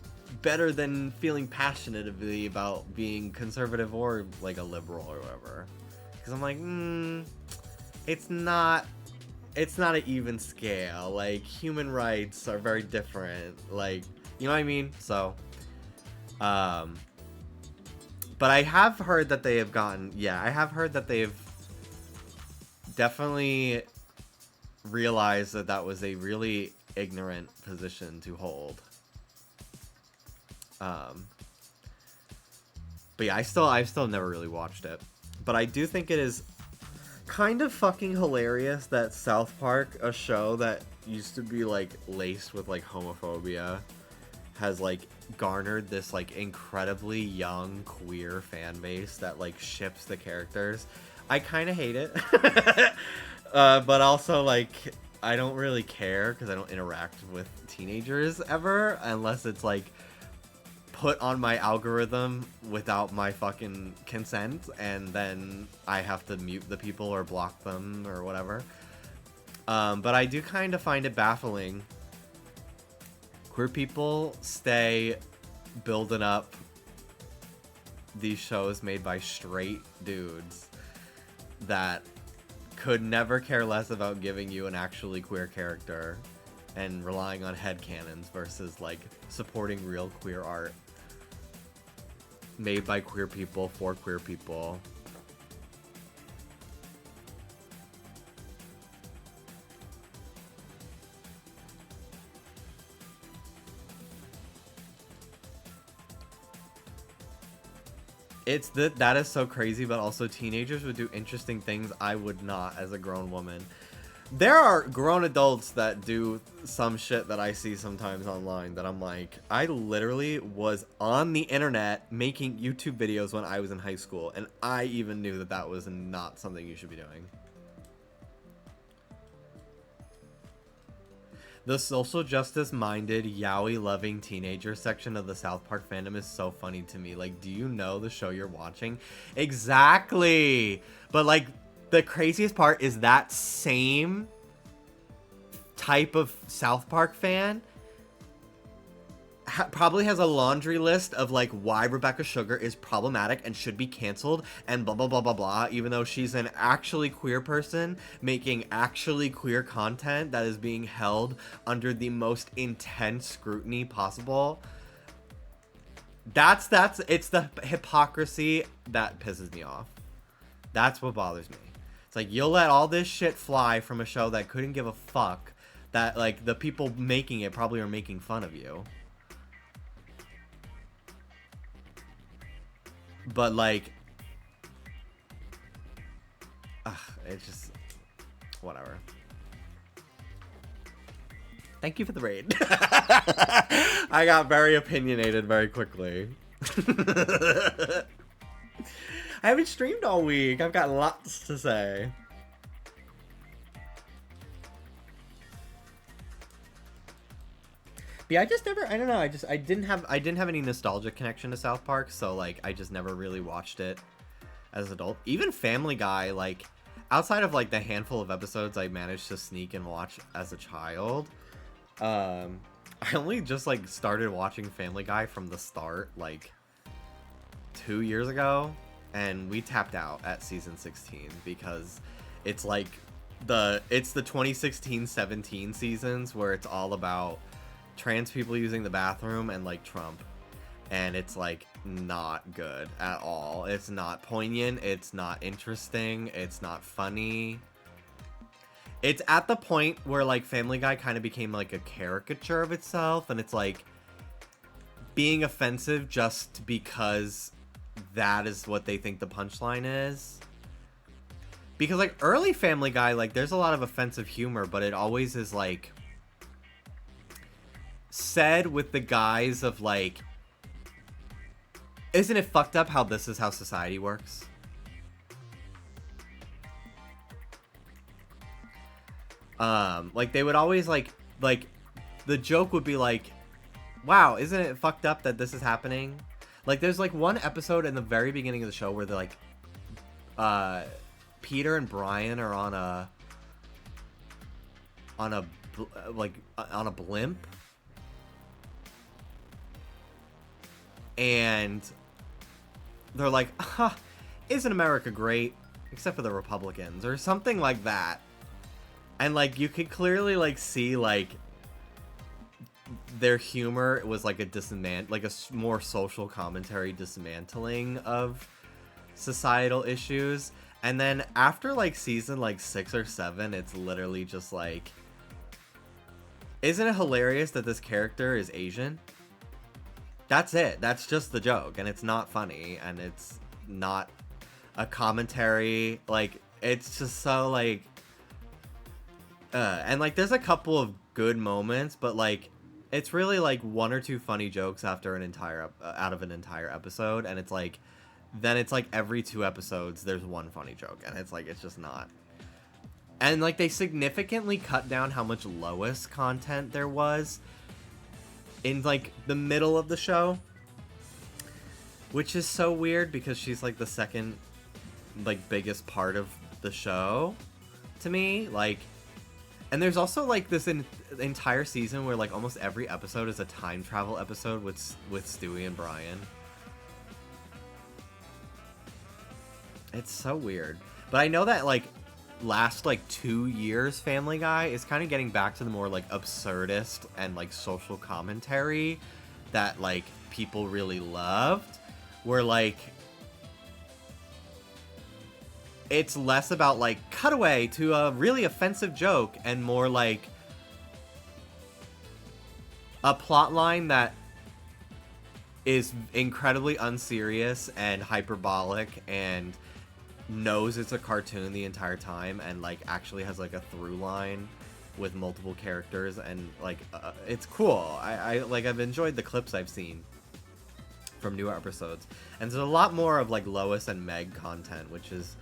better than feeling passionately about being conservative or like a liberal or whatever. Because I'm like, it's not an even scale. Like, human rights are very different. Like, you know what I mean? So, but I have heard that they have definitely realized that was a really ignorant position to hold. But yeah, I've still never really watched it. But I do think it is kind of fucking hilarious that South Park, a show that used to be like laced with like homophobia, has like garnered this like incredibly young queer fan base that like ships the characters. I kind of hate it. But also like I don't really care because I don't interact with teenagers ever unless it's like put on my algorithm without my fucking consent, and then I have to mute the people or block them or whatever. But I do kind of find it baffling. Queer people stay building up these shows made by straight dudes that could never care less about giving you an actually queer character and relying on headcanons versus like supporting real queer art made by queer people for queer people. That is so crazy, but also teenagers would do interesting things I would not as a grown woman. There are grown adults that do some shit that I see sometimes online that I'm like, I literally was on the internet making YouTube videos when I was in high school, and I even knew that that was not something you should be doing. The social justice minded, yaoi loving teenager section of the South Park fandom is so funny to me. Like, do you know the show you're watching? Exactly. But like the craziest part is that same type of South Park fan probably has a laundry list of like why Rebecca Sugar is problematic and should be canceled and blah blah blah blah blah, even though she's an actually queer person making actually queer content that is being held under the most intense scrutiny possible. It's the hypocrisy that pisses me off. That's what bothers me. It's like, you'll let all this shit fly from a show that couldn't give a fuck, that like the people making it probably are making fun of you. But like, it's just whatever. Thank you for the raid. I got very opinionated very quickly. I haven't streamed all week. I've got lots to say. But yeah, I don't know, I didn't have any nostalgic connection to South Park, so like I just never really watched it as an adult. Even Family Guy, like outside of like the handful of episodes I managed to sneak and watch as a child, I only just like started watching Family Guy from the start like 2 years ago, and we tapped out at season 16 because it's like it's the 2016-17 seasons where it's all about trans people using the bathroom and like Trump, and it's like not good at all. It's not poignant, it's not interesting, it's not funny. It's at the point where like Family Guy kind of became like a caricature of itself, and it's like being offensive just because that is what they think the punchline is. Because like early Family Guy, like there's a lot of offensive humor, but it always is like said with the guise of like, isn't it fucked up how this is how society works? Like they would always like the joke would be like, wow, isn't it fucked up that this is happening? Like there's like one episode in the very beginning of the show where they're like, Peter and Brian are on a blimp, and they're like, isn't America great? Except for the Republicans, or something like that. And like you could clearly like see like their humor was like a more social commentary dismantling of societal issues. And then after like season like 6 or 7, it's literally just like, isn't it hilarious that this character is Asian? That's it. That's just the joke, and it's not funny, and it's not a commentary. Like it's just so like and like there's a couple of good moments, but like it's really like 1 or 2 funny jokes after an entire out of an entire episode, and it's like then it's like every 2 episodes there's 1 funny joke, and it's like it's just not. And like they significantly cut down how much Lois content there was in like the middle of the show, which is so weird because she's like the second like biggest part of the show to me. Like, and there's also like this entire season where like almost every episode is a time travel episode with Stewie and Brian. It's so weird. But I know that like last like 2 years Family Guy is kind of getting back to the more like absurdist and like social commentary that like people really loved, where like it's less about like cutaway to a really offensive joke and more like a plot line that is incredibly unserious and hyperbolic and knows it's a cartoon the entire time, and like actually has like a through line with multiple characters, and like it's cool. I like I've enjoyed the clips I've seen from newer episodes, and there's a lot more of like Lois and Meg content, which is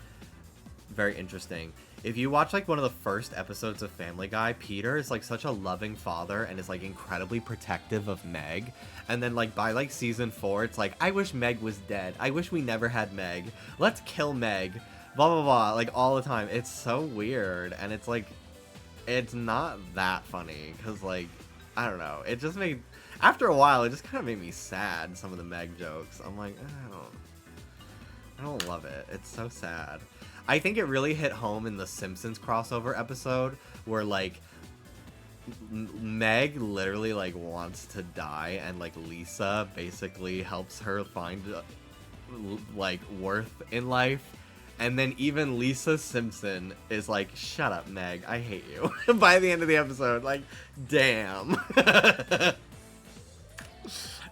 very interesting. If you watch like one of the first episodes of Family Guy, Peter is like such a loving father and is like incredibly protective of Meg. And then like by like season 4, it's like, I wish Meg was dead. I wish we never had Meg. Let's kill Meg. Blah, blah, blah. Like all the time. It's so weird. And it's like, it's not that funny because, like, I don't know. It just made, after a while, it just kind of made me sad. Some of the Meg jokes. I'm like, I don't love it. It's so sad. I think it really hit home in the Simpsons crossover episode where, like, Meg literally, like, wants to die, and, like, Lisa basically helps her find, like, worth in life. And then even Lisa Simpson is like, shut up, Meg, I hate you. By the end of the episode, like, damn.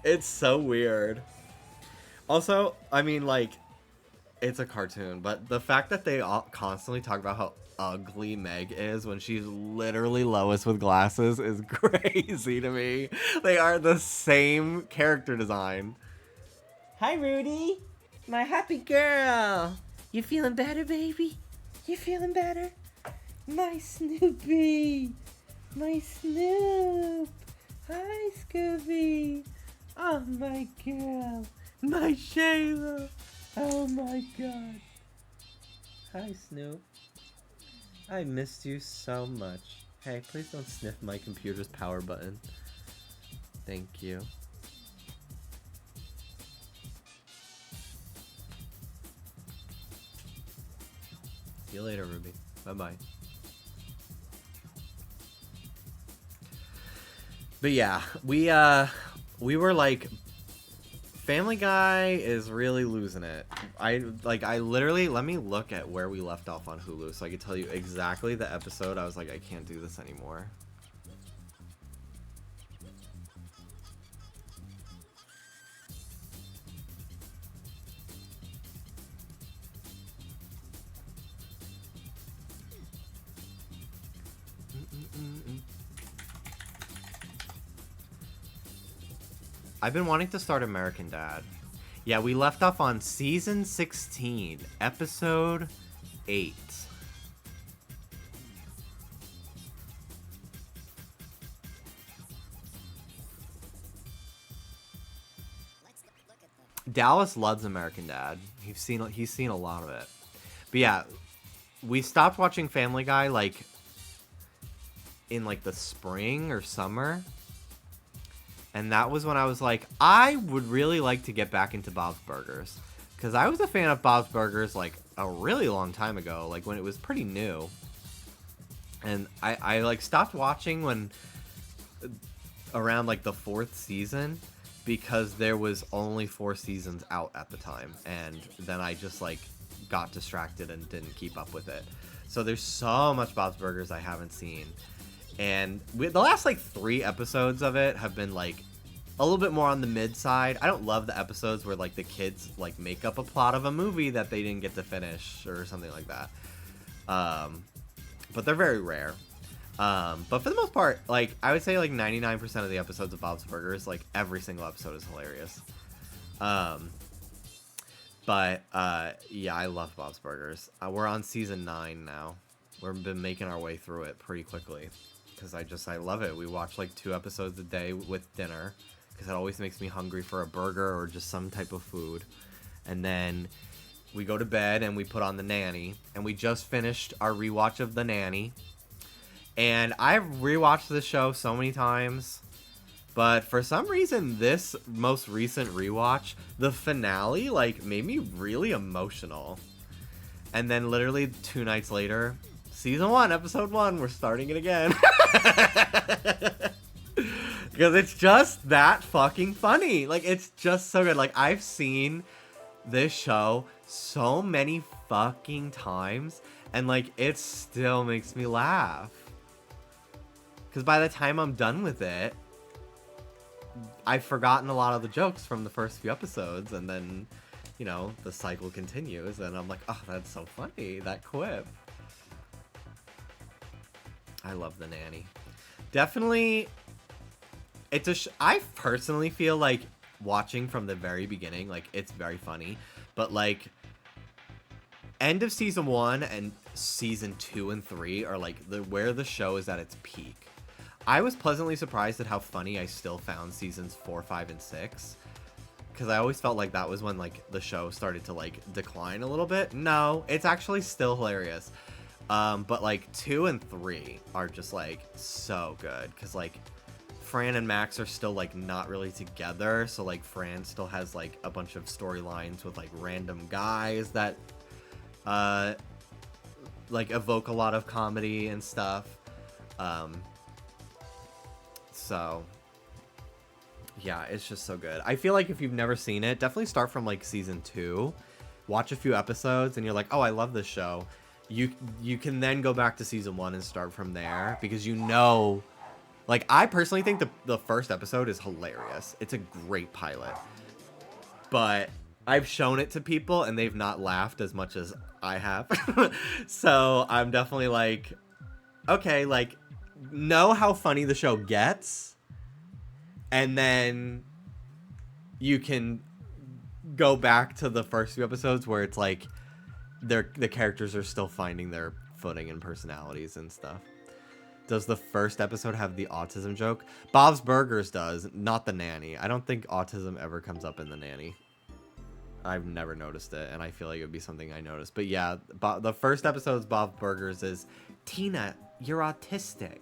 It's so weird. Also, I mean, like, it's a cartoon, but the fact that they all constantly talk about how ugly Meg is when she's literally Lois with glasses is crazy to me. They are the same character design. Hi, Rudy. My happy girl. You feeling better, baby? You feeling better? My Snoopy. My Snoop. Hi, Scooby. Oh, my girl. My Shayla. Oh, my God. Hi, Snoop. I missed you so much. Hey, please don't sniff my computer's power button. Thank you. See you later, Ruby. Bye-bye. But yeah, we were like, Family Guy is really losing it. I literally, let me look at where we left off on Hulu so I can tell you exactly the episode. I was like, I can't do this anymore. I've been wanting to start American Dad. Yeah, we left off on season 16, episode 8. Dallas loves American Dad. He's seen a lot of it. But yeah, we stopped watching Family Guy like in like the spring or summer. And that was when I was like, I would really like to get back into Bob's Burgers. Because I was a fan of Bob's Burgers, like, a really long time ago. Like, when it was pretty new. And I like, stopped watching when... around, like, the 4th season. Because there was only 4 seasons out at the time. And then I just, like, got distracted and didn't keep up with it. So there's so much Bob's Burgers I haven't seen. And the last, like, 3 episodes of it have been, like, a little bit more on the mid side. I don't love the episodes where, like, the kids, like, make up a plot of a movie that they didn't get to finish or something like that. But they're very rare. But for the most part, like, I would say, like, 99% of the episodes of Bob's Burgers, like, every single episode is hilarious. Yeah, I love Bob's Burgers. We're on season 9 now. We've been making our way through it pretty quickly. Because I love it. We watch like 2 episodes a day with dinner. Because it always makes me hungry for a burger or just some type of food. And then we go to bed and we put on The Nanny. And we just finished our rewatch of The Nanny. And I've rewatched this show so many times. But for some reason, this most recent rewatch, the finale, like, made me really emotional. And then literally 2 nights later... Season 1, episode 1, we're starting it again. Because it's just that fucking funny. Like, it's just so good. Like, I've seen this show so many fucking times. And, like, it still makes me laugh. Because by the time I'm done with it, I've forgotten a lot of the jokes from the first few episodes. And then, you know, the cycle continues. And I'm like, oh, that's so funny. That quip. I love The Nanny. Definitely, it's I personally feel like watching from the very beginning, like, it's very funny. But, like, end of season 1 and season 2 and 3 are, like, where the show is at its peak. I was pleasantly surprised at how funny I still found seasons 4, 5, and 6. Because I always felt like that was when, like, the show started to, like, decline a little bit. No, it's actually still hilarious. But like 2 and 3 are just like so good because like Fran and Max are still like not really together, so like Fran still has like a bunch of storylines with like random guys that like evoke a lot of comedy and stuff. So yeah, it's just so good. I feel like if you've never seen it, definitely start from like season 2, watch a few episodes, and you're like, oh, I love this show. You can then go back to season 1 and start from there because you know, like I personally think the first episode is hilarious. It's a great pilot, but I've shown it to people and they've not laughed as much as I have. So I'm definitely like, okay, like know how funny the show gets, and then you can go back to the first few episodes where it's like the characters are still finding their footing and personalities and stuff. Does the first episode have the autism joke? Bob's Burgers does, not the nanny. I don't think autism ever comes up in the nanny. I've never noticed it, and I feel like it would be something I noticed. But yeah, the first episode's Bob's Burgers is, Tina, you're autistic.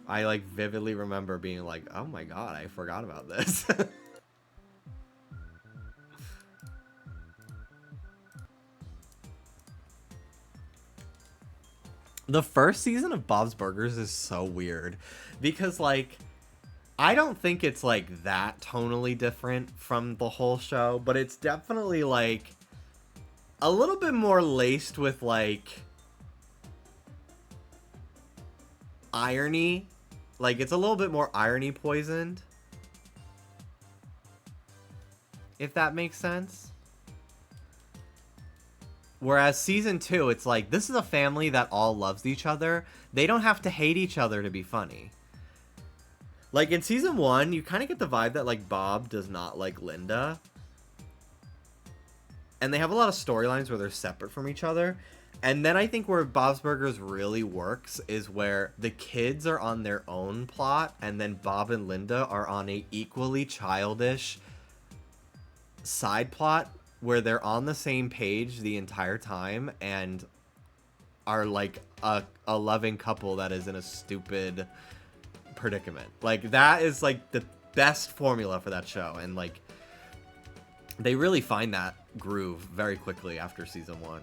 I like vividly remember being like, oh my god, I forgot about this. The first season of Bob's Burgers is so weird because like I don't think it's like that tonally different from the whole show, but it's definitely like a little bit more laced with like irony. Like it's a little bit more irony poisoned, if that makes sense. Whereas season 2, it's like, this is a family that all loves each other. They don't have to hate each other to be funny. Like, in season 1, you kind of get the vibe that, like, Bob does not like Linda. And they have a lot of storylines where they're separate from each other. And then I think where Bob's Burgers really works is where the kids are on their own plot, and then Bob and Linda are on a equally childish side plot where they're on the same page the entire time and are like a loving couple that is in a stupid predicament. Like that is like the best formula for that show, and like they really find that groove very quickly after season 1.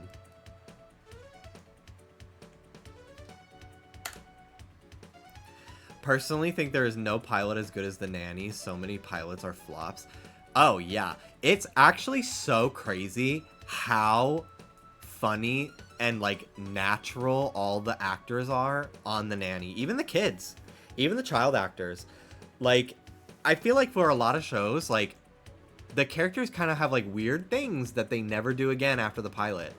Personally think there is no pilot as good as The Nanny. So many pilots are flops. Oh yeah, it's actually so crazy how funny and like natural all the actors are on The Nanny. Even the kids, even the child actors. Like I feel like for a lot of shows, like the characters kind of have like weird things that they never do again after the pilot.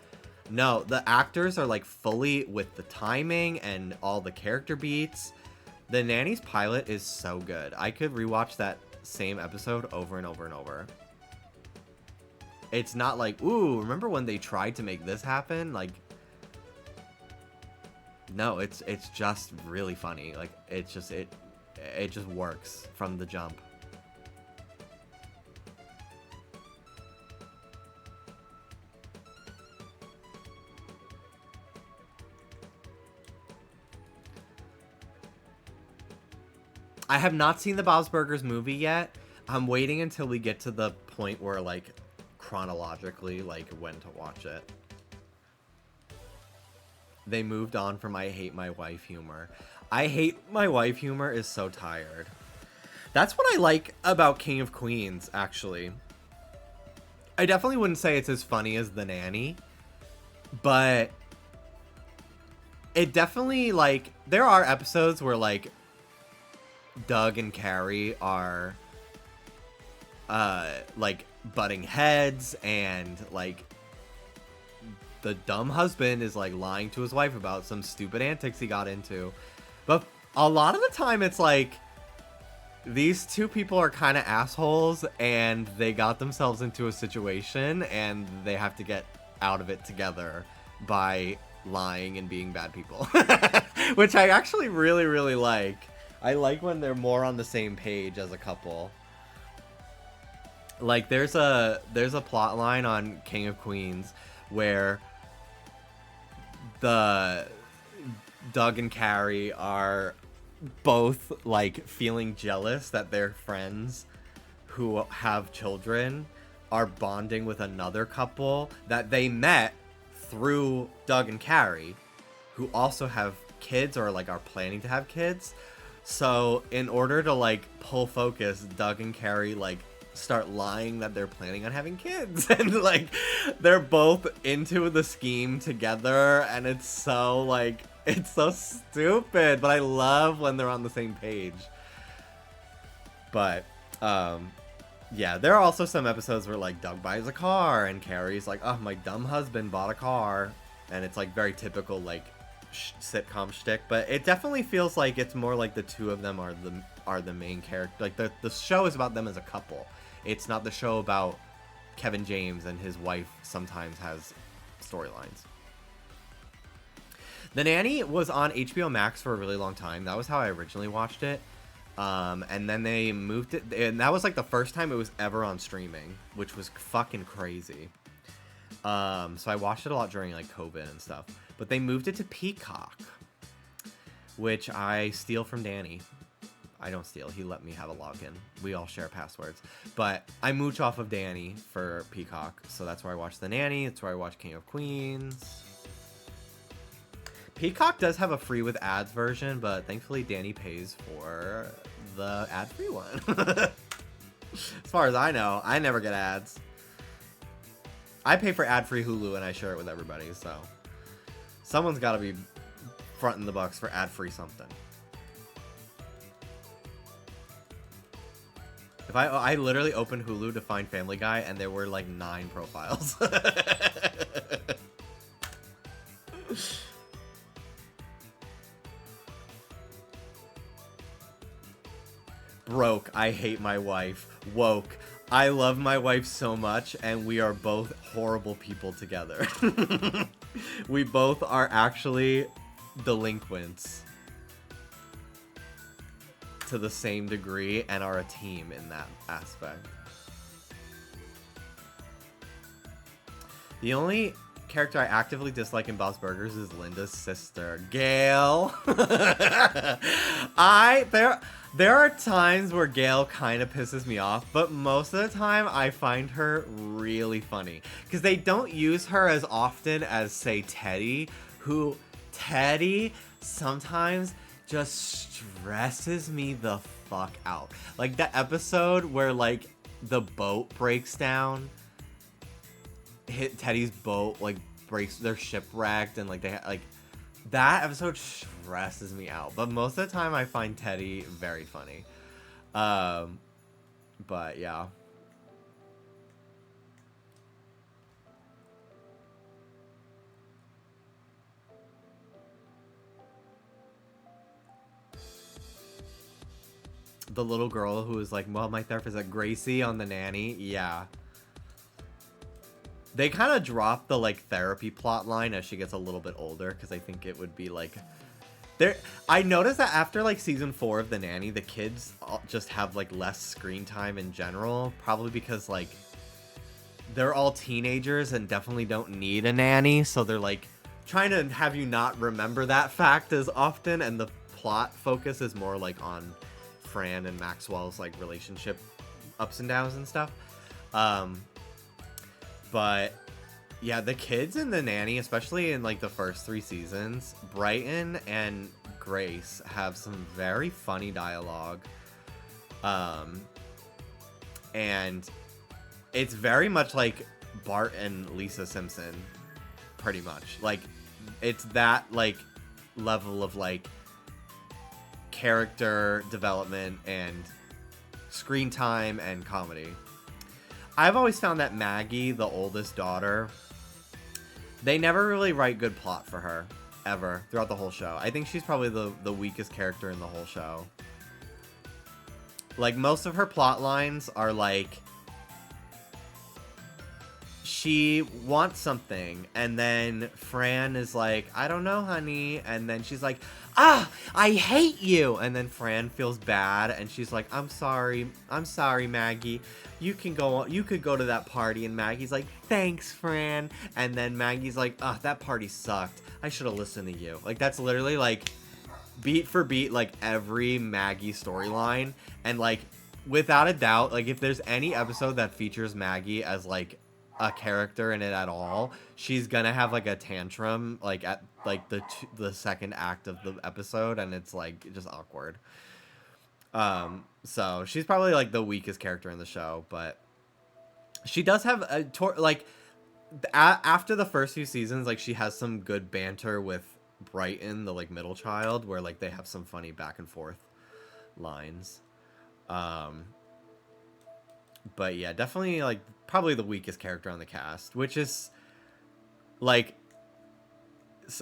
No, the actors are like fully with the timing and all the character beats. The Nanny's pilot is so good. I could rewatch that same episode over and over and over. It's not like, ooh, remember when they tried to make this happen? Like, no, it's just really funny. Like, it just works from the jump. I have not seen the Bob's Burgers movie yet. I'm waiting until we get to the point where, like, chronologically, like, when to watch it. They moved on from I hate my wife humor. I hate my wife humor is so tired. That's what I like about King of Queens, actually. I definitely wouldn't say it's as funny as The Nanny, but it definitely, like, there are episodes where, like, Doug and Carrie are like butting heads, and like the dumb husband is like lying to his wife about some stupid antics he got into. But a lot of the time it's like these two people are kind of assholes and they got themselves into a situation and they have to get out of it together by lying and being bad people. Which I actually really, really like. I like when they're more on the same page as a couple. Like there's a plot line on King of Queens where the Doug and Carrie are both like feeling jealous that their friends who have children are bonding with another couple that they met through Doug and Carrie, who also have kids or like are planning to have kids. So in order to like pull focus, Doug and Carrie like start lying that they're planning on having kids, and like they're both into the scheme together, and it's so like it's so stupid, but I love when they're on the same page. But yeah, there are also some episodes where like Doug buys a car and Carrie's like, oh, my dumb husband bought a car, and it's like very typical like sitcom shtick. But it definitely feels like it's more like the two of them are the main character. Like the show is about them as a couple. It's not the show about Kevin James and his wife sometimes has storylines. The Nanny was on HBO Max for a really long time. That was how I originally watched it. And then they moved it, and that was like the first time it was ever on streaming, which was fucking crazy. So I watched it a lot during like COVID and stuff. But they moved it to Peacock, which I steal from Danny. I don't steal. He let me have a login. We all share passwords. But I mooch off of Danny for Peacock. So that's where I watch The Nanny. It's where I watch King of Queens. Peacock does have a free with ads version, but thankfully Danny pays for the ad-free one. As far as I know, I never get ads. I pay for ad-free Hulu and I share it with everybody, so someone's got to be fronting the bucks for ad-free something. If I literally opened Hulu to find Family Guy, and there were like 9 profiles. Broke, I hate my wife. Woke, I love my wife so much, and we are both horrible people together. We both are actually delinquents to the same degree and are a team in that aspect. The only character I actively dislike in Bob's Burgers is Linda's sister, Gail. There are times where Gail kind of pisses me off, but most of the time I find her really funny. Because they don't use her as often as, say, Teddy, who Teddy sometimes just stresses me the fuck out. Like that episode where like the boat breaks down, Teddy's boat like breaks, they're shipwrecked, and like they like that episode stresses me out. But most of the time I find Teddy very funny. But yeah. The little girl who was like, well, my therapist is Gracie on The Nanny. Yeah. They kind of dropped the like therapy plot line as she gets a little bit older, because I think it would be like there. I noticed that after like season 4 of The Nanny, the kids just have like less screen time in general, probably because like they're all teenagers and definitely don't need a nanny, so they're like trying to have you not remember that fact as often, and the plot focus is more like on Fran and Maxwell's like relationship ups and downs and stuff. But yeah, the kids in The Nanny, especially in like the first 3 seasons, Brighton and Grace have some very funny dialogue. And it's very much like Bart and Lisa Simpson, pretty much. Like it's that like level of like character development and screen time and comedy. I've always found that Maggie, the oldest daughter, they never really write good plot for her, ever, throughout the whole show. I think she's probably the weakest character in the whole show. Like, most of her plot lines are like, she wants something, and then Fran is like, I don't know, honey, and then she's like, ah, I hate you. And then Fran feels bad, and she's like, I'm sorry, Maggie. You could go to that party. And Maggie's like, thanks, Fran. And then Maggie's like, ah, that party sucked. I should have listened to you. Like, that's literally like beat for beat, like every Maggie storyline. And like, without a doubt, like if there's any episode that features Maggie as like a character in it at all, she's gonna have like a tantrum like at like the second act of the episode, and it's like just awkward. So she's probably like the weakest character in the show, but she does have like after the first few seasons, like she has some good banter with Brighton, the like middle child, where like they have some funny back and forth lines. But yeah, definitely like probably the weakest character on the cast, which is like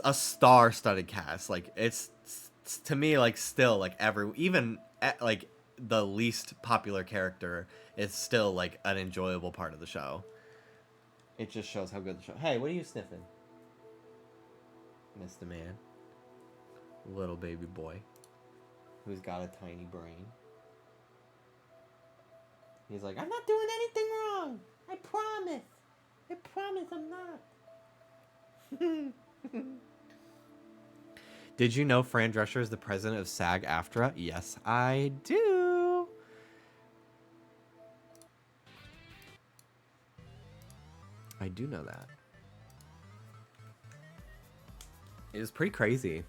a star-studded cast. Like it's to me like still like even like the least popular character is still like an enjoyable part of the show. It just shows how good the show. Hey, what are you sniffing, Mr. Man? Little baby boy who's got a tiny brain. He's like, I'm not doing anything wrong. I promise. I promise I'm not. Did you know Fran Drescher is the president of SAG-AFTRA? Yes, I do. I do know that. It was pretty crazy.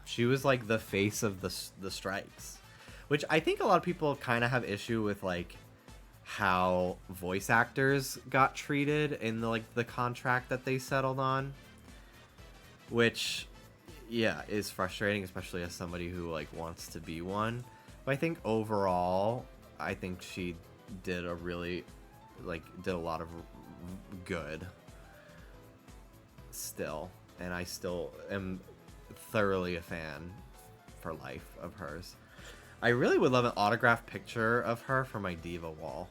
She was like the face of the strikes, which I think a lot of people kind of have issue with, like how voice actors got treated in the contract that they settled on, which yeah is frustrating, especially as somebody who like wants to be one. But I think overall, I think she did a lot of good still, and I still am thoroughly a fan for life of hers. I really would love an autographed picture of her for my diva wall.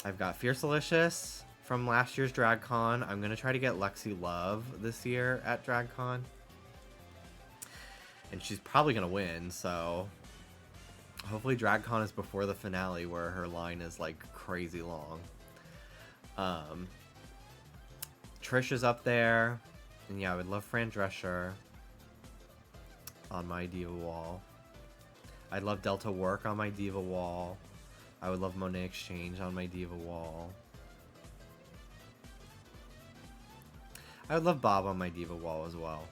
I've got Fiercelicious from last year's DragCon. I'm going to try to get Lexi Love this year at DragCon. And she's probably going to win, so hopefully DragCon is before the finale where her line is like crazy long. Trish is up there. And yeah, I would love Fran Drescher on my diva wall. I'd love Delta Work on my diva wall. I would love Monet Exchange on my diva wall. I would love Bob on my diva wall as well.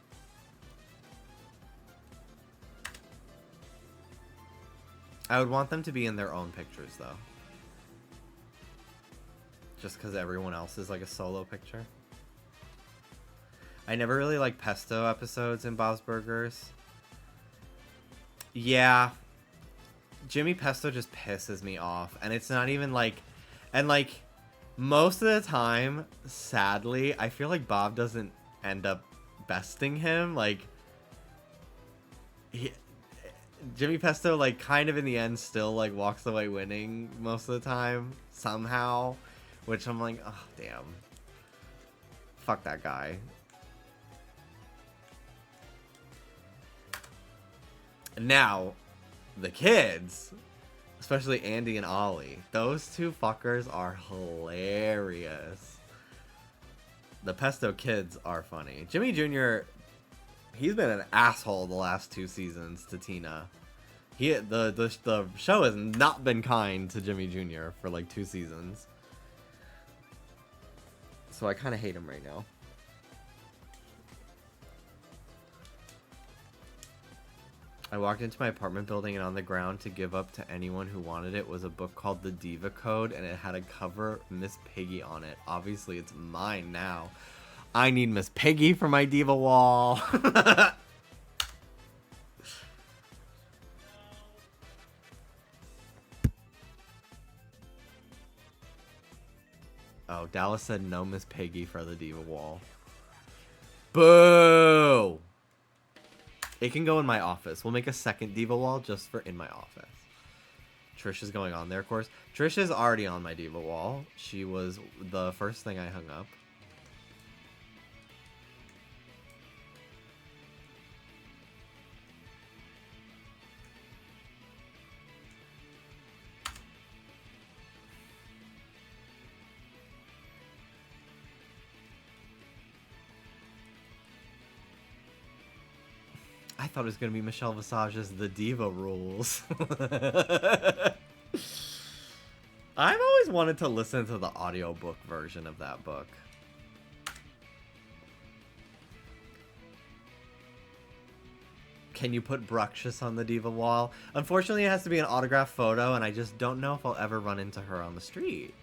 I would want them to be in their own pictures though. Just because everyone else is like a solo picture. I never really like pesto episodes in Bob's Burgers. Yeah. Jimmy Pesto just pisses me off. And it's not even like... And like, most of the time, sadly, I feel like Bob doesn't end up besting him. Like, Jimmy Pesto, like, kind of in the end still, like, walks away winning most of the time. Somehow. Which I'm like, oh, damn. Fuck that guy. Now, the kids, especially Andy and Ollie, those two fuckers are hilarious. The Pesto kids are funny. Jimmy Jr., he's been an asshole the last 2 seasons to Tina. The show has not been kind to Jimmy Jr. for like 2 seasons. So I kind of hate him right now. I walked into my apartment building, and on the ground to give up to anyone who wanted it was a book called The Diva Code, and it had a cover Miss Piggy on it. Obviously, it's mine now. I need Miss Piggy for my diva wall. Oh, Dallas said no Miss Piggy for the diva wall. Boo! It can go in my office. We'll make a second diva wall just for in my office. Trish is going on there, of course. Trish is already on my diva wall. She was the first thing I hung up. I thought it was gonna be Michelle Visage's The Diva Rules. I've always wanted to listen to the audiobook version of that book. Can you put Bruxious on the Diva wall? Unfortunately, it has to be an autographed photo, and I just don't know if I'll ever run into her on the street.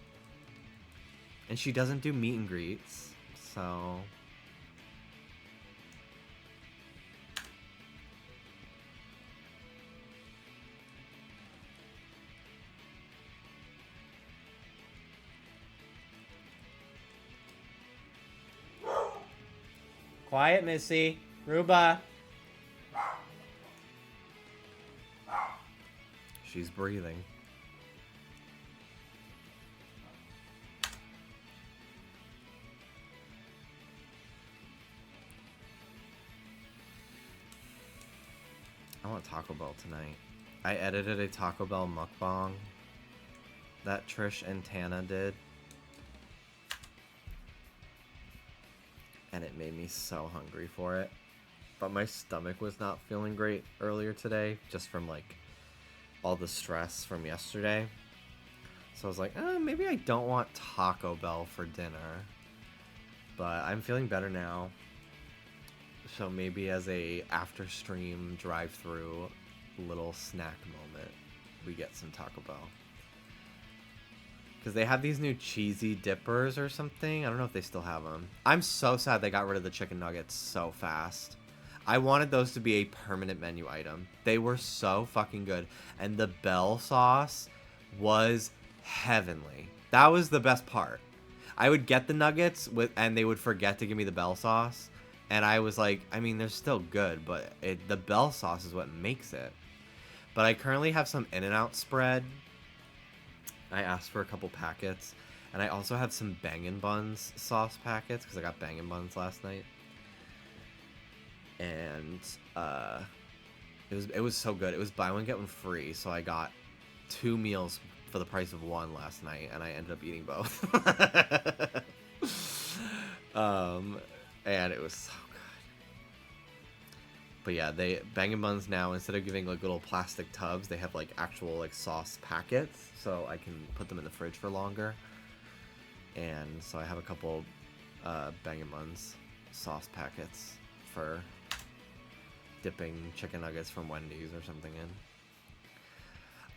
And she doesn't do meet and greets, so... Quiet, Missy. Ruba. She's breathing. I want Taco Bell tonight. I edited a Taco Bell mukbang that Trish and Tana did. And it made me so hungry for it. But my stomach was not feeling great earlier today, just from like all the stress from yesterday. So I was like, maybe I don't want Taco Bell for dinner. But I'm feeling better now. So maybe as a after stream drive-through little snack moment, we get some Taco Bell. Because they have these new cheesy dippers or something. I don't know if they still have them. I'm so sad they got rid of the chicken nuggets so fast. I wanted those to be a permanent menu item. They were so fucking good. And the Bell sauce was heavenly. That was the best part. I would get the nuggets and they would forget to give me the Bell sauce. And I was like, I mean, they're still good, but the Bell sauce is what makes it. But I currently have some In-N-Out spread. I asked for a couple packets, and I also have some Bangin' Buns sauce packets because I got Bangin' Buns last night, and it was so good. It was buy one get one free, so I got 2 meals for the price of 1 last night, and I ended up eating both. And it was so good. But yeah, Bangin' Buns now, instead of giving like little plastic tubs, they have like actual like sauce packets, so I can put them in the fridge for longer. And so I have a couple Bangin' Buns sauce packets for dipping chicken nuggets from Wendy's or something in.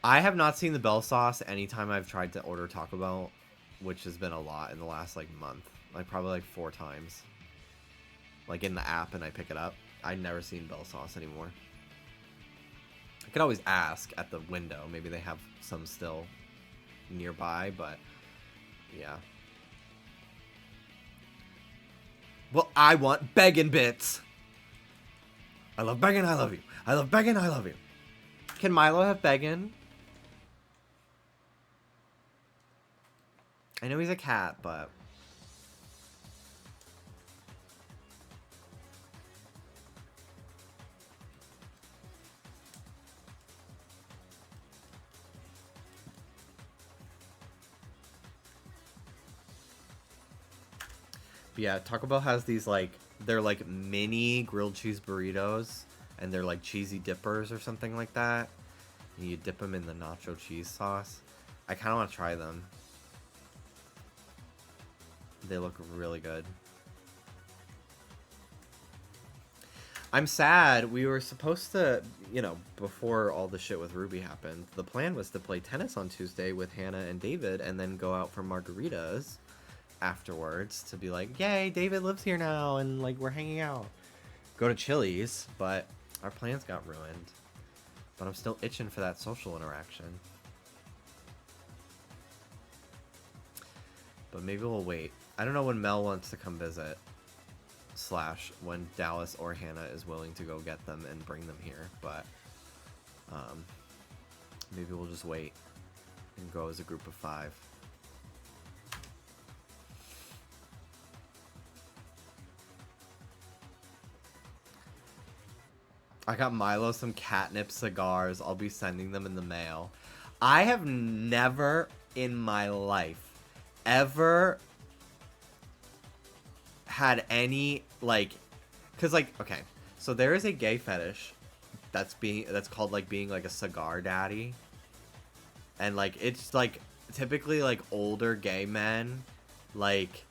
I have not seen the Bell sauce anytime I've tried to order Taco Bell, which has been a lot in the last like month. Like probably like 4 times. Like in the app and I pick it up. I've never seen Bell sauce anymore. I could always ask at the window. Maybe they have some still nearby, but yeah. Well, I want Beggin' Bits. I love Beggin', I love you. I love Beggin', I love you. Can Milo have Beggin'? I know he's a cat, but... But yeah, Taco Bell has these like, they're like mini grilled cheese burritos, and they're like cheesy dippers or something like that. And you dip them in the nacho cheese sauce. I kind of want to try them. They look really good. I'm sad. We were supposed to, you know, before all the shit with Ruby happened, the plan was to play tennis on Tuesday with Hannah and David and then go out for margaritas afterwards to be like, yay, David lives here now and like we're hanging out. Go to Chili's, but our plans got ruined. But I'm still itching for that social interaction. But maybe we'll wait. I don't know when Mel wants to come visit. / when Dallas or Hannah is willing to go get them and bring them here. But maybe we'll just wait and go as a group of 5. I got Milo some catnip cigars. I'll be sending them in the mail. I have never in my life ever had any, like, because, like, okay, so there is a gay fetish that's called like being like a cigar daddy. And like it's like typically like older gay men, like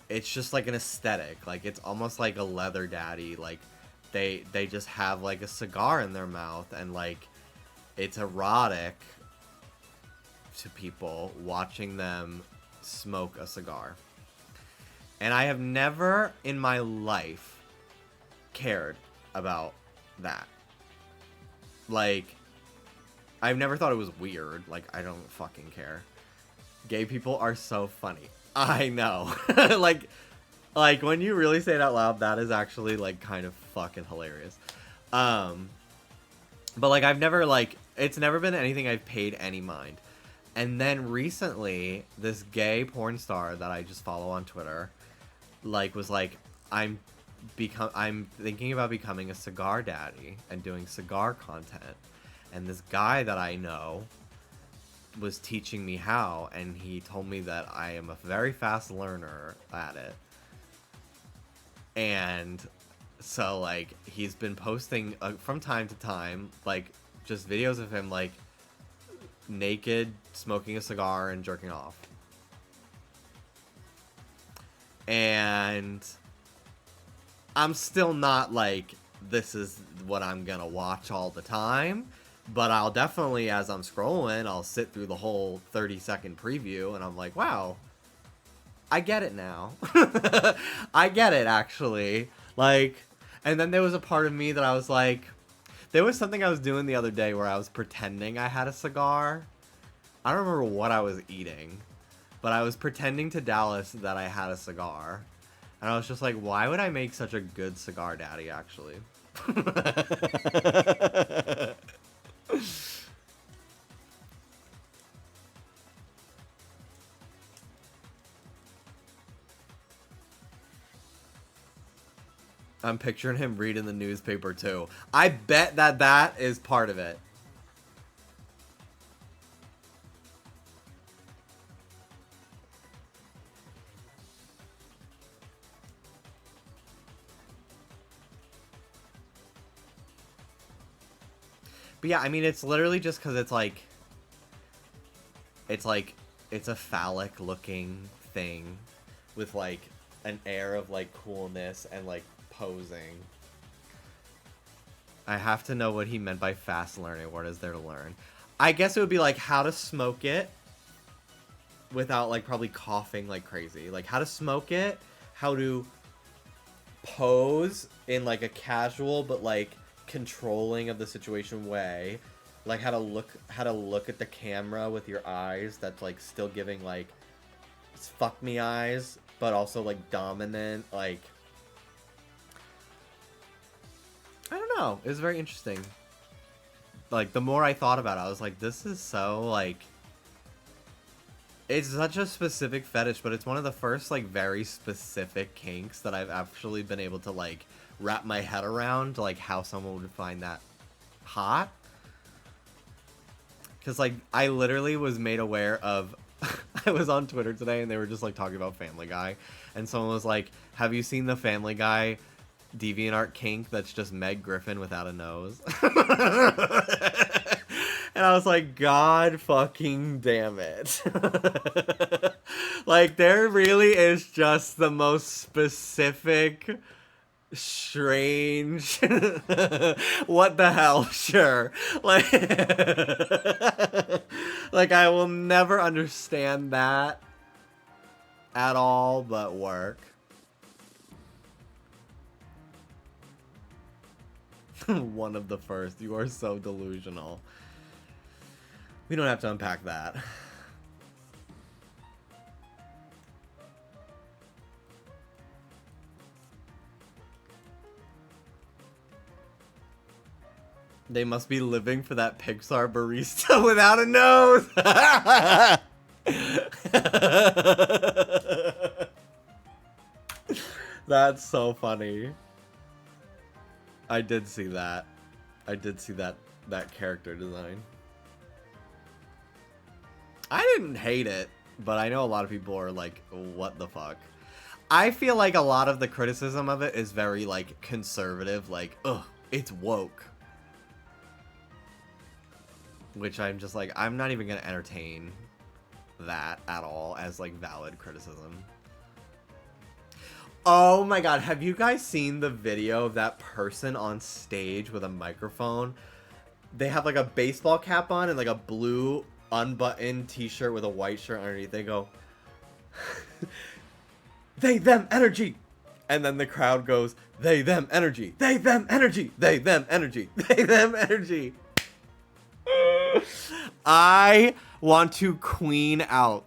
it's just like an aesthetic. Like it's almost like a leather daddy. Like they just have like a cigar in their mouth, and like it's erotic to people watching them smoke a cigar. And I have never in my life cared about that. Like, I've never thought it was weird. Like, I don't fucking care. Gay people are so funny. I know. like when you really say it out loud, that is actually like kind of fucking hilarious. But like I've never like, it's never been anything I've paid any mind. And then recently, this gay porn star that I just follow on Twitter, like was like, I'm thinking about becoming a cigar daddy and doing cigar content. And this guy that I know was teaching me how, and he told me that I am a very fast learner at it. And so like he's been posting from time to time like just videos of him like naked smoking a cigar and jerking off. And I'm still not like, this is what I'm gonna watch all the time, but I'll definitely, as I'm scrolling, I'll sit through the whole 30-second preview and I'm like, wow, I get it now. I get it, actually. Like, and then there was a part of me that I was like, there was something I was doing the other day where I was pretending I had a cigar. I don't remember what I was eating, but I was pretending to Dallas that I had a cigar. And I was just like, why would I make such a good cigar daddy, actually? I'm picturing him reading the newspaper, too. I bet that is part of it. But yeah, I mean, it's literally just because it's a phallic looking thing with like an air of like coolness and like posing. I have to know what he meant by fast learning. What is there to learn? I guess it would be like how to smoke it without like probably coughing like crazy. Like how to smoke it, how to pose in like a casual but like controlling of the situation way, like how to look at the camera with your eyes that's like still giving like fuck me eyes but also like dominant. Like I don't know, it was very interesting. Like the more I thought about it, I was like, this is so like, it's such a specific fetish, but it's one of the first like very specific kinks that I've actually been able to like wrap my head around, like how someone would find that hot. Because like I literally was made aware of I was on Twitter today and they were just like talking about Family Guy, and someone was like, have you seen the Family Guy DeviantArt kink that's just Meg Griffin without a nose? And I was like, God fucking damn it. Like there really is just the most specific, strange what the hell, sure, like like I will never understand that at all, but work. One of the first. You are so delusional. We don't have to unpack that. They must be living for that Pixar barista without a nose. That's so funny. I did see that. I did see that character design. I didn't hate it, but I know a lot of people are like, what the fuck? I feel like a lot of the criticism of it is very like conservative, like, ugh, it's woke. Which I'm just like, I'm not even gonna entertain that at all as like valid criticism. Oh my god, have you guys seen the video of that person on stage with a microphone? They have like a baseball cap on and like a blue unbuttoned t-shirt with a white shirt underneath. They go, they, them, energy. And then the crowd goes, they, them, energy. They, them, energy. They, them, energy. They, them, energy. I want to queen out.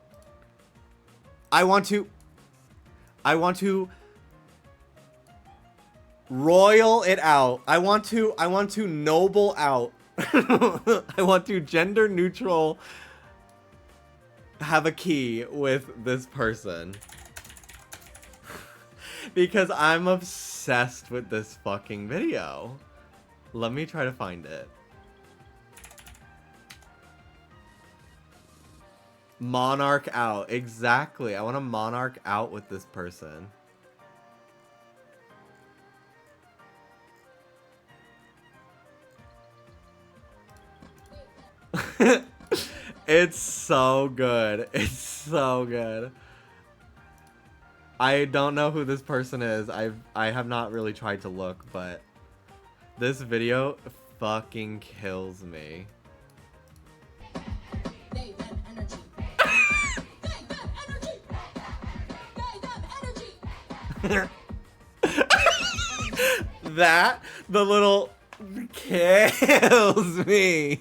I want to royal it out. I want to noble out. I want to gender neutral have a key with this person. Because I'm obsessed with this fucking video. Let me try to find it. Monarch out. Exactly. I want to monarch out with this person. It's so good. It's so good. I don't know who this person is. I have not really tried to look, but this video fucking kills me. That, the little kills me.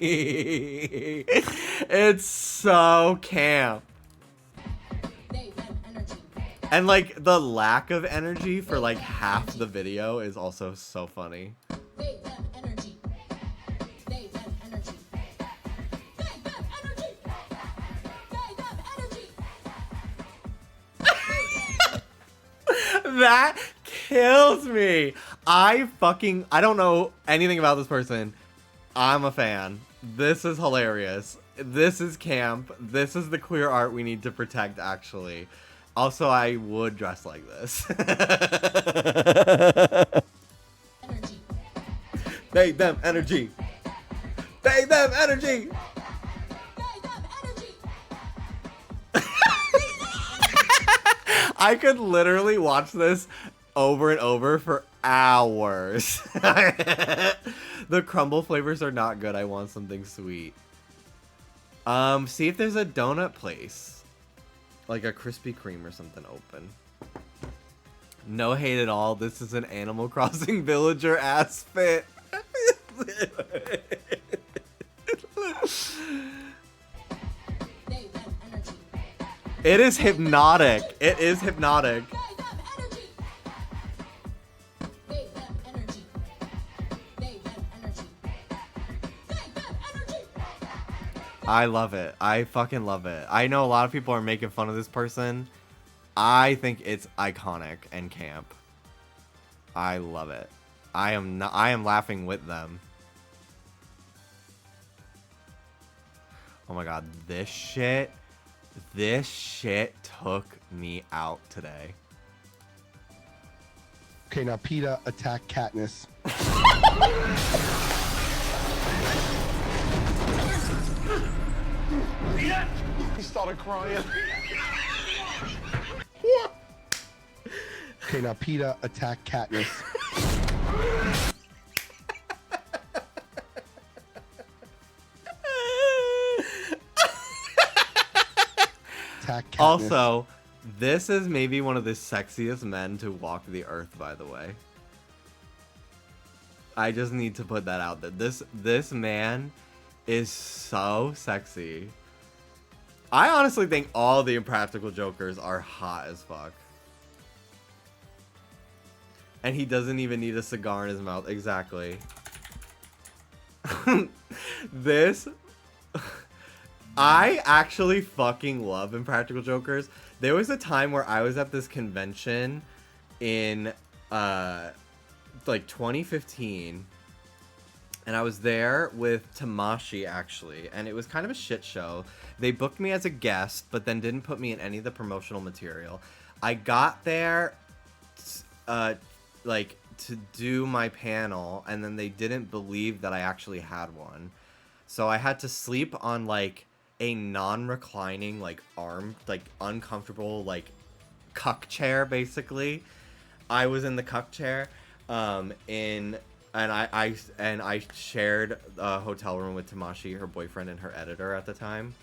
It's so camp. And like the lack of energy for like half the video is also so funny. That kills me. I don't know anything about this person. I'm a fan. This is hilarious. This is camp. This is the queer art we need to protect, actually. Also, I would dress like this. Energy. They, them, energy. They, them, energy. I could literally watch this over and over for hours. The crumble flavors are not good. I want something sweet. See if there's a donut place. Like a Krispy Kreme or something open. No hate at all. This is an Animal Crossing villager ass fit. It is hypnotic. It is hypnotic. I love it. I fucking love it. I know a lot of people are making fun of this person. I think it's iconic and camp. I love it. I am laughing with them. Oh my god, this shit took me out today. Okay, now PETA attack Katniss. He started crying. Okay, now PETA attack Katniss. Attack Katniss. Also, this is maybe one of the sexiest men to walk the earth, by the way. I just need to put that out there. This man is so sexy. I honestly think all the Impractical Jokers are hot as fuck. And he doesn't even need a cigar in his mouth. Exactly. This... I actually fucking love Impractical Jokers. There was a time where I was at this convention in like 2015, and I was there with Tamashi actually, and it was kind of a shit show. They booked me as a guest, but then didn't put me in any of the promotional material. I got there like to do my panel, and then they didn't believe that I actually had one. So I had to sleep on like a non-reclining, like arm, like uncomfortable, like cuck chair, basically. I was in the cuck chair, and I shared a hotel room with Tamashi, her boyfriend, and her editor at the time.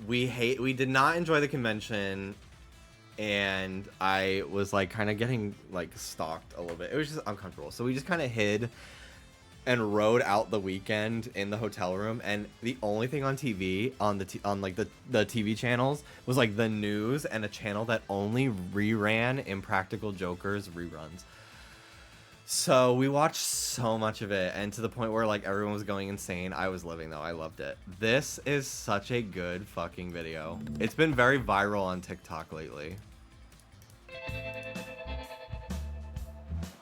We did not enjoy the convention, and I was like kind of getting like stalked a little bit. It was just uncomfortable, so we just kind of hid and rode out the weekend in the hotel room. And the only thing on TV on the TV channels was like the news and a channel that only reran Impractical Jokers reruns. So we watched so much of it, and to the point where like everyone was going insane. I was living though. I loved it. This is such a good fucking video. It's been very viral on TikTok lately.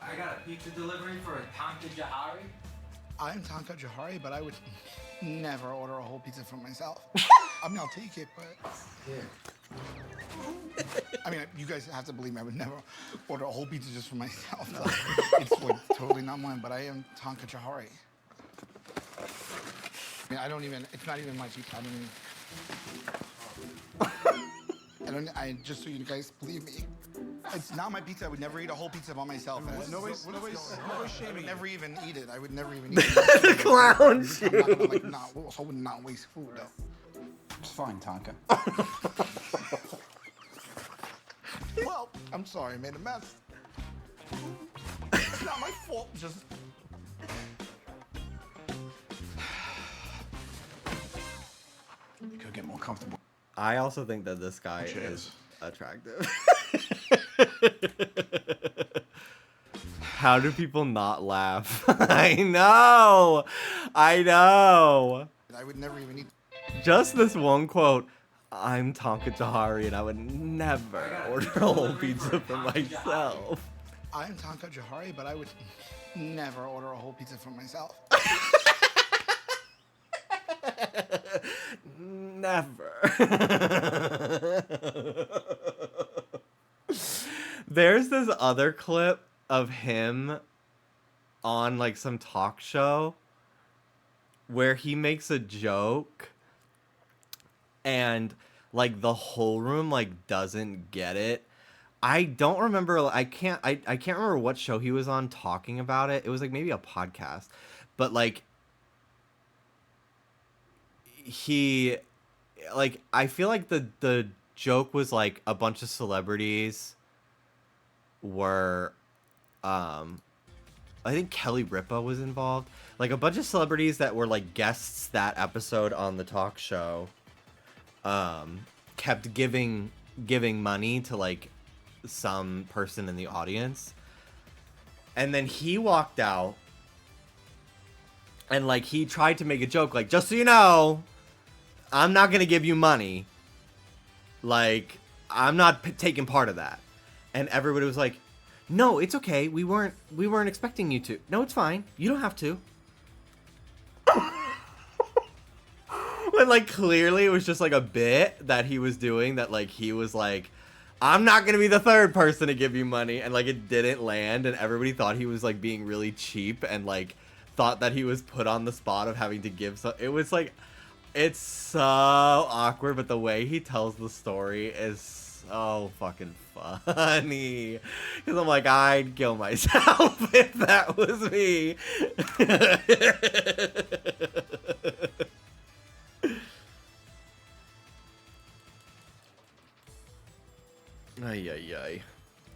I got a pizza delivery for Tonka Jahari. I'm Tonka Jahari, but I would never order a whole pizza for myself. I mean, I'll take it, but... Here. I mean, you guys have to believe me, I would never order a whole pizza just for myself. It's like, totally not mine, but I am Tonka Jahari. I mean, it's not even my pizza. Just so you guys believe me. It's not my pizza. I would never eat a whole pizza by myself. Nobody's shaming. I would never even eat it. I would never even eat it. The clown shoe. I'm not gonna, I would not waste food, though. It's fine, Tonka. Well, I'm sorry, I made a mess. It's not my fault, just... You could get more comfortable. I also think that this guy is attractive. How do people not laugh? I know. I would never even eat... Just this one quote. I'm Tonka Jahari, and I would never order a whole pizza for myself. I'm Tonka Jahari, but I would never order a whole pizza for myself. Never. There's this other clip of him on like some talk show where he makes a joke and like the whole room like doesn't get it. I don't remember. I can't remember what show he was on talking about it. It was like maybe a podcast, but like I feel like the joke was like a bunch of celebrities were I think Kelly Ripa was involved. Like a bunch of celebrities that were like guests that episode on the talk show kept giving money to like some person in the audience. And then he walked out and like he tried to make a joke like, just so you know, I'm not gonna give you money. Like, I'm not taking part of that. And everybody was like, no, it's okay. We weren't expecting you to. No, it's fine. You don't have to. But like clearly it was just like a bit that he was doing that like he was like, I'm not gonna be the third person to give you money, and like it didn't land, and everybody thought he was like being really cheap and like thought that he was put on the spot of having to give so it was like it's so awkward, but the way he tells the story is so fucking funny. Because I'm like, I'd kill myself if that was me. Ay, ay, ay.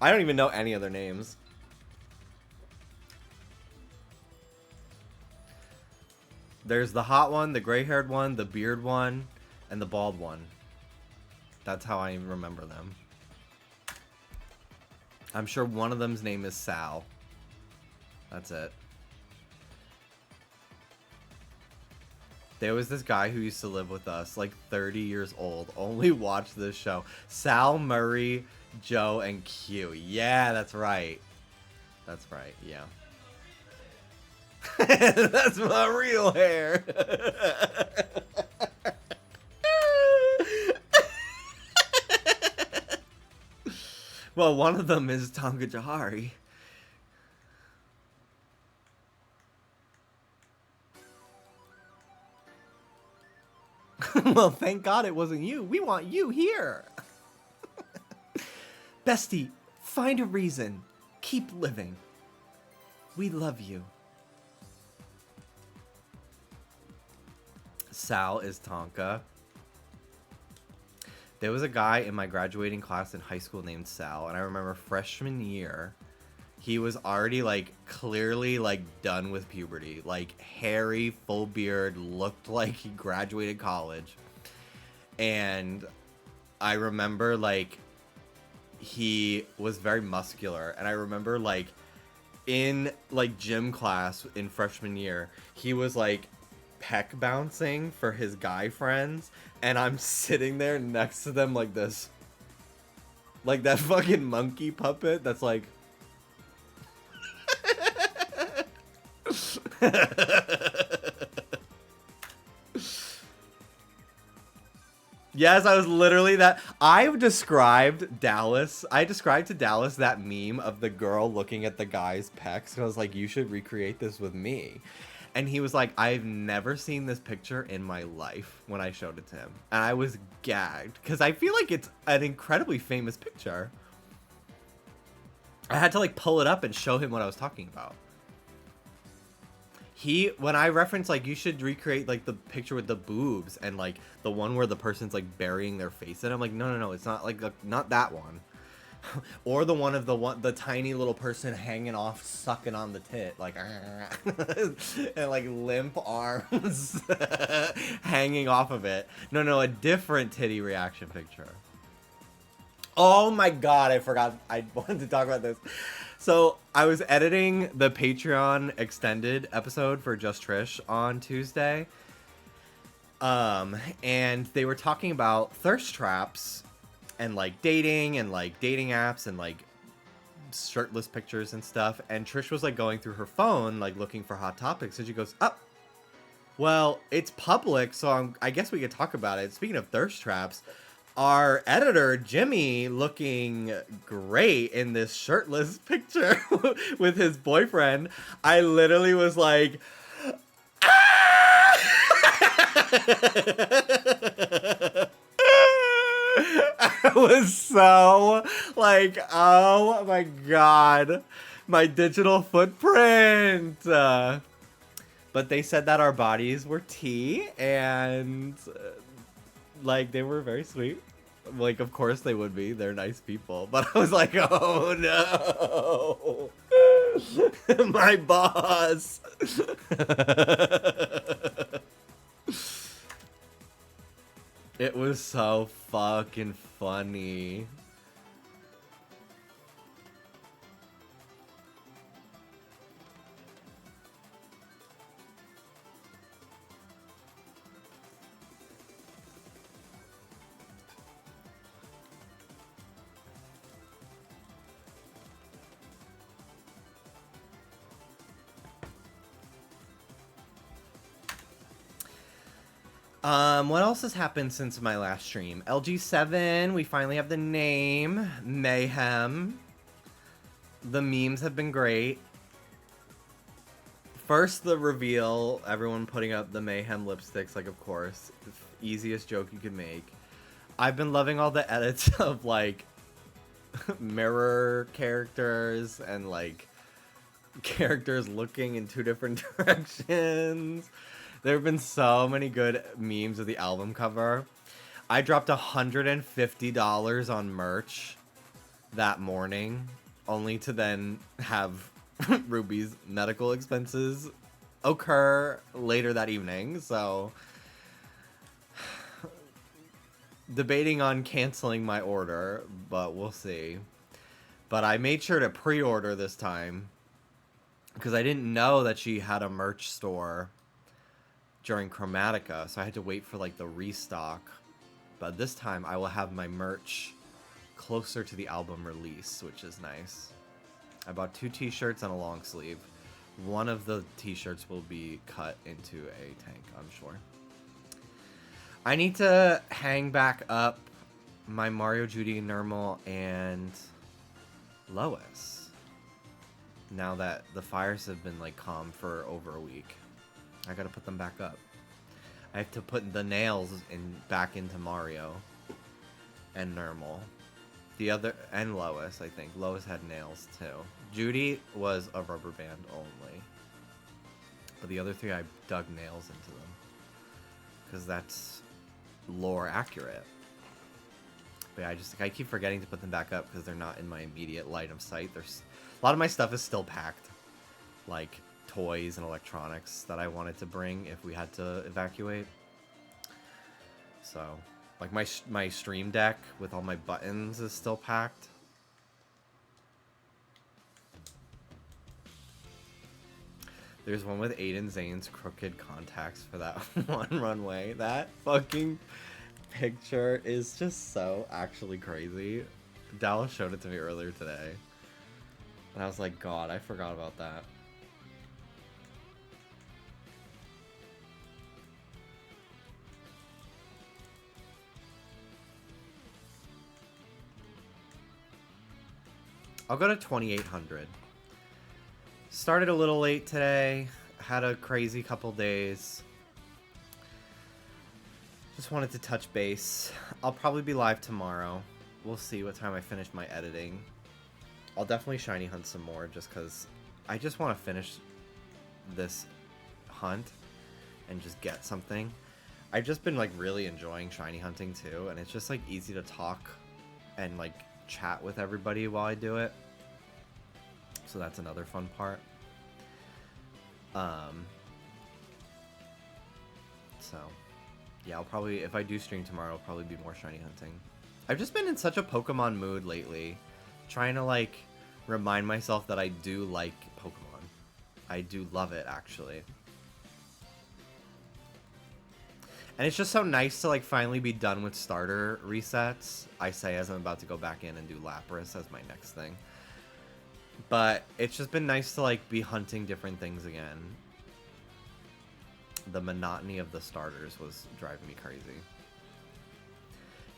I don't even know any other names. There's the hot one, the gray-haired one, the beard one, and the bald one. That's how I remember them. I'm sure one of them's name is Sal. That's it. There was this guy who used to live with us, like 30 years old, only watched this show. Sal, Murray, Joe, and Q. Yeah, that's right. That's right, yeah. That's my real hair. Well, one of them is Tonga Jahari. Well, thank God it wasn't you. We want you here. Bestie, find a reason. Keep living. We love you. Sal is Tonka. There was a guy in my graduating class in high school named Sal, and I remember freshman year, he was already, like, clearly, like, done with puberty. Like, hairy, full beard, looked like he graduated college. And I remember, like, he was very muscular. And I remember, like, in, like, gym class in freshman year, he was, like, peck bouncing for his guy friends. And I'm sitting there next to them like this. Like that fucking monkey puppet that's like... Yes, I was literally that. I described to Dallas that meme of the girl looking at the guy's pecs. And I was like, you should recreate this with me. And he was like, I've never seen this picture in my life when I showed it to him. And I was gagged because I feel like it's an incredibly famous picture. I had to like pull it up and show him what I was talking about. When I referenced like you should recreate like the picture with the boobs and like the one where the person's like burying their face in, I'm like, no, it's not like not that one. Or the one of the tiny little person hanging off, sucking on the tit, like, and like limp arms hanging off of it. No, a different titty reaction picture. Oh my god, I forgot. I wanted to talk about this. So I was editing the Patreon extended episode for Just Trish on Tuesday. And they were talking about thirst traps and like dating apps and like shirtless pictures and stuff. And Trish was like going through her phone, like looking for hot topics. And she goes, oh, well, it's public. So I guess we could talk about it. Speaking of thirst traps, our editor, Jimmy, looking great in this shirtless picture with his boyfriend. I literally was like, ah! I was so like, oh my god, my digital footprint. But they said that our bodies were tea and like they were very sweet. Like, of course they would be. They're nice people. But I was like, oh no. My boss. It was so fucking funny. What else has happened since my last stream? LG7, we finally have the name. Mayhem. The memes have been great. First, the reveal. Everyone putting up the Mayhem lipsticks, like, of course. Easiest joke you could make. I've been loving all the edits of, like, mirror characters and, like, characters looking in two different directions. There have been so many good memes of the album cover. I dropped $150 on merch that morning, only to then have Ruby's medical expenses occur later that evening. So, debating on canceling my order, but we'll see. But I made sure to pre-order this time because I didn't know that she had a merch store during Chromatica, so I had to wait for like the restock. But this time I will have my merch closer to the album release, which is nice. I bought 2 t-shirts and a long sleeve. One of the t-shirts will be cut into a tank, I'm sure. I need to hang back up my Mario, Judy, Nermal, and Lois. Now that the fires have been like calm for over a week, I gotta put them back up. I have to put the nails back into Mario and Normal. The other, and Lois, I think. Lois had nails too. Judy was a rubber band only. But the other three, I dug nails into them. Because that's lore accurate. But yeah, I keep forgetting to put them back up because they're not in my immediate line of sight. There's a lot of my stuff is still packed. Like toys and electronics that I wanted to bring if we had to evacuate. So, like my stream deck with all my buttons is still packed. There's one with Aiden Zane's crooked contacts for that one runway. That fucking picture is just so actually crazy. Dallas showed it to me earlier today. And I was like, God, I forgot about that. I'll go to 2800. Started a little late today. Had a crazy couple days. Just wanted to touch base. I'll probably be live tomorrow. We'll see what time I finish my editing. I'll definitely shiny hunt some more just because I just want to finish this hunt and just get something. I've just been like really enjoying shiny hunting too, and it's just like easy to talk and like chat with everybody while I do it. So that's another fun part. So yeah, I'll probably, if I do stream tomorrow, it'll probably be more shiny hunting. I've just been in such a Pokemon mood lately, trying to like remind myself that I do like Pokemon. I do love it actually. And it's just so nice to like finally be done with starter resets. I say as I'm about to go back in and do Lapras as my next thing. But it's just been nice to like be hunting different things again. The monotony of the starters was driving me crazy. Did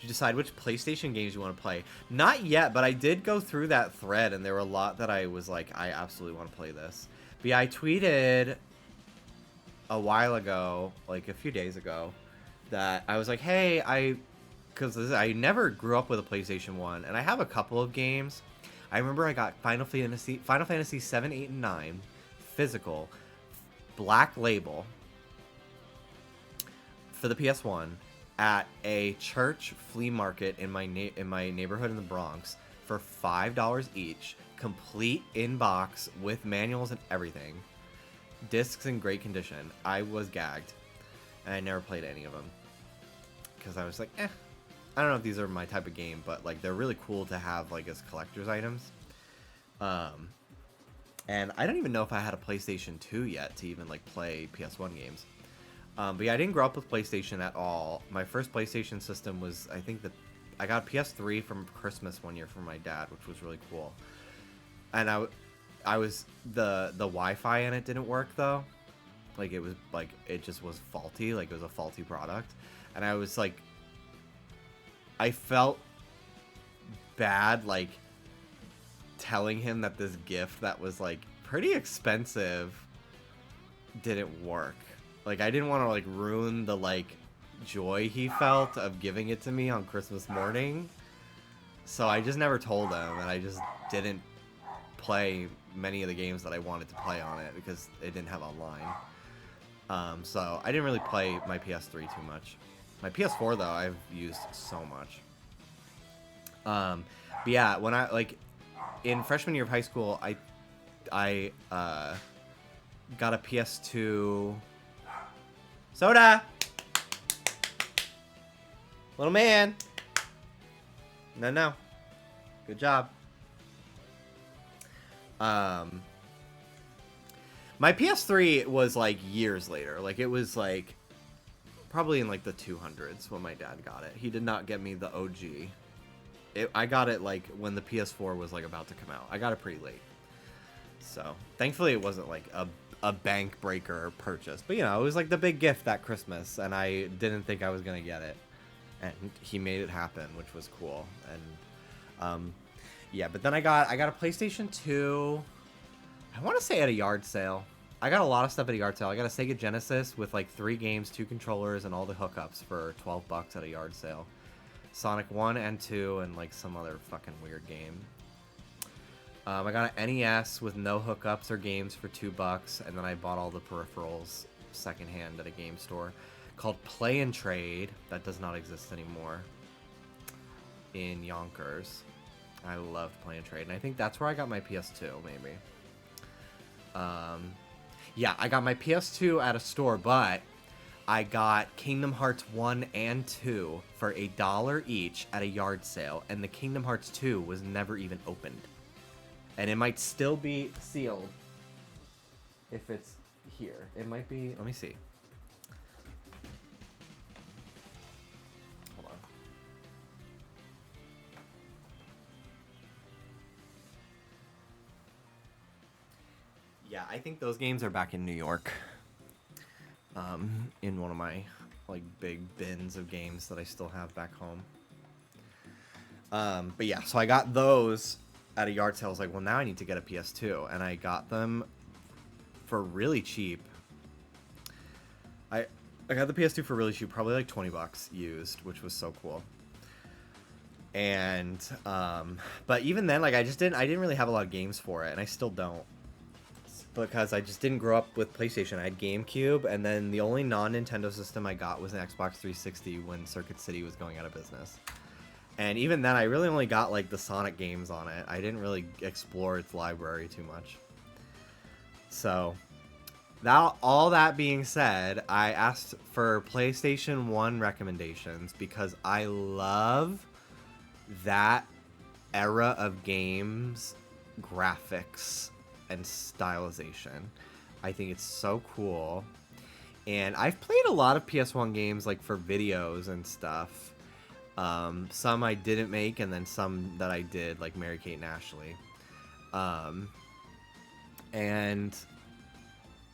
you decide which PlayStation games you want to play? Not yet, but I did go through that thread and there were a lot that I was like, I absolutely want to play this. But yeah, I tweeted a while ago, like a few days ago, that I was like, hey, because I never grew up with a PlayStation 1, and I have a couple of games. I remember I got Final Fantasy 7, 8, and 9, physical, Black Label, for the PS1, at a church flea market in my neighborhood in the Bronx for $5 each, complete in-box with manuals and everything, discs in great condition. I was gagged, and I never played any of them because I was like, I don't know if these are my type of game, but like they're really cool to have like as collector's items. And I don't even know if I had a PlayStation 2 yet to even like play PS1 games. But yeah, I didn't grow up with PlayStation at all. My first PlayStation system was, I think that I got a PS3 from Christmas one year from my dad, which was really cool. And I was the Wi-Fi in it didn't work though. Like it was like it just was faulty. Like it was a faulty product, and I was like, I felt bad like telling him that this gift that was like pretty expensive didn't work. Like I didn't want to like ruin the like joy he felt of giving it to me on Christmas morning. So I just never told him, and I just didn't play many of the games that I wanted to play on it because it didn't have online. So I didn't really play my PS3 too much. My PS4 though, I've used so much. But yeah, when I like in freshman year of high school, I got a PS2. Soda, little man. No. Good job. My PS3 was like years later. Like it was like probably in like the 200s when my dad got it. He did not get me the OG. I got it like when the PS4 was like about to come out. I got it pretty late. So thankfully it wasn't like a bank breaker purchase. But you know, it was like the big gift that Christmas, and I didn't think I was gonna get it. And he made it happen, which was cool. And Yeah, but then I got a PlayStation 2. I want to say at a yard sale. I got a lot of stuff at a yard sale. I got a Sega Genesis with like 3 games, 2 controllers, and all the hookups for $12 at a yard sale. Sonic 1 and 2 and like some other fucking weird game. I got an NES with no hookups or games for $2, and then I bought all the peripherals secondhand at a game store called Play and Trade. That does not exist anymore in Yonkers. I loved Play and Trade, and I think that's where I got my PS2, maybe. Yeah, I got my PS2 at a store, but I got Kingdom Hearts 1 and 2 for $1 each at a yard sale, and the Kingdom Hearts 2 was never even opened. And it might still be sealed if it's here. It might be... Let me see. Hold on. Yeah, I think those games are back in New York. In one of my like big bins of games that I still have back home. But yeah, so I got those at a yard sale. I was like, well, now I need to get a PS2, and I got them for really cheap. I got the PS2 for really cheap, probably like $20 used, which was so cool. And but even then, like I didn't really have a lot of games for it, and I still don't, because I just didn't grow up with PlayStation. I had GameCube, and then the only non-Nintendo system I got was an Xbox 360 when Circuit City was going out of business. And even then, I really only got like the Sonic games on it. I didn't really explore its library too much. So, all that being said, I asked for PlayStation 1 recommendations because I love that era of games, graphics, and stylization. I think it's so cool. And I've played a lot of PS1 games like for videos and stuff. Some I didn't make, and then some that I did, like Mary-Kate and Ashley. And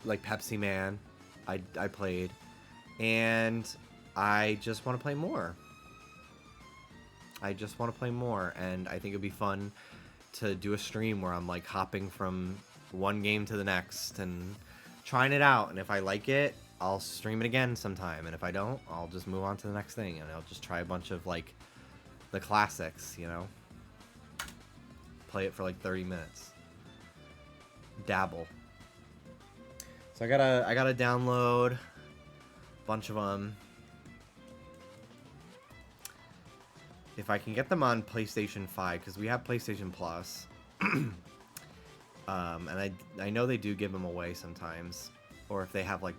like Pepsi Man, I played. And I just want to play more. And I think it'd be fun to do a stream where I'm like hopping from one game to the next and trying it out. And if I like it, I'll stream it again sometime, and if I don't, I'll just move on to the next thing, and I'll just try a bunch of like the classics, you know, play it for like 30 minutes, dabble. So I gotta download a bunch of them. If I can get them on PlayStation 5, because we have PlayStation Plus, and I know they do give them away sometimes, or if they have like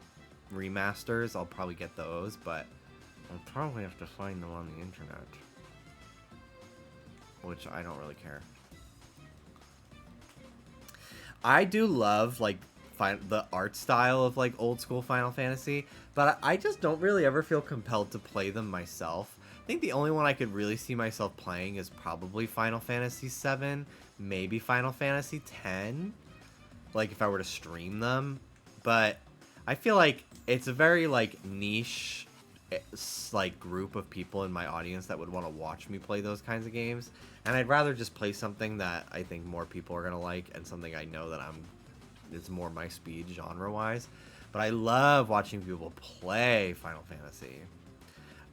remasters, I'll probably get those, but I'll probably have to find them on the internet, which I don't really care. I do love like the art style of like old school Final Fantasy, but I just don't really ever feel compelled to play them myself. I think the only one I could really see myself playing is probably Final Fantasy 7, maybe Final Fantasy 10, like if I were to stream them. But I feel like it's a very like niche like group of people in my audience that would want to watch me play those kinds of games, and I'd rather just play something that I think more people are gonna like, and something I know that it's more my speed genre wise. But I love watching people play Final Fantasy.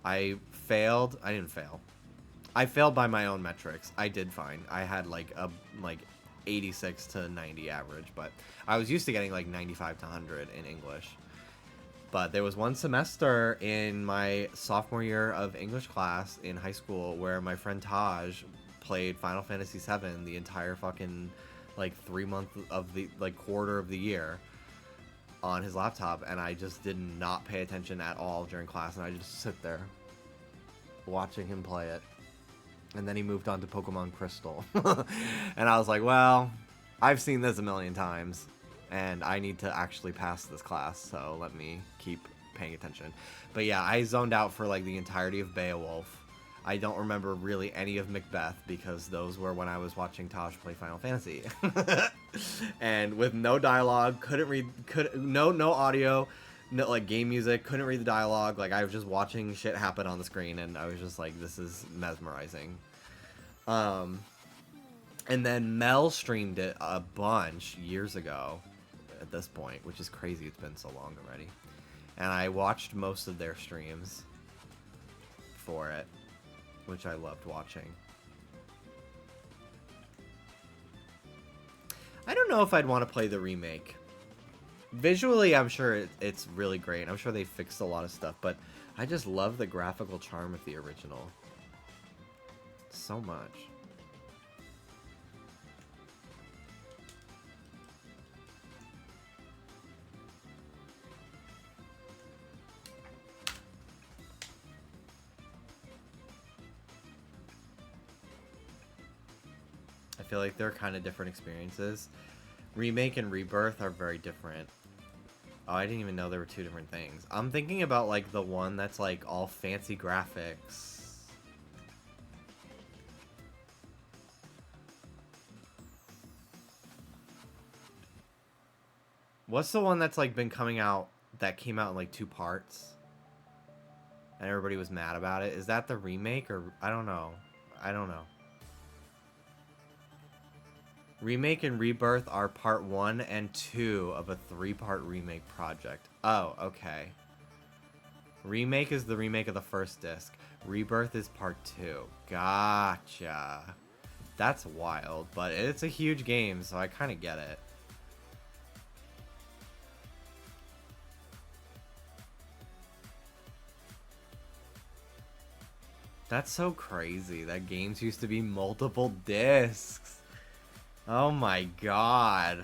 I failed by my own metrics. I did fine. I had like a 86 to 90 average, but I was used to getting like 95 to 100 in English. But there was one semester in my sophomore year of English class in high school where my friend Taj played Final Fantasy 7 the entire fucking like 3 months of the like quarter of the year on his laptop, and I just did not pay attention at all during class, and I just sit there watching him play it. And then he moved on to Pokemon Crystal. And I was like, well, I've seen this a million times, and I need to actually pass this class, so let me keep paying attention. But yeah, I zoned out for like the entirety of Beowulf. I don't remember really any of Macbeth, because those were when I was watching Taj play Final Fantasy. And with no dialogue, no audio, no like game music, couldn't read the dialogue. Like I was just watching shit happen on the screen, and I was just like, this is mesmerizing. And then Mel streamed it a bunch years ago at this point, which is crazy. It's been so long already. And I watched most of their streams for it, which I loved watching. I don't know if I'd want to play the remake. Visually, I'm sure it's really great. I'm sure they fixed a lot of stuff, but I just love the graphical charm of the original so much. I feel like they're kind of different experiences. Remake and Rebirth are very different. Oh, I didn't even know there were two different things. I'm thinking about like the one that's like all fancy graphics. What's the one that's like been coming out that came out in like 2 parts? And everybody was mad about it. Is that the remake or I don't know. I don't know. Remake and Rebirth are part 1 and 2 of a 3-part remake project. Oh, okay. Remake is the remake of the first disc. Rebirth is part 2. Gotcha. That's wild, but it's a huge game, so I kind of get it. That's so crazy that games used to be multiple discs. Oh my god.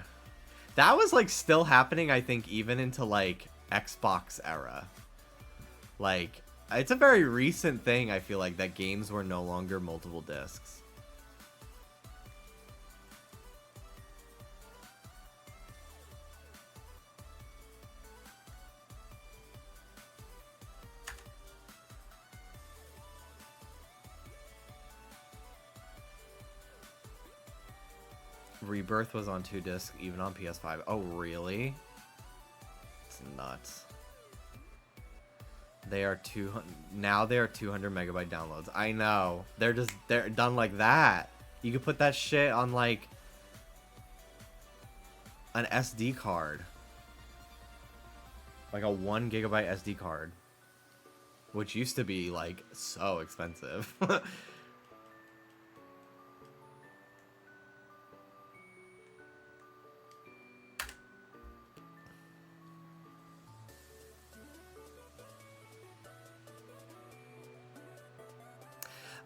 That was like still happening, I think, even into like Xbox era. Like, it's a very recent thing, I feel like, that games were no longer multiple discs. Rebirth was on 2 discs, even on PS5. Oh, really? It's nuts. They are 200 now. They are 200 megabyte downloads. I know. They're done like that. You could put that shit on like an SD card, like a 1 gigabyte SD card, which used to be like so expensive.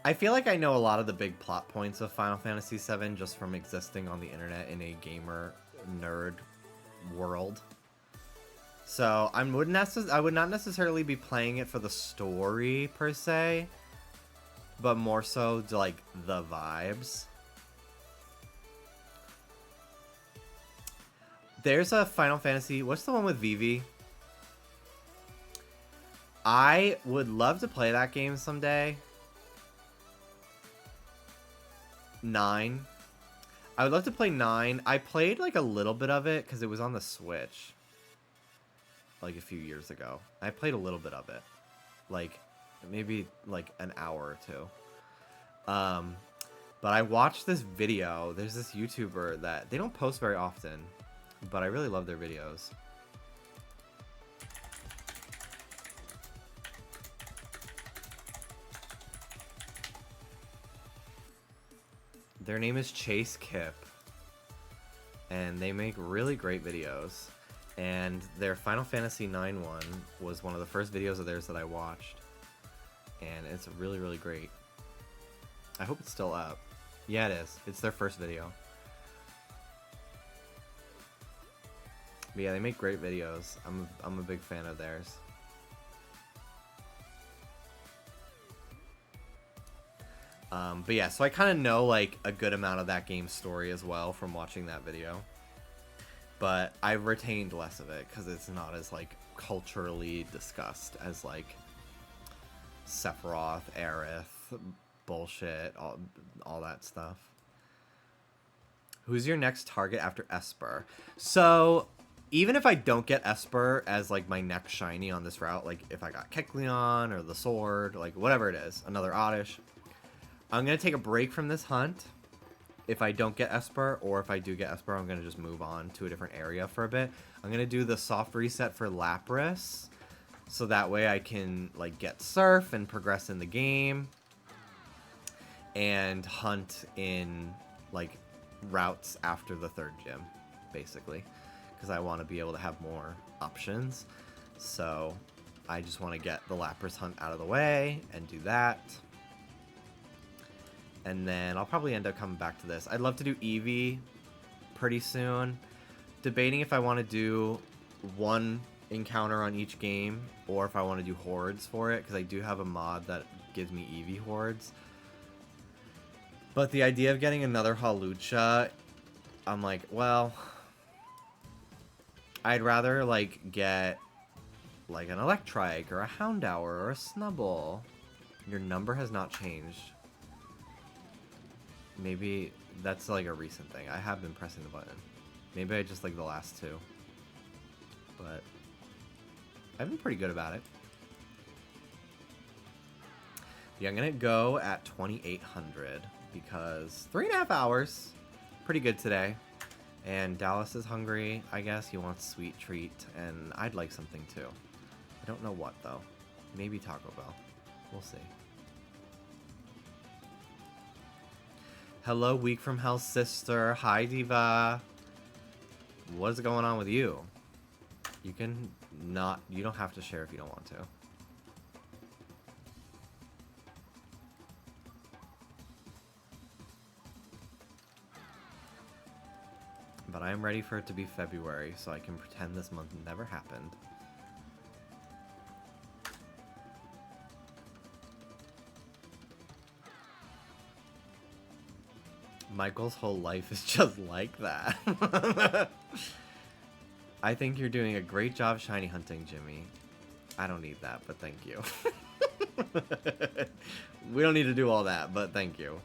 I feel like I know a lot of the big plot points of Final Fantasy VII just from existing on the internet in a gamer nerd world. So I would not necessarily be playing it for the story per se, but more so to, like, the vibes. There's a Final Fantasy. What's the one with Vivi? I would love to play that game someday. 9. I would love to play 9. I played like a little bit of it because it was on the Switch like a few years ago. I played a little bit of it, like maybe like an hour or 2. But I watched this video. There's this YouTuber that they don't post very often, but I really love their videos. Their name is Chase Kip, and they make really great videos. And their Final Fantasy IX one was one of the first videos of theirs that I watched, and it's really, really great. I hope it's still up. Yeah, it is. It's their first video. But yeah, they make great videos. I'm a big fan of theirs. But yeah, so I kind of know like a good amount of that game's story as well from watching that video. But I've retained less of it because it's not as like culturally discussed as like Sephiroth, Aerith, bullshit, all that stuff. Who's your next target after Esper? So even if I don't get Esper as like my next shiny on this route, like if I got Kecleon or the sword, like whatever it is, another Oddish, I'm going to take a break from this hunt, if I don't get Esper, or if I do get Esper, I'm going to just move on to a different area for a bit. I'm going to do the soft reset for Lapras, so that way I can, like, get Surf and progress in the game, and hunt in, like, routes after the 3rd gym, basically, because I want to be able to have more options. So I just want to get the Lapras hunt out of the way and do that. And then I'll probably end up coming back to this. I'd love to do Eevee pretty soon. Debating if I want to do one encounter on each game, or if I want to do hordes for it, because I do have a mod that gives me Eevee hordes. But the idea of getting another Hawlucha, I'm like, well, I'd rather, like, get, like, an Electrike, or a Houndour, or a Snubbull. Your number has not changed. Maybe that's, like, a recent thing. I have been pressing the button. Maybe I just like the last 2. But I've been pretty good about it. Yeah, I'm going to go at 2,800 because 3.5 hours. Pretty good today. And Dallas is hungry, I guess. He wants a sweet treat, and I'd like something too. I don't know what, though. Maybe Taco Bell. We'll see. Hello, Week from Hell sister. Hi, Diva. What's going on with you? You can not... You don't have to share if you don't want to. But I am ready for it to be February, so I can pretend this month never happened. Michael's whole life is just like that. I think you're doing a great job shiny hunting, Jimmy. I don't need that, but thank you. We don't need to do all that, but thank you.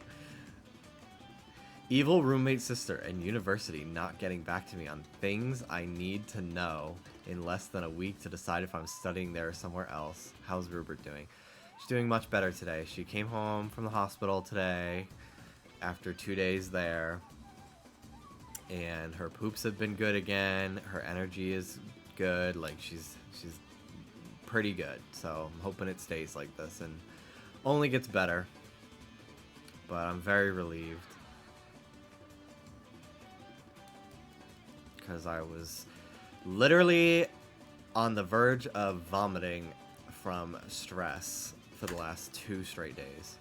Evil roommate sister and university not getting back to me on things I need to know in less than a week to decide if I'm studying there or somewhere else. How's Rupert doing? She's doing much better today. She came home from the hospital today after 2 days there, and her poops have been good again. Her energy is good. Like, she's pretty good. So I'm hoping it stays like this and only gets better. But I'm very relieved, because I was literally on the verge of vomiting from stress for the last 2 straight days.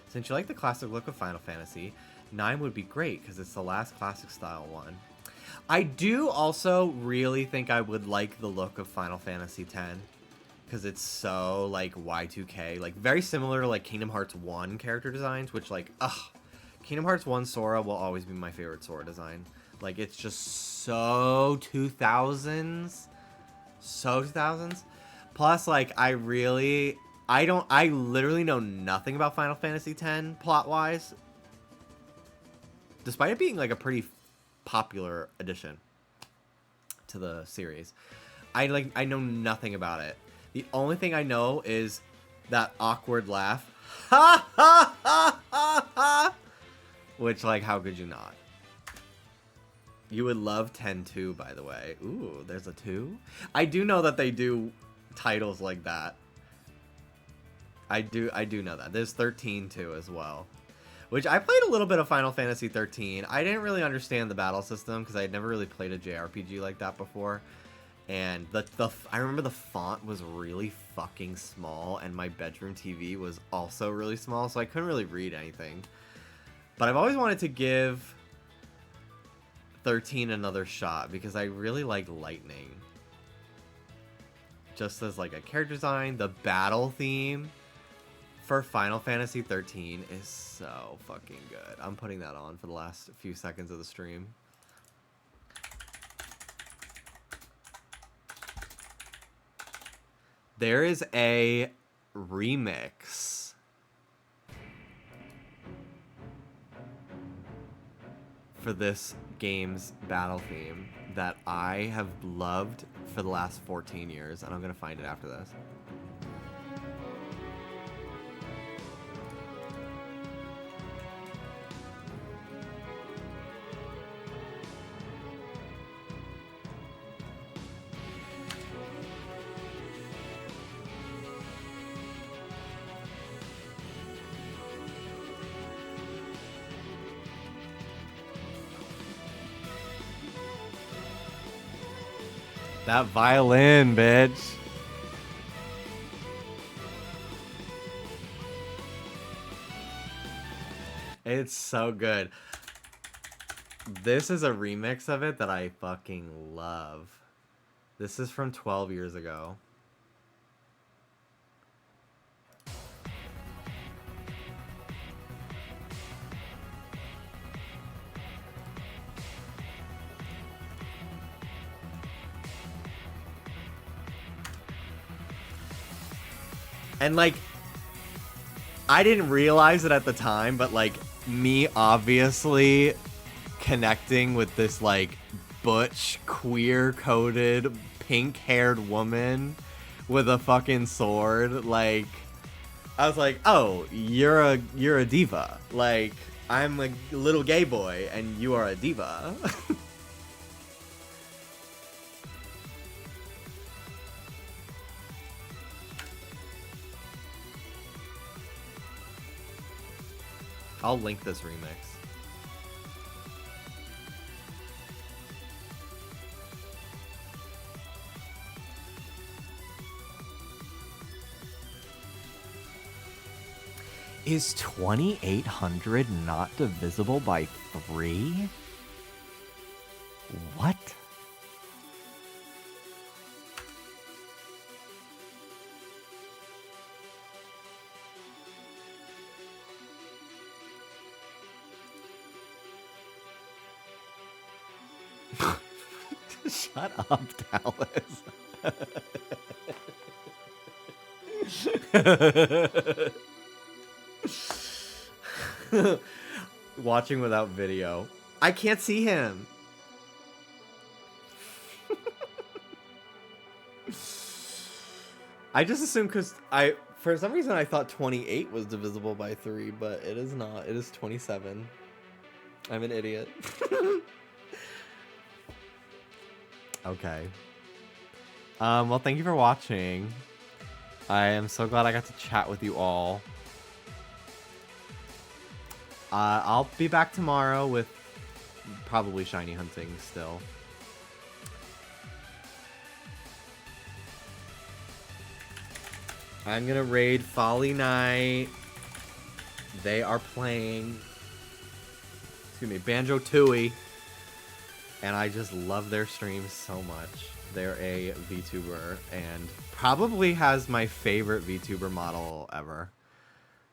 Since you like the classic look of Final Fantasy, 9 would be great because it's the last classic style one. I do also really think I would like the look of Final Fantasy X, because it's so, like, Y2K, like, very similar to, like, Kingdom Hearts 1 character designs, which, like, Kingdom Hearts 1 Sora will always be my favorite Sora design. Like, it's just so 2000s. So 2000s. Plus, like, I literally know nothing about Final Fantasy X plot-wise, despite it being, like, a pretty popular addition to the series. I know nothing about it. The only thing I know is that awkward laugh. Ha ha ha ha ha! Which, like, how could you not? You would love 10 too, by the way. Ooh, there's a 2? I do know that they do titles like that. I do know that. There's 13 too as well. Which, I played a little bit of Final Fantasy 13. I didn't really understand the battle system because I had never really played a JRPG like that before. And I remember the font was really fucking small, and my bedroom TV was also really small, so I couldn't really read anything. But I've always wanted to give 13 another shot because I really like Lightning. Just as, like, a character design, the battle theme for Final Fantasy 13 is so fucking good. I'm putting that on for the last few seconds of the stream. There is a remix for this game's battle theme that I have loved for the last 14 years, and I'm gonna find it after this. That violin, bitch. It's so good. This is a remix of it that I fucking love. This is from 12 years ago. And like, I didn't realize it at the time, but like, me obviously connecting with this like butch, queer-coded, pink-haired woman with a fucking sword, like, I was like, oh, you're a diva. Like, I'm a little gay boy, and you are a diva. I'll link this remix. Is 2800 not divisible by 3? What? Shut up, Dallas. Watching without video. I can't see him. I just assumed because for some reason I thought 28 was divisible by 3, but it is not. It is 27. I'm an idiot. Okay. Well, thank you for watching. I am so glad I got to chat with you all. I'll be back tomorrow with probably shiny hunting still. I'm gonna raid Folly Knight. They are playing, excuse me, Banjo-Tooie. And I just love their streams so much. They're a VTuber and probably has my favorite VTuber model ever.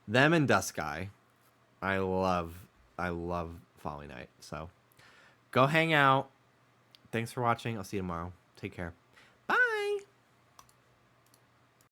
Them and Dusky. I love Folly Knight. So go hang out. Thanks for watching. I'll see you tomorrow. Take care.